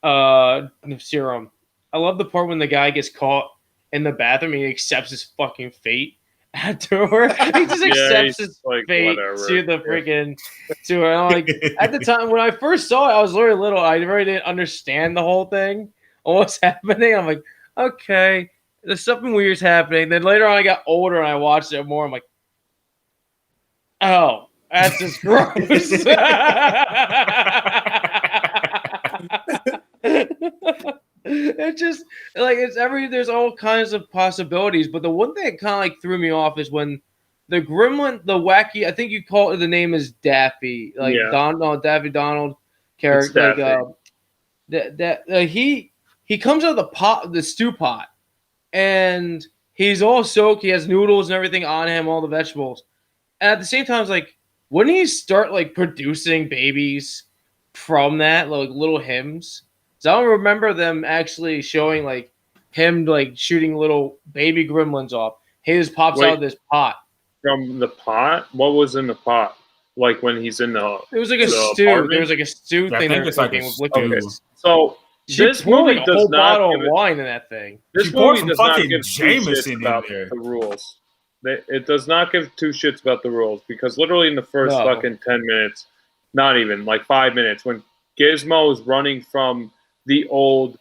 serum. I love the part when the guy gets caught in the bathroom and he accepts his fucking fate afterward. He just accepts his fate to the freaking to her. I'm like, at the time when I first saw it, I was very little. I really didn't understand the whole thing. What's happening? I'm like, okay, there's something weird's happening. Then later on, I got older and I watched it more. I'm like, oh, that's just gross. It's just like there's all kinds of possibilities, but the one thing that kind of like threw me off is when the gremlin, the wacky, I think you call it, the name is Daffy, like Daffy Donald character, like he comes out of the stew pot, and he's all soaked. He has noodles and everything on him, all the vegetables, and at the same time, it's like, wouldn't he start like producing babies from that, like little hymns? So I don't remember them actually showing like him like shooting little baby gremlins off. He just pops out of this pot. From the pot? What was in the pot? Like when he's in the It was like a stew. Apartment? There was like a stew thing. I think it's like a stew. So this movie does whole not bottle give of wine in that thing. This movie does not give two shits about the rules. It does not give two shits about the rules because literally in the first fucking 10 minutes, not even like 5 minutes, when Gizmo is running from the old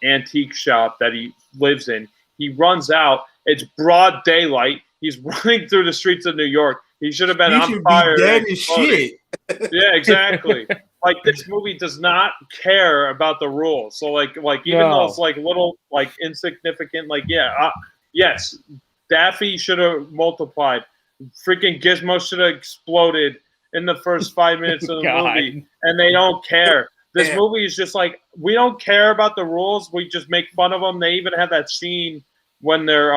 antique shop that he lives in, he runs out. It's broad daylight. He's running through the streets of New York. He should have been on fire. Dead as shit. Yeah, exactly. Like this movie does not care about the rules. So like even those like little like insignificant yes, Daffy should have multiplied. Freaking Gizmo should have exploded in the first 5 minutes of the movie, and they don't care. This movie is just like, we don't care about the rules. We just make fun of them. They even have that scene when they're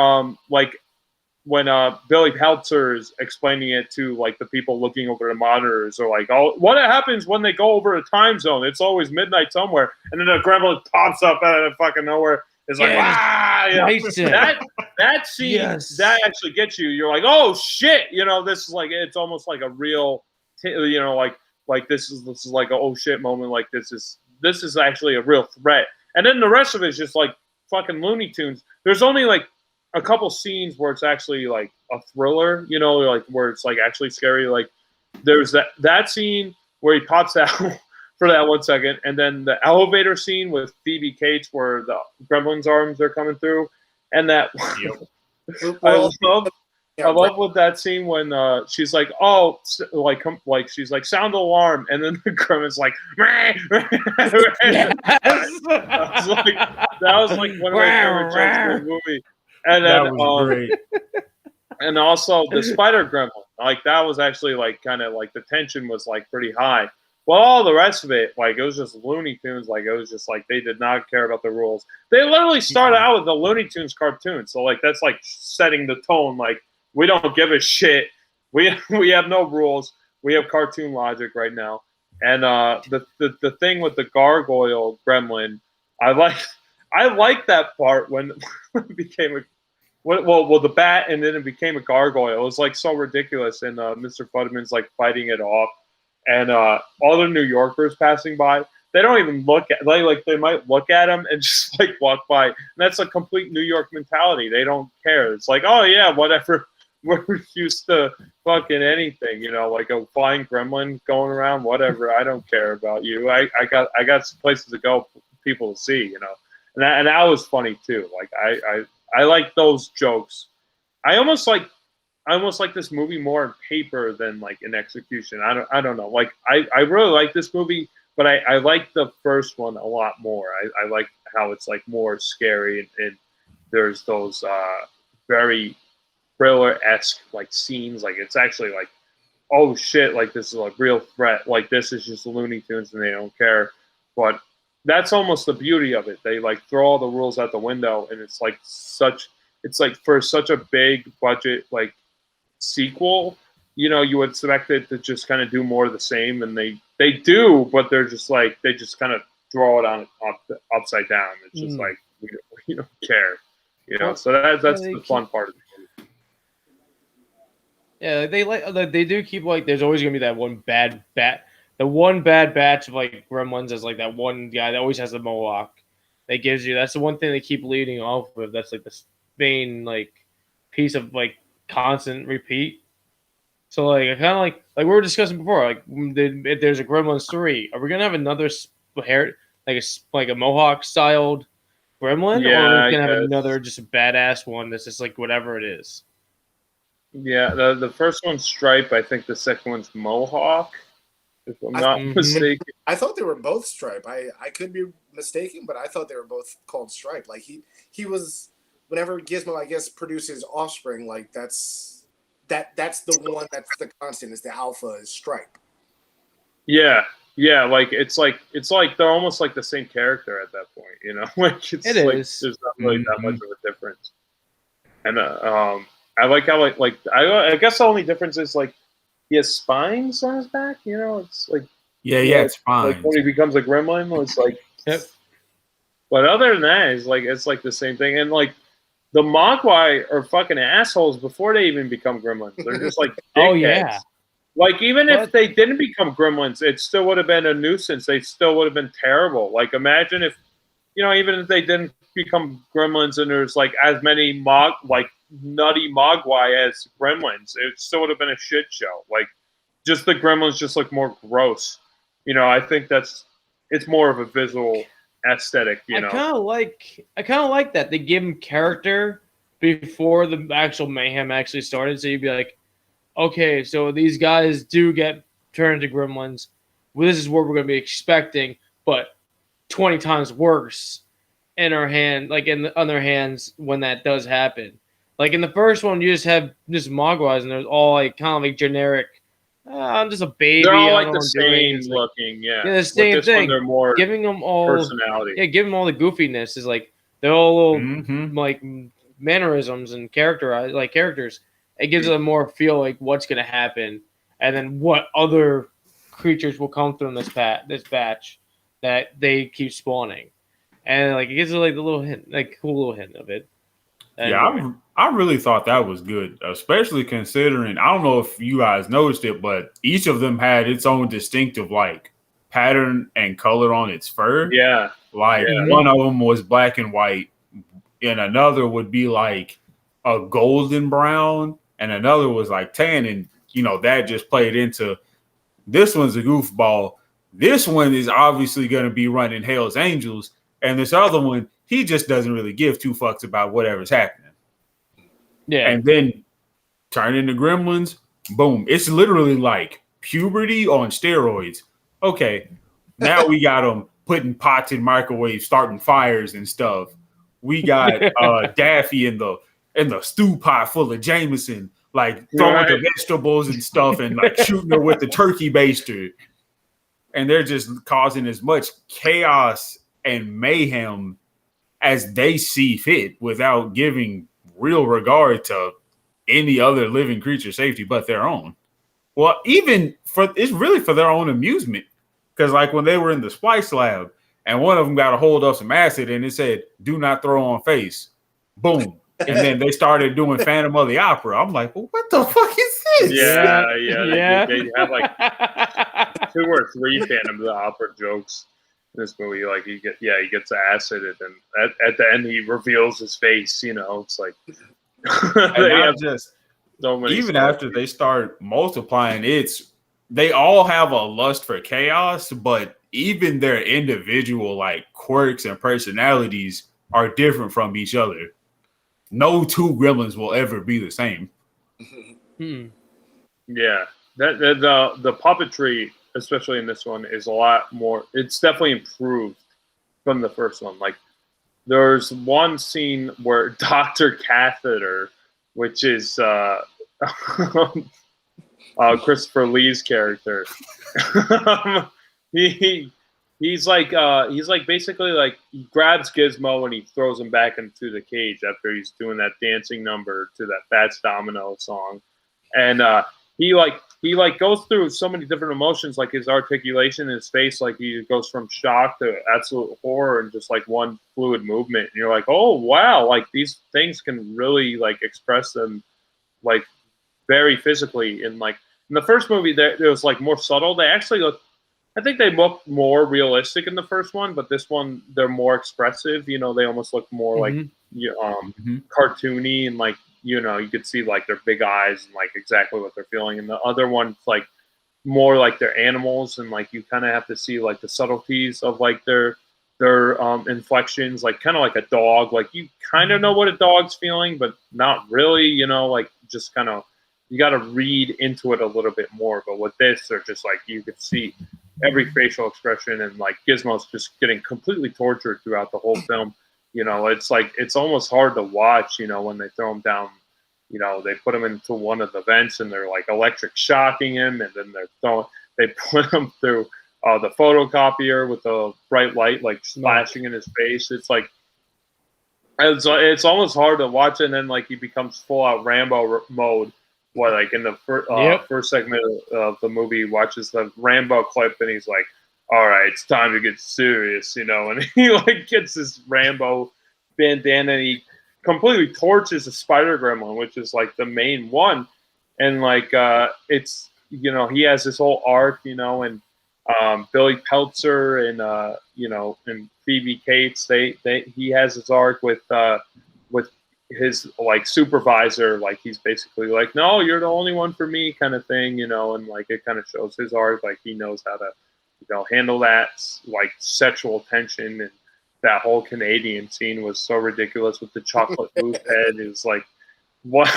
when Billy Peltzer is explaining it to like the people looking over the monitors, or like, oh, what happens when they go over a time zone? It's always midnight somewhere, and then a gremlin pops up out of fucking nowhere. It's like, that scene that actually gets you. You're like, oh shit, this is like, it's almost like a real, like this is like a oh shit moment. Like this is actually a real threat. And then the rest of it is just like fucking Looney Tunes. There's only like a couple scenes where it's actually like a thriller, like where it's like actually scary. Like there's that scene where he pops out for that 1 second, and then the elevator scene with Phoebe Cates where the Gremlins' arms are coming through, and that I love with that scene when she's like, oh, like she's like, sound alarm, and then the Gremlin's like, that was like one of my favorite jokes in the movie. And then, that was great. And also the spider gremlin, like that was actually like kind of like the tension was like pretty high Well, all the rest of it, like, it was just Looney Tunes. Like, it was just like they did not care about the rules. They literally started out with the Looney Tunes cartoon. So, like, that's like setting the tone. Like, we don't give a shit. We have no rules. We have cartoon logic right now. And the thing with the gargoyle gremlin, I like that part when it became the bat, and then it became a gargoyle. It was like so ridiculous, and Mr. Futterman's like fighting it off, and all the New Yorkers passing by, they don't even look at they might look at him and just like walk by. And that's a complete New York mentality. They don't care. It's like, oh yeah, whatever. We're used to fucking anything, like a flying gremlin going around, whatever. I don't care about you. I got some places to go, people to see, and that was funny too. Like I like those jokes. I almost like this movie more in paper than like in execution. I don't know. Like I really like this movie, but I like the first one a lot more. I like how it's like more scary, and there's those very thriller-esque like scenes. Like it's actually like, oh shit, like this is a real threat. Like this is just Looney Tunes and they don't care. But that's almost the beauty of it. They like throw all the rules out the window, and it's like for such a big budget like sequel, you would expect it to just kind of do more of the same, and they do, but they're just like they just kind of throw it on upside down. It's just like we don't care, So that's the fun part of it. Yeah, they do keep like there's always gonna be that one bad batch of like gremlins as like that one guy that always has the mohawk. That gives you that's the one thing they keep leading off with. That's like the main like piece of like constant repeat. So like I kind of like we were discussing before. Like if there's a Gremlins 3, are we gonna have another hair like a mohawk styled gremlin, or are we gonna have another just a badass one that's just like whatever it is? Yeah, the first one's Stripe. I think the second one's Mohawk, if I'm not mistaken. I thought they were both Stripe. I could be mistaken, but I thought they were both called Stripe. Like he was, whenever Gizmo, I guess, produces offspring, like that's the one that's the constant, is the alpha is Stripe. Yeah, like it's like they're almost like the same character at that point, Like it's it like is. There's not really that much of a difference. And I like how I guess the only difference is like he has spines on his back. It's like it's spines. Like when he becomes a gremlin, it's like. Yep. But other than that, it's like the same thing. And like the Mogwai are fucking assholes before they even become gremlins. They're just like oh yeah. Like even if they didn't become gremlins, it still would have been a nuisance. They still would have been terrible. Like imagine if even if they didn't become gremlins and there's like as many nutty Mogwai as gremlins, it still would have been a shit show. Like just the gremlins just look more gross. I think it's more of a visual aesthetic, I kind of like that they give them character before the actual mayhem actually started. So you'd be like, okay, so these guys do get turned to gremlins. Well, this is what we're going to be expecting, but 20 times worse in our hand, like in the other hands when that does happen. Like in the first one, you just have just Mogwais, and there's all like kind of like generic. I'm just a baby. They're all like the same looking, yeah. The same thing. They're more giving them all personality. Yeah, giving them all the goofiness is like they're all little like mannerisms and characters. It gives them more feel like what's gonna happen, and then what other creatures will come through in this batch that they keep spawning, and like it gives it like the little hint, like cool little hint of it. Yeah, I really thought that was good, especially considering, I don't know if you guys noticed it, but each of them had its own distinctive like pattern and color on its fur. Yeah. One of them was black and white, and another would be like a golden brown, and another was like tan, and that just played into this one's a goofball. This one is obviously going to be running Hell's Angels, and this other one, he just doesn't really give two fucks about whatever's happening. Yeah. And then turn into gremlins, boom. It's literally like puberty on steroids. Okay, now we got them putting pots in microwaves, starting fires and stuff. We got Daffy in the stew pot full of Jameson, like throwing the vegetables and stuff and like shooting her with the turkey baster. and they're just causing as much chaos and mayhem as they see fit without giving real regard to any other living creature safety but their own. Well, it's really for their own amusement. Because like when they were in the Splice Lab and one of them got a hold of some acid and it said, "Do not throw on face." Boom. And then they started doing Phantom of the Opera. I'm like, well, what the fuck is this? Yeah. They have like 2 or 3 Phantom of the Opera jokes in this movie. Like he gets acid, and then at the end he reveals his face. It's like so many. Even after they start multiplying, they all have a lust for chaos, but even their individual like quirks and personalities are different from each other. No 2 gremlins will ever be the same. Yeah, the puppetry, especially in this one, is a lot more. It's definitely improved from the first one. Like, there's one scene where Dr. Catheter, which is Christopher Lee's character, He's like basically like he grabs Gizmo and he throws him back into the cage after he's doing that dancing number to that Fats Domino song, and he goes through so many different emotions, like his articulation, his face, like he goes from shock to absolute horror in just like one fluid movement, and you're like, oh wow, like these things can really like express them like very physically. And like in the first movie, it was like more subtle. They actually look. I think they look more realistic in the first one, but this one they're more expressive. They almost look more like cartoony, and like you could see like their big eyes and like exactly what they're feeling. And the other one's like more like they're animals, and like you kind of have to see like the subtleties of like their inflections, like kind of like a dog. Like you kind of know what a dog's feeling, but not really. Like just kind of you got to read into it a little bit more. But with this, they're just like you could see every facial expression, and like Gizmo's just getting completely tortured throughout the whole film. It's like it's almost hard to watch. When they throw him down, they put him into one of the vents and they're like electric shocking him, and then they put him through the photocopier with a bright light like splashing in his face. It's like it's almost hard to watch, and then like he becomes full out Rambo mode. Like in the first segment of the movie, he watches the Rambo clip and he's like, all right, it's time to get serious, and he like gets this Rambo bandana and he completely torches the spider gremlin, which is like the main one. And like, it's, he has this whole arc, and Billy Peltzer and, and Phoebe Cates, he has his arc with his like supervisor, like he's basically like, no, you're the only one for me kind of thing, and like it kind of shows his art, like he knows how to handle that like sexual tension. And that whole Canadian scene was so ridiculous with the chocolate mousse head. It was like, what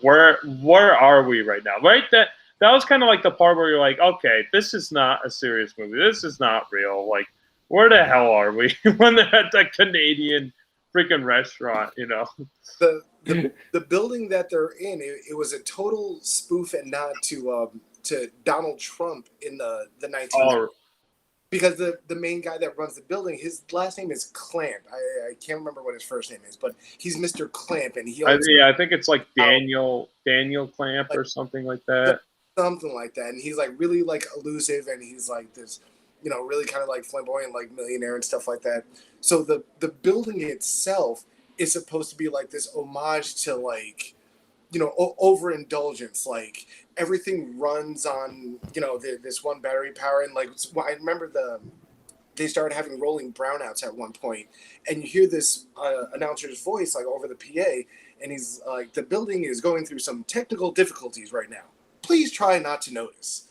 where are we right now, right? That was kind of like the part where you're like, okay, this is not a serious movie, this is not real, like where the hell are we when they're at that Canadian freaking restaurant. The building that they're in, it was a total spoof and nod to Donald Trump in the 1990s. Because the main guy that runs the building, his last name is Clamp. I can't remember what his first name is, but he's Mr. Clamp, and he. I think it's like Daniel Clamp or something like that. Something like that, and he's like really like elusive, and he's like this, really kind of like flamboyant, like millionaire and stuff like that. So the building itself is supposed to be like this homage to like, overindulgence. Like everything runs on, this one battery power. And like, I remember they started having rolling brownouts at one point, and you hear this announcer's voice like over the PA, and he's like, the building is going through some technical difficulties right now. Please try not to notice.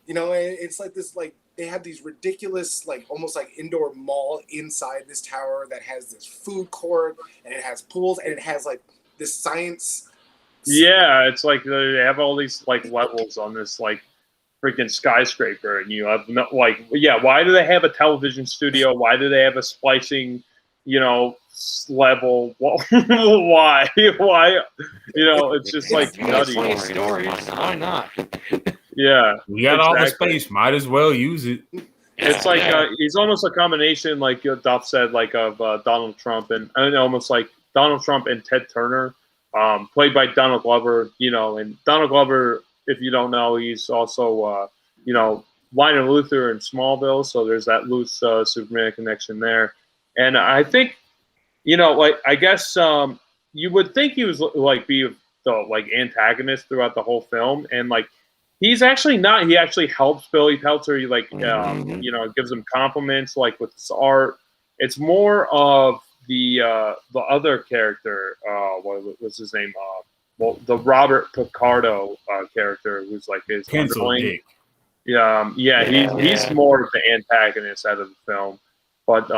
It's like this, like, they have these ridiculous, like, almost like indoor mall inside this tower that has this food court, and it has pools, and it has like this science. Yeah, it's like they have all these like levels on this like freaking skyscraper, and you have why do they have a television studio? Why do they have a splicing, level? Why? It's just like nutty. Stories. Why not? Yeah, we got all the space. Might as well use it. It's like he's almost a combination, like Duff said, like of Donald Trump and almost like Donald Trump and Ted Turner, played by Donald Glover. And Donald Glover, if you don't know, he's also Lionel Luthor in Smallville. So there's that loose Superman connection there. And I think, I guess you would think he was like be the antagonist throughout the whole film, and like. He's actually not. He actually helps Billy Peltzer. He gives him compliments like with his art. It's more of the other character. What was his name? The Robert Picardo character, who's like his underling. He's more of the antagonist out of the film. But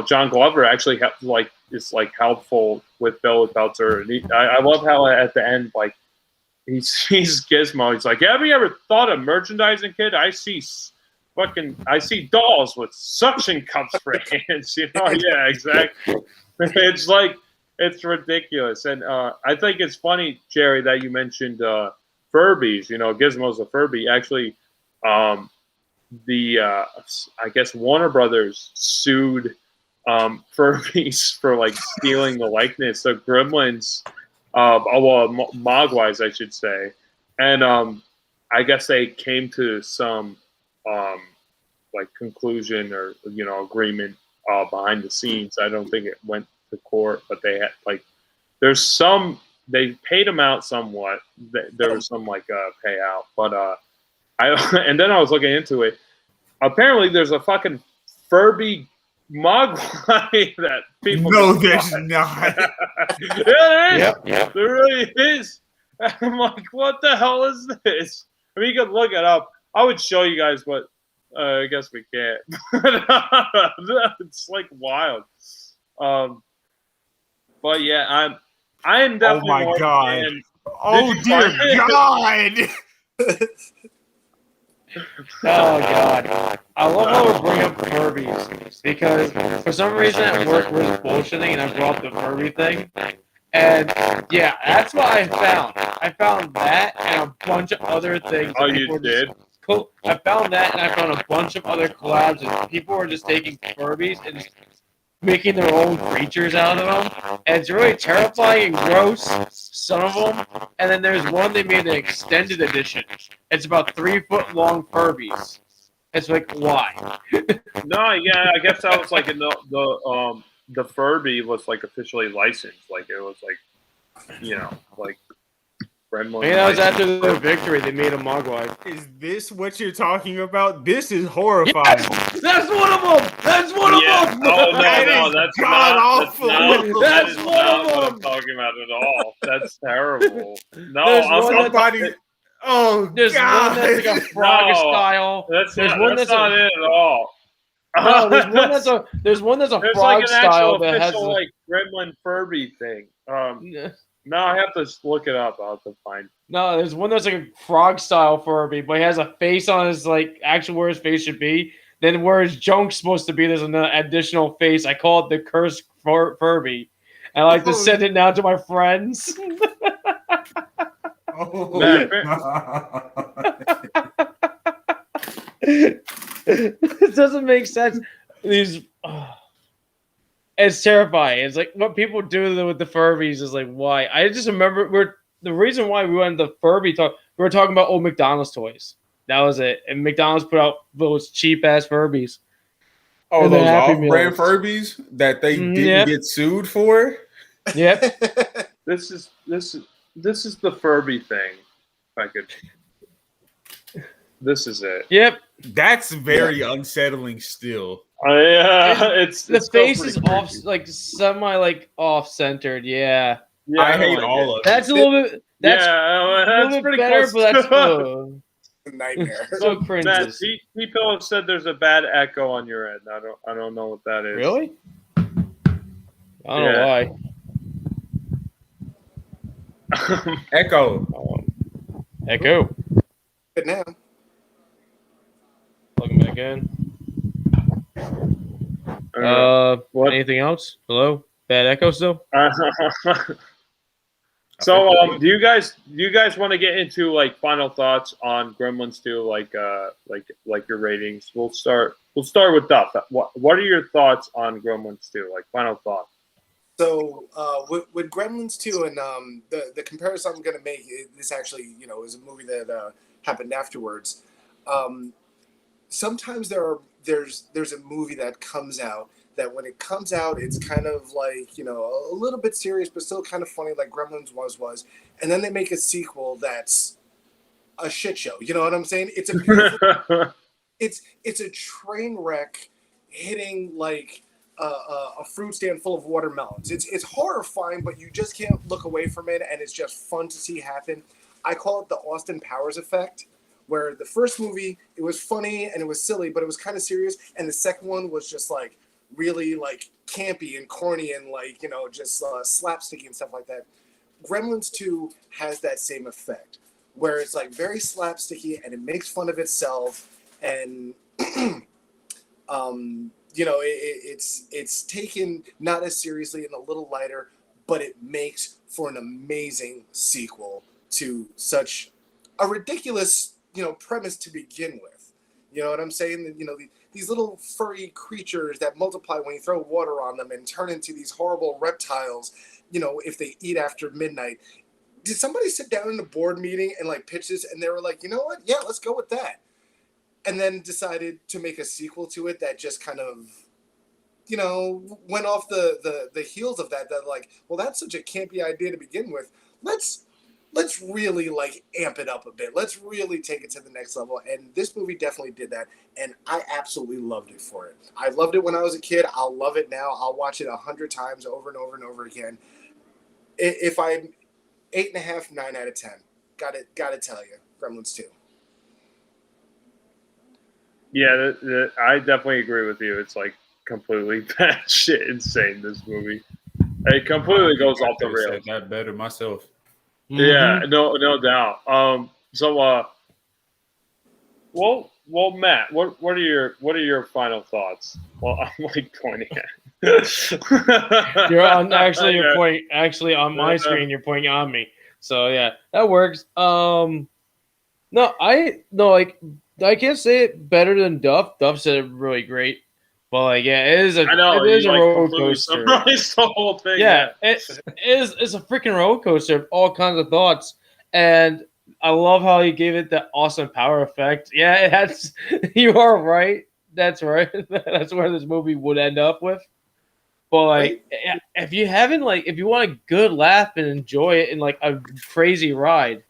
John Glover actually is helpful with Billy Peltzer, and I love how at the end He sees Gizmo. He's like, have you ever thought of merchandising, kid? I see dolls with suction cups for hands. Yeah, exactly. It's ridiculous. And I think it's funny, Jerry, that you mentioned Furbies. Gizmo's a Furby. Actually, I guess Warner Brothers sued Furbies for stealing the likeness of Gremlins. Mogwais, I should say, and I guess they came to some conclusion or agreement behind the scenes. I don't think it went to court, but they had they paid them out somewhat. There was some payout, but and then I was looking into it. Apparently, there's a fucking Furby Mogwai that people. No, there's not. Yeah, there is. Yep. There really is. I'm like, what the hell is this? I mean, you could look it up. I would show you guys, but I guess we can't. It's wild. But yeah, I am definitely. Oh my god! Oh dear God! Oh god! I love how we bring up Furbies because for some reason at work we're bullshitting and I brought the Furby thing, and yeah, that's what I found. I found that and a bunch of other things. Oh, you did? Cool. I found that and I found a bunch of other collabs and people were just taking Furbies and just making their own creatures out of them, and it's really terrifying and gross, some of them. And then there's one they made an extended edition. It's about 3 foot long Furbies. It's like, why? No, yeah, I guess that was the Furby was officially licensed. It was Gremlins. Maybe that was after the victory. They made a Mogwai. Is this what you're talking about? This is horrifying. Yes, that's one of them. That's one of them. Oh no, that's god awful. That's one not of what them. I'm talking about at all. That's terrible. No, There's one somebody. Oh There's god! one that's like a frog style. That's There's not, one that's that's not it at all. No, there's one that's a There's frog an style actual that has official Gremlin Furby thing. No, I have to look it up. I'll have to find. No, there's one that's like a frog style Furby, but he has a face on his actual where his face should be. Then where his junk's supposed to be, there's an additional face. I call it the cursed Furby. I like to send it now to my friends. It doesn't make sense. It's terrifying. It's what people do with the Furbies is why. I just remember the reason why we went to Furby talk. We were talking about old McDonald's toys. That was it. And McDonald's put out those cheap ass Furbies. Oh, and those off-brand Furbies that they didn't get sued for. Yep. This is the Furby thing. If I could. This is it. Yep. That's very unsettling still. It's the face is off, semi off centered. Yeah. I hate all of it. That's a little bit. That's a little bit pretty better, close. But that's A nightmare. so cringes. People have said there's a bad echo on your end. I don't know what that is. Really? I don't know why. Echo. Echo. Good now. Plug him back in. What? Anything else? Hello? Bad echo still? So, do you guys want to get into like final thoughts on Gremlins 2, like your ratings? We'll start with Duff. What are your thoughts on Gremlins 2? Like final thoughts. So with Gremlins 2 and the comparison I'm going to make, this actually is a movie that happened afterwards. Sometimes there's a movie that comes out that when it comes out, it's kind of like, a little bit serious, but still kind of funny, like Gremlins was. And then they make a sequel that's a shit show. You know what I'm saying? It's a beautiful, it's a train wreck hitting like a fruit stand full of watermelons. It's horrifying, but you just can't look away from it, and it's just fun to see happen. I call it the Austin Powers effect, where the first movie, it was funny and it was silly, but it was kind of serious, and the second one was just like really like campy and corny and like just slapsticky and stuff like that. Gremlins 2 has that same effect, where it's like very slapsticky and it makes fun of itself, and it's taken not as seriously and a little lighter, but it makes for an amazing sequel to such a ridiculous premise to begin with. You know what I'm saying? These little furry creatures that multiply when you throw water on them and turn into these horrible reptiles, if they eat after midnight. Did somebody sit down in a board meeting and like pitch this, and they were like, you know what? Yeah, let's go with that. And then decided to make a sequel to it that just kind of, went off the heels of that like, well, that's such a campy idea to begin with. Let's really like amp it up a bit. Let's really take it to the next level. And this movie definitely did that. And I absolutely loved it for it. I loved it when I was a kid. I'll love it now. I'll watch it 100 times over and over and over again. If I'm 8.5, 9 out of 10, gotta tell you, Gremlins 2. Yeah, I definitely agree with you. It's like completely batshit insane, this movie. It completely goes off the rails. That better myself. Yeah, no doubt. Well, Matt, what are your final thoughts? Well, I'm like pointing at. You're pointing actually on my screen. You're pointing on me. So yeah, that works. I can't say it better than Duff. Duff said it really great. But like, yeah, it is a roller coaster. The whole thing. Yeah, it's a freaking roller coaster of all kinds of thoughts. And I love how he gave it that awesome power effect. Yeah, it has. You are right. That's right. That's where this movie would end up with. But like, if you want a good laugh and enjoy it in like a crazy ride,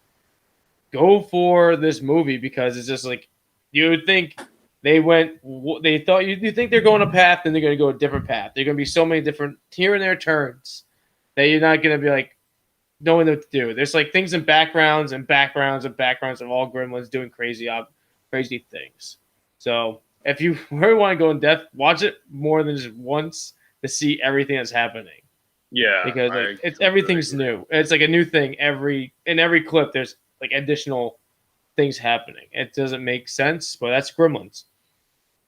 go for this movie, because it's just like, you would think you think they're going a path, then they're going to go a different path. There's going to be so many different here and there turns that you're not going to be like knowing what to do. There's like things in backgrounds of all Gremlins doing crazy things. So if you really want to go in depth, watch it more than just once to see everything that's happening. Yeah, because everything's new. It's like a new thing in every clip. There's like additional things happening. It doesn't make sense, but that's Gremlins.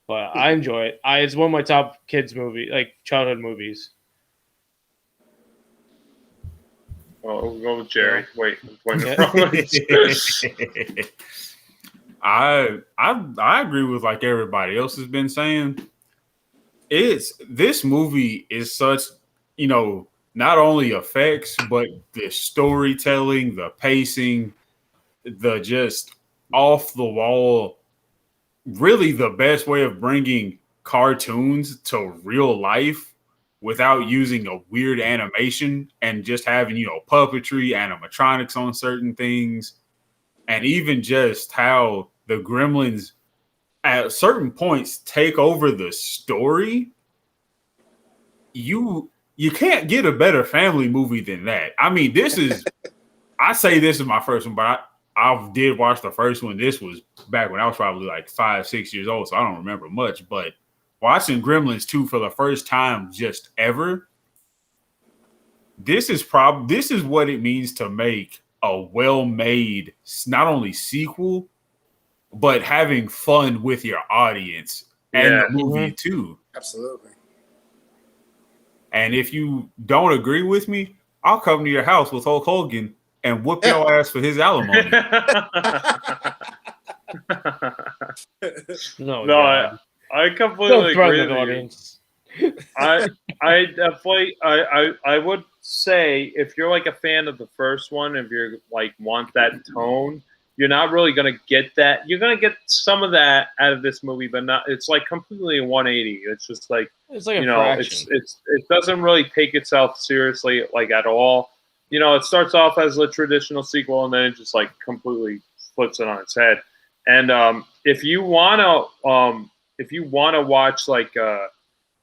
But I enjoy it. It's one of my top kids movie, like childhood movies. Oh, we'll go with Jerry. Wait, I agree with like everybody else has been saying. This movie is such, not only effects, but the storytelling, the pacing, the just off the wall, really the best way of bringing cartoons to real life without using a weird animation and just having, puppetry, animatronics on certain things. And even just how the Gremlins at certain points take over the story. You can't get a better family movie than that. I mean, I say this is my first one, but I did watch the first one. This was back when I was probably like 5-6 years old, so I don't remember much. But watching Gremlins 2 for the first time just ever, this is what it means to make a well-made, not only sequel, but having fun with your audience and the movie too. Absolutely. And if you don't agree with me, I'll come to your house with Hulk Hogan and whoop your ass for his alimony. No, I completely agree with you. Audience. I definitely I would say if you're like a fan of the first one, if you're like want that tone, you're not really gonna get that. You're gonna get some of that out of this movie, but not. It's like completely a 180. It's just like a fraction. It doesn't really take itself seriously like at all. It starts off as a traditional sequel, and then it just like completely flips it on its head. And if you wanna watch like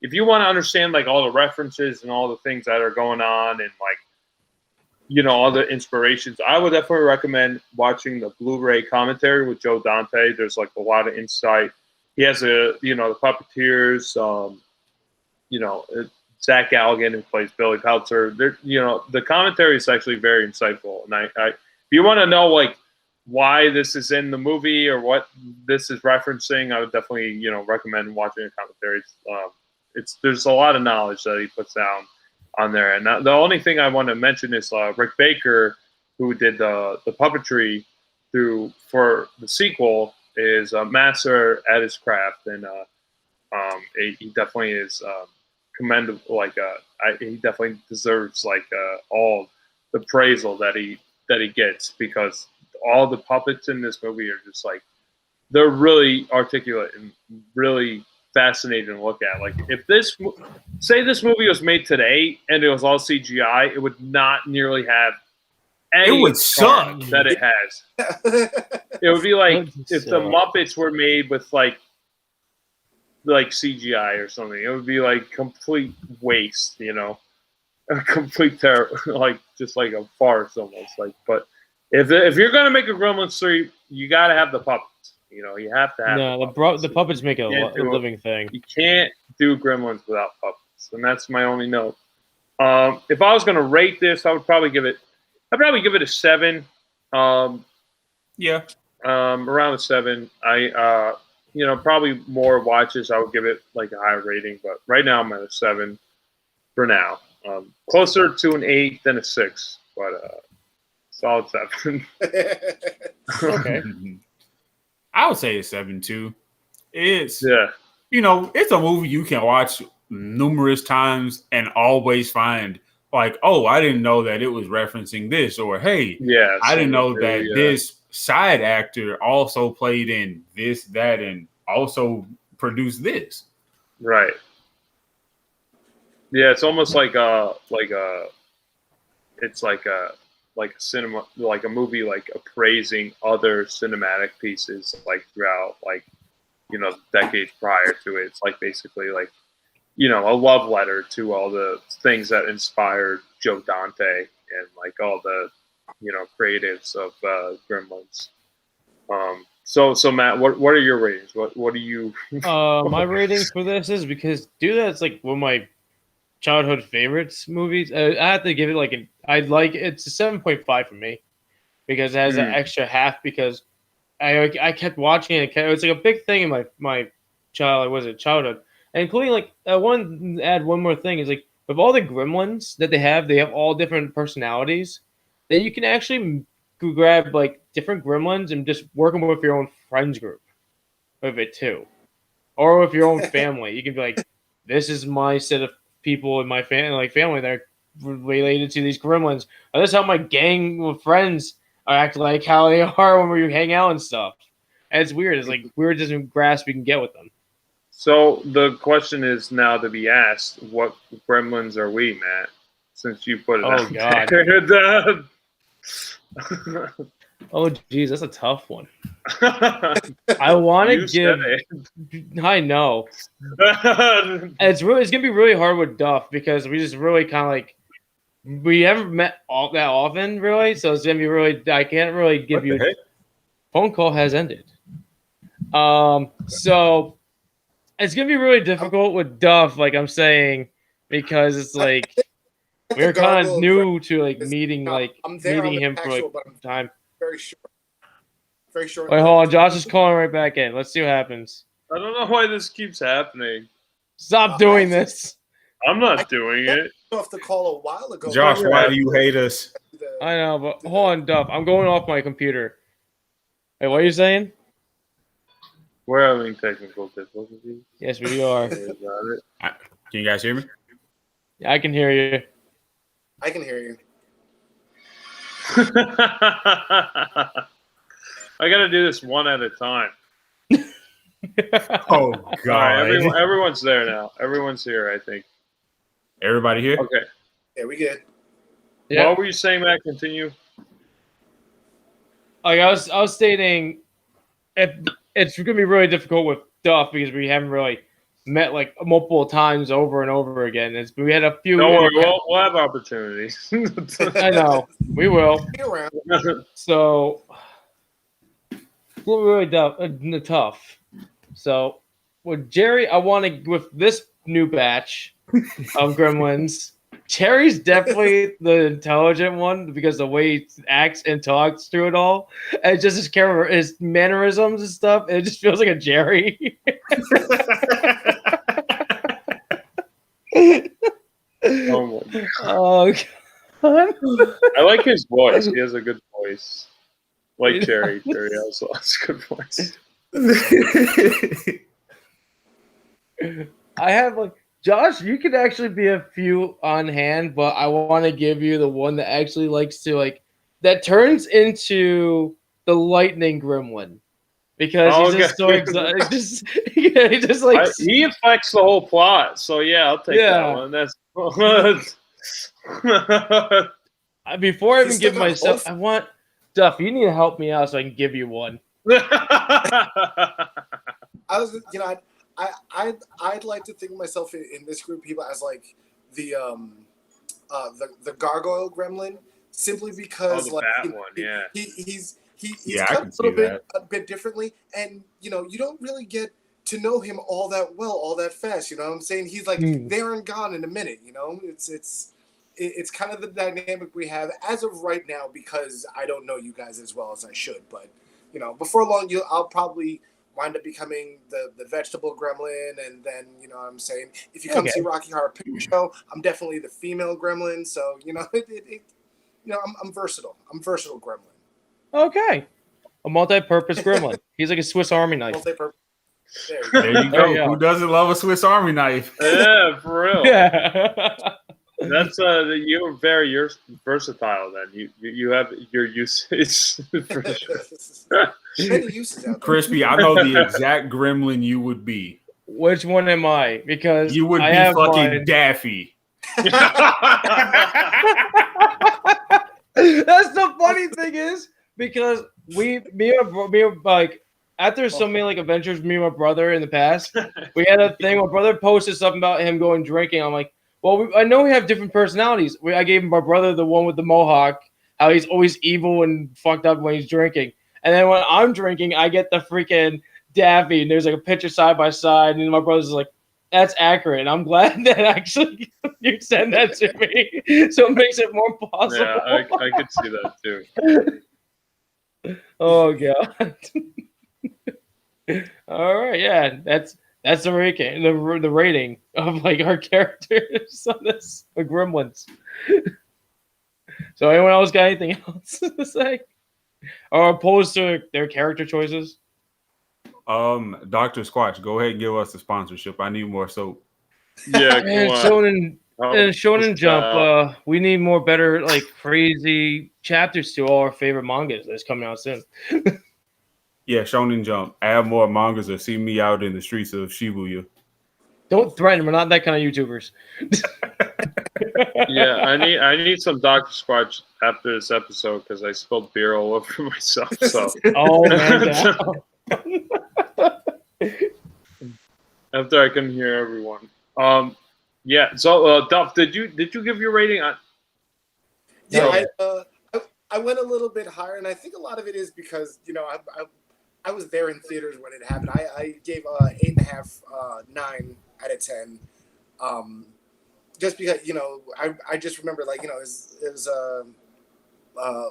if you want to understand like all the references and all the things that are going on and like all the inspirations, I would definitely recommend watching the Blu-ray commentary with Joe Dante. There's like a lot of insight. He has the puppeteers, Zach Galligan, who plays Billy Peltzer. The commentary is actually very insightful. And if you want to know like why this is in the movie or what this is referencing, I would definitely recommend watching the commentaries. There's a lot of knowledge that he puts down on there, and the only thing I want to mention is Rick Baker, who did the puppetry for the sequel, is a master at his craft, and he definitely is commendable. He definitely deserves all the praisal that he gets, because all the puppets in this movie are just they're really articulate and really fascinating to look at. Like if this movie was made today and it was all CGI, it would not nearly have any it would suck that it has. It would be like if the Muppets were made with like CGI or something. It would be like complete waste, a complete terror, just like a farce almost. But if you're gonna make a Gremlins 3, you gotta have the puppets. You have to have the puppets make it a living thing. You can't do Gremlins without puppets, and that's my only note. If I was going to rate this, I'd probably give it a 7. Around a 7. Probably more watches, I would give it like a higher rating, but right now I'm at a 7 for now. Closer to an 8 than a 6, but solid 7. Okay. I would say it's 7 too. It's it's a movie you can watch numerous times and always find like, oh, I didn't know that it was referencing this, or hey, I didn't know that this side actor also played in this, that, and also produced this. Right. Yeah, it's almost like a cinema, like a movie, like appraising other cinematic pieces, like throughout, the decades prior to it. It's like basically like, a love letter to all the things that inspired Joe Dante and like all the, creatives of Gremlins. So Matt, what are your ratings? What do you? My rating for this is because that's like one of my childhood favorites movies. I have to give it it's a 7.5 for me because it has an extra half, because I kept watching it. It's like a big thing in my childhood, and including I want to add one more thing is like with all the Gremlins that they have all different personalities that you can actually grab like different Gremlins and just work them with your own friends group with it too, or with your own family. You can be like, this is my set of people in my family that are related to these Gremlins. Or this is how my gang of friends act like how they are when we hang out and stuff. And it's weird. It's like weirdest grasp you can get with them. So the question is now to be asked: what Gremlins are we, Matt? Since you put it out God. Oh, geez, that's a tough one. I want to give. I know. It's gonna be really hard with Duff because we just really kind of we haven't met that often, really. So it's gonna be really. I can't really give you. Heck? Phone call has ended. So it's gonna be really difficult with Duff, like I'm saying, because it's like we're kind of new to meeting him for time. Very short. Very short. Wait, hold on. Josh is calling right back in. Let's see what happens. I don't know why this keeps happening. Stop doing this. I'm not doing it. Off the call a while ago. Josh, why do you hate us? I know, but hold on, Duff. I'm going off my computer. Hey, what are you saying? We're having technical difficulties. Yes, we are. Got it. Can you guys hear me? Yeah, I can hear you. I can hear you. I got to do this one at a time. Oh All God! right, everyone's there now. Everyone's here, I think. Everybody here? Okay. Yeah, we good. Yeah. What were you saying, Matt? Continue. Like I was stating, it's gonna be really difficult with Duff because we haven't really met like multiple times over and over again. We had a few. Don't worry, we'll have opportunities. I know we will. Be around. So really tough. So with Jerry, I want to with this new batch of Gremlins. Jerry's definitely the intelligent one because the way he acts and talks through it all, and just his character, his mannerisms and stuff, it just feels like a Jerry. Oh my God. Oh God. I like his voice. He has a good voice. Like Jerry. Jerry also has a good voice. I have like Josh, you could actually be a few on hand, but I want to give you the one that actually likes to like that turns into the lightning gremlin because he's just so excited. He affects the whole plot. So yeah, I'll take that one. That's before I even give myself, I want Duff. You need to help me out so I can give you one. I'd like to think of myself in this group of people as like the gargoyle gremlin, simply because he's cut a bit differently, and you don't really get to know him all that well, all that fast. You know what I'm saying? He's like there and gone in a minute. It's kind of the dynamic we have as of right now because I don't know you guys as well as I should, but before long I'll probably wind up becoming the vegetable gremlin, and then what I'm saying, if you come see Rocky Horror Picture Show, I'm definitely the female gremlin. So I'm versatile. I'm versatile gremlin. Okay, a multi-purpose gremlin. He's like a Swiss Army knife. Multi-purpose. There you go. Who doesn't love a Swiss Army knife? Yeah, for real. Yeah. That's you're very versatile. Then you have your uses. For sure. Many uses out there. Crispy, I know the exact gremlin you would be. Which one am I? Because you would be fucking Daffy. That's the funny thing is because me and like after so many like adventures, me and my brother in the past, we had a thing. My brother posted something about him going drinking. I'm like, well, I know we have different personalities. I gave my brother the one with the mohawk, how he's always evil and fucked up when he's drinking. And then when I'm drinking, I get the freaking Daffy, and there's like a picture side by side, and my brother's like, that's accurate. And I'm glad that actually you sent that to me, so it makes it more possible. Yeah, I could see that too. Oh God. All right, yeah, that's the rating, the rating of like our characters on this Gremlins. So anyone else got anything else to say? Or opposed to their character choices? Dr. Squatch, go ahead and give us the sponsorship. I need more soap. Yeah, and Shonen Jump. We need more better, like crazy chapters to all our favorite mangas that's coming out soon. Yeah, Shonen Jump. Add more mangas or see me out in the streets of Shibuya. Don't threaten. We're not that kind of YouTubers. Yeah, I need some Dr. Squatch after this episode because I spilled beer all over myself. So after I couldn't hear everyone. Yeah. So Duff, did you give your rating on? Yeah, I went a little bit higher, and I think a lot of it is because I was there in theaters when it happened. I gave 8.5, 9 out of 10. Just because I just remember it was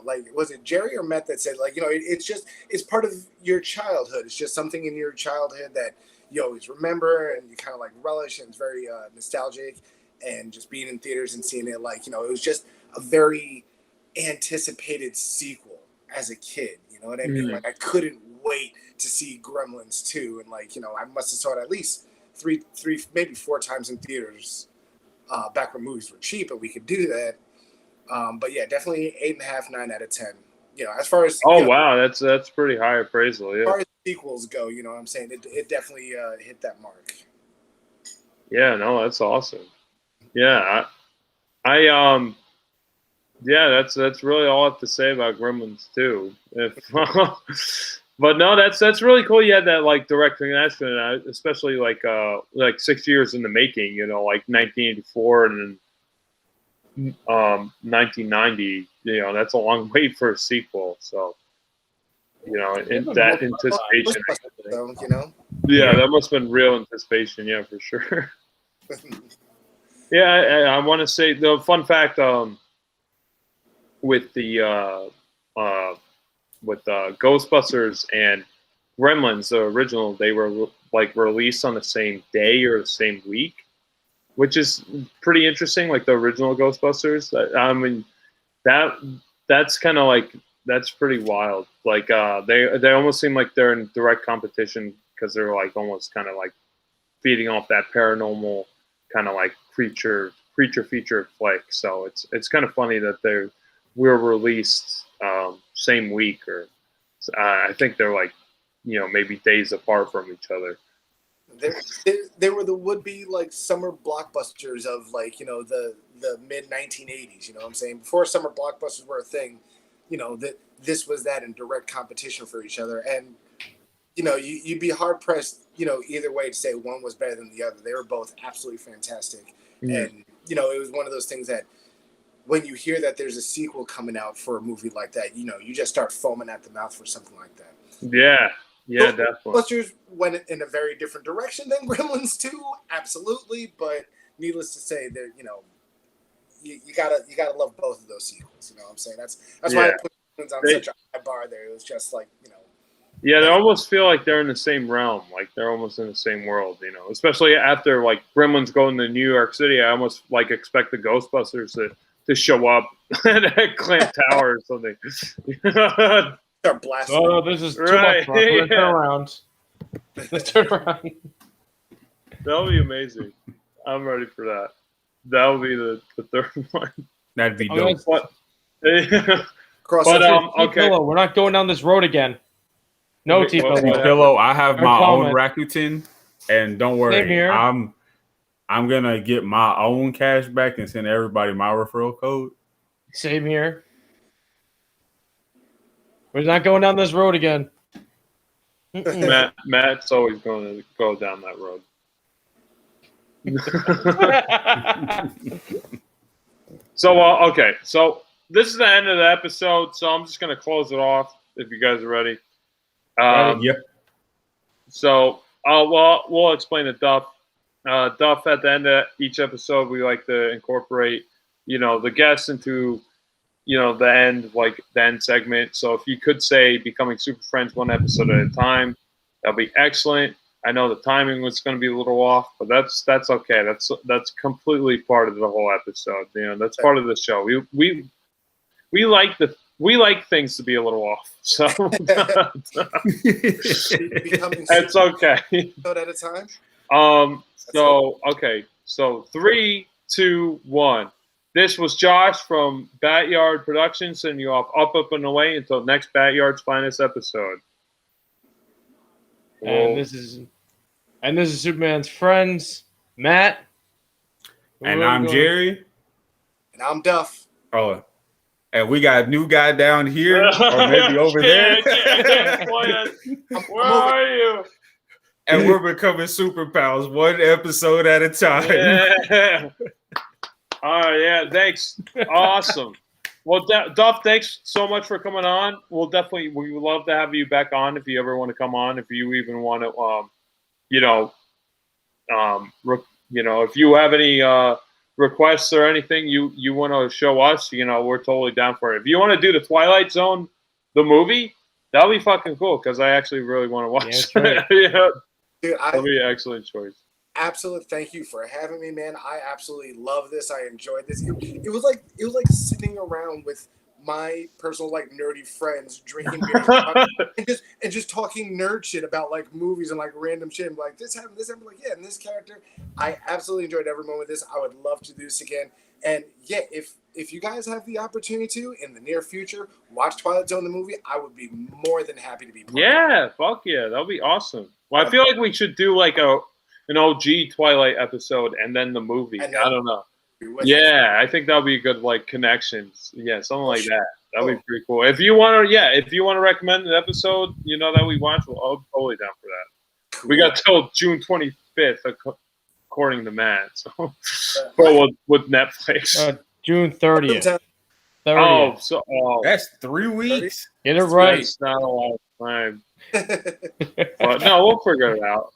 like, was it Jerry or Matt that said it's part of your childhood. It's just something in your childhood that you always remember and you kind of like relish, and it's very nostalgic. and just being in theaters and seeing it, like, you know, it was just a very anticipated sequel as a kid. You know what I mean? Like, I couldn't wait to see Gremlins 2, and like, you know, I must have saw it at least three, maybe 4 times in theaters back when movies were cheap and we could do that. But yeah, definitely 8.5, 9 out of 10. You know, as far as wow, that's pretty high appraisal. Yeah. As far as sequels go, you know what I'm saying? It definitely hit that mark. Yeah, no, that's awesome. Yeah, yeah, that's really all I have to say about Gremlins 2. But no, that's really cool. You had that like direct connection, especially like 6 years in the making. You know, like 1984 and then 1990. You know, that's a long wait for a sequel. So, you know, that anticipation. You know. Yeah, that must have been real anticipation. Yeah, for sure. Yeah, I want to say the fun fact with the Ghostbusters and Gremlins, the original, they were like released on the same day or the same week, which is pretty interesting. Like the original Ghostbusters, I mean, that's kind of like that's pretty wild. Like they almost seem like they're in direct competition because they're like almost kind of like feeding off that paranormal kind of like creature feature flick. So it's kind of funny that they were released same week, or I think they're like, you know, maybe days apart from each other. They were the would-be like summer blockbusters of like, you know, the mid 1980s. You know what I'm saying? Before summer blockbusters were a thing, you know, that this was that in direct competition for each other. And you know, you'd be hard pressed, you know, either way to say one was better than the other. They were both absolutely fantastic. And you know, it was one of those things that when you hear that there's a sequel coming out for a movie like that, you know, you just start foaming at the mouth for something like that. Yeah, definitely. Ghostbusters went in a very different direction than Gremlins 2, absolutely. But needless to say, that, you know, you gotta love both of those sequels. You know what I'm saying? That's why I put Gremlins on such a high bar there. It was just like, you know. Yeah, they almost feel like they're in the same realm, like they're almost in the same world, you know. Especially after like Gremlins going to New York City, I almost like expect the Ghostbusters to show up at Clamp Tower or something. Start blasting. Oh, this is too much. Let's turn around. Let's turn around. That'll be amazing. I'm ready for that. That'll be the third one. That'd be dope. Okay. We're not going down this road again. No, T-Pillow. I have my own Rakuten, and don't worry, I'm gonna get my own cash back and send everybody my referral code. Same here. We're not going down this road again. Matt's always going to go down that road. So okay, so this is the end of the episode. So I'm just gonna close it off if you guys are ready. Yep. So we'll explain it, Duff. Duff, at the end of each episode, we like to incorporate, you know, the guests into, you know, the end segment. So if you could say becoming super friends one episode at a time, that'll be excellent. I know the timing was going to be a little off, but that's okay. That's completely part of the whole episode. You know, that's part of the show. We like things to be a little off, so it's okay. At a time. So okay. So 3, 2, 1. This was Josh from BatYard Productions, sending you off up and away until next BatYard's finest episode. And this is Superman's friends, Matt. And I'm Jerry. And I'm Duff. Oh, and we got a new guy down here, or maybe over there. Where are you? And we're becoming super pals, one episode at a time. Yeah. All right, yeah, thanks. Awesome. Well, Duff, thanks so much for coming on. We would love to have you back on if you ever want to come on. If you even want to, if you have any requests or anything you want to show us, you know, we're totally down for it. If you want to do the Twilight Zone, the movie, that'll be fucking cool because I actually really want to watch it. Yeah. Dude, that'll be an excellent choice. absolute thank you for having me, man. I absolutely love this. I enjoyed this. It was like sitting around with my personal like nerdy friends drinking beer and just talking nerd shit about like movies and like random shit. And like this happened, like yeah, and this character. I absolutely enjoyed every moment of this. I would love to do this again. And yeah, if you guys have the opportunity to in the near future watch Twilight Zone the movie, I would be more than happy to be part of it. Yeah, fuck yeah, that'll be awesome. Well, I feel like we should do like an OG Twilight episode and then the movie. I don't know. Yeah, I think that'll be a good like connections. Yeah, something like that. That'll be pretty cool. If you want to recommend an episode, that we watch, I'm totally down for that. Cool. We got till June 25th, according to Matt. So, with Netflix, June 30th. That's 3 weeks. Get it right. It's not a lot of time. But no, we'll figure it out.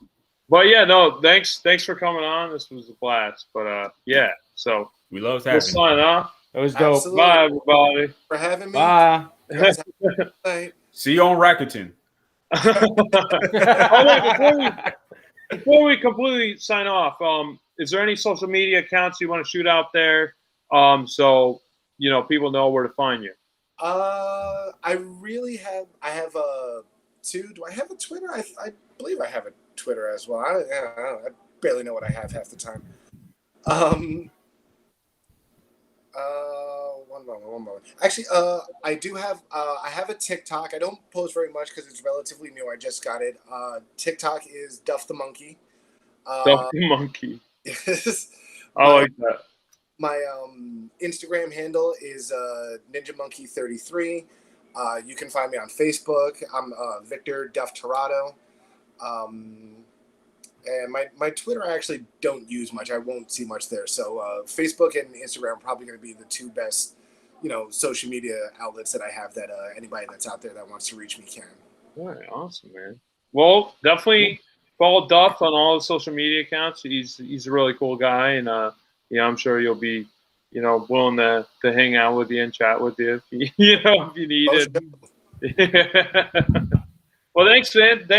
But yeah, no, thanks for coming on. This was a blast. But yeah, so we love having you. Sign off. It was dope. Absolutely. Bye, everybody. Thanks for having me. Bye. See you on Rakuten. Before we completely sign off, is there any social media accounts you want to shoot out there? So people know where to find you. I have two. Do I have a Twitter? I believe I have a Twitter as well. I barely know what I have half the time. One moment. Actually, I do have. I have a TikTok. I don't post very much because it's relatively new. I just got it. TikTok is Duff the Monkey. Duff the Monkey. Yes. I like that. My Instagram handle is NinjaMonkey33. You can find me on Facebook. I'm Victor Duff Torado. And my Twitter I actually don't use much. I won't see much there. So Facebook and Instagram are probably going to be the two best, social media outlets that I have that anybody that's out there that wants to reach me can. All right, awesome, man. Well, definitely follow Duff on all the social media accounts. He's a really cool guy, and I'm sure you'll be, willing to hang out with you and chat with you if you need it. Well, thanks, man. Thanks.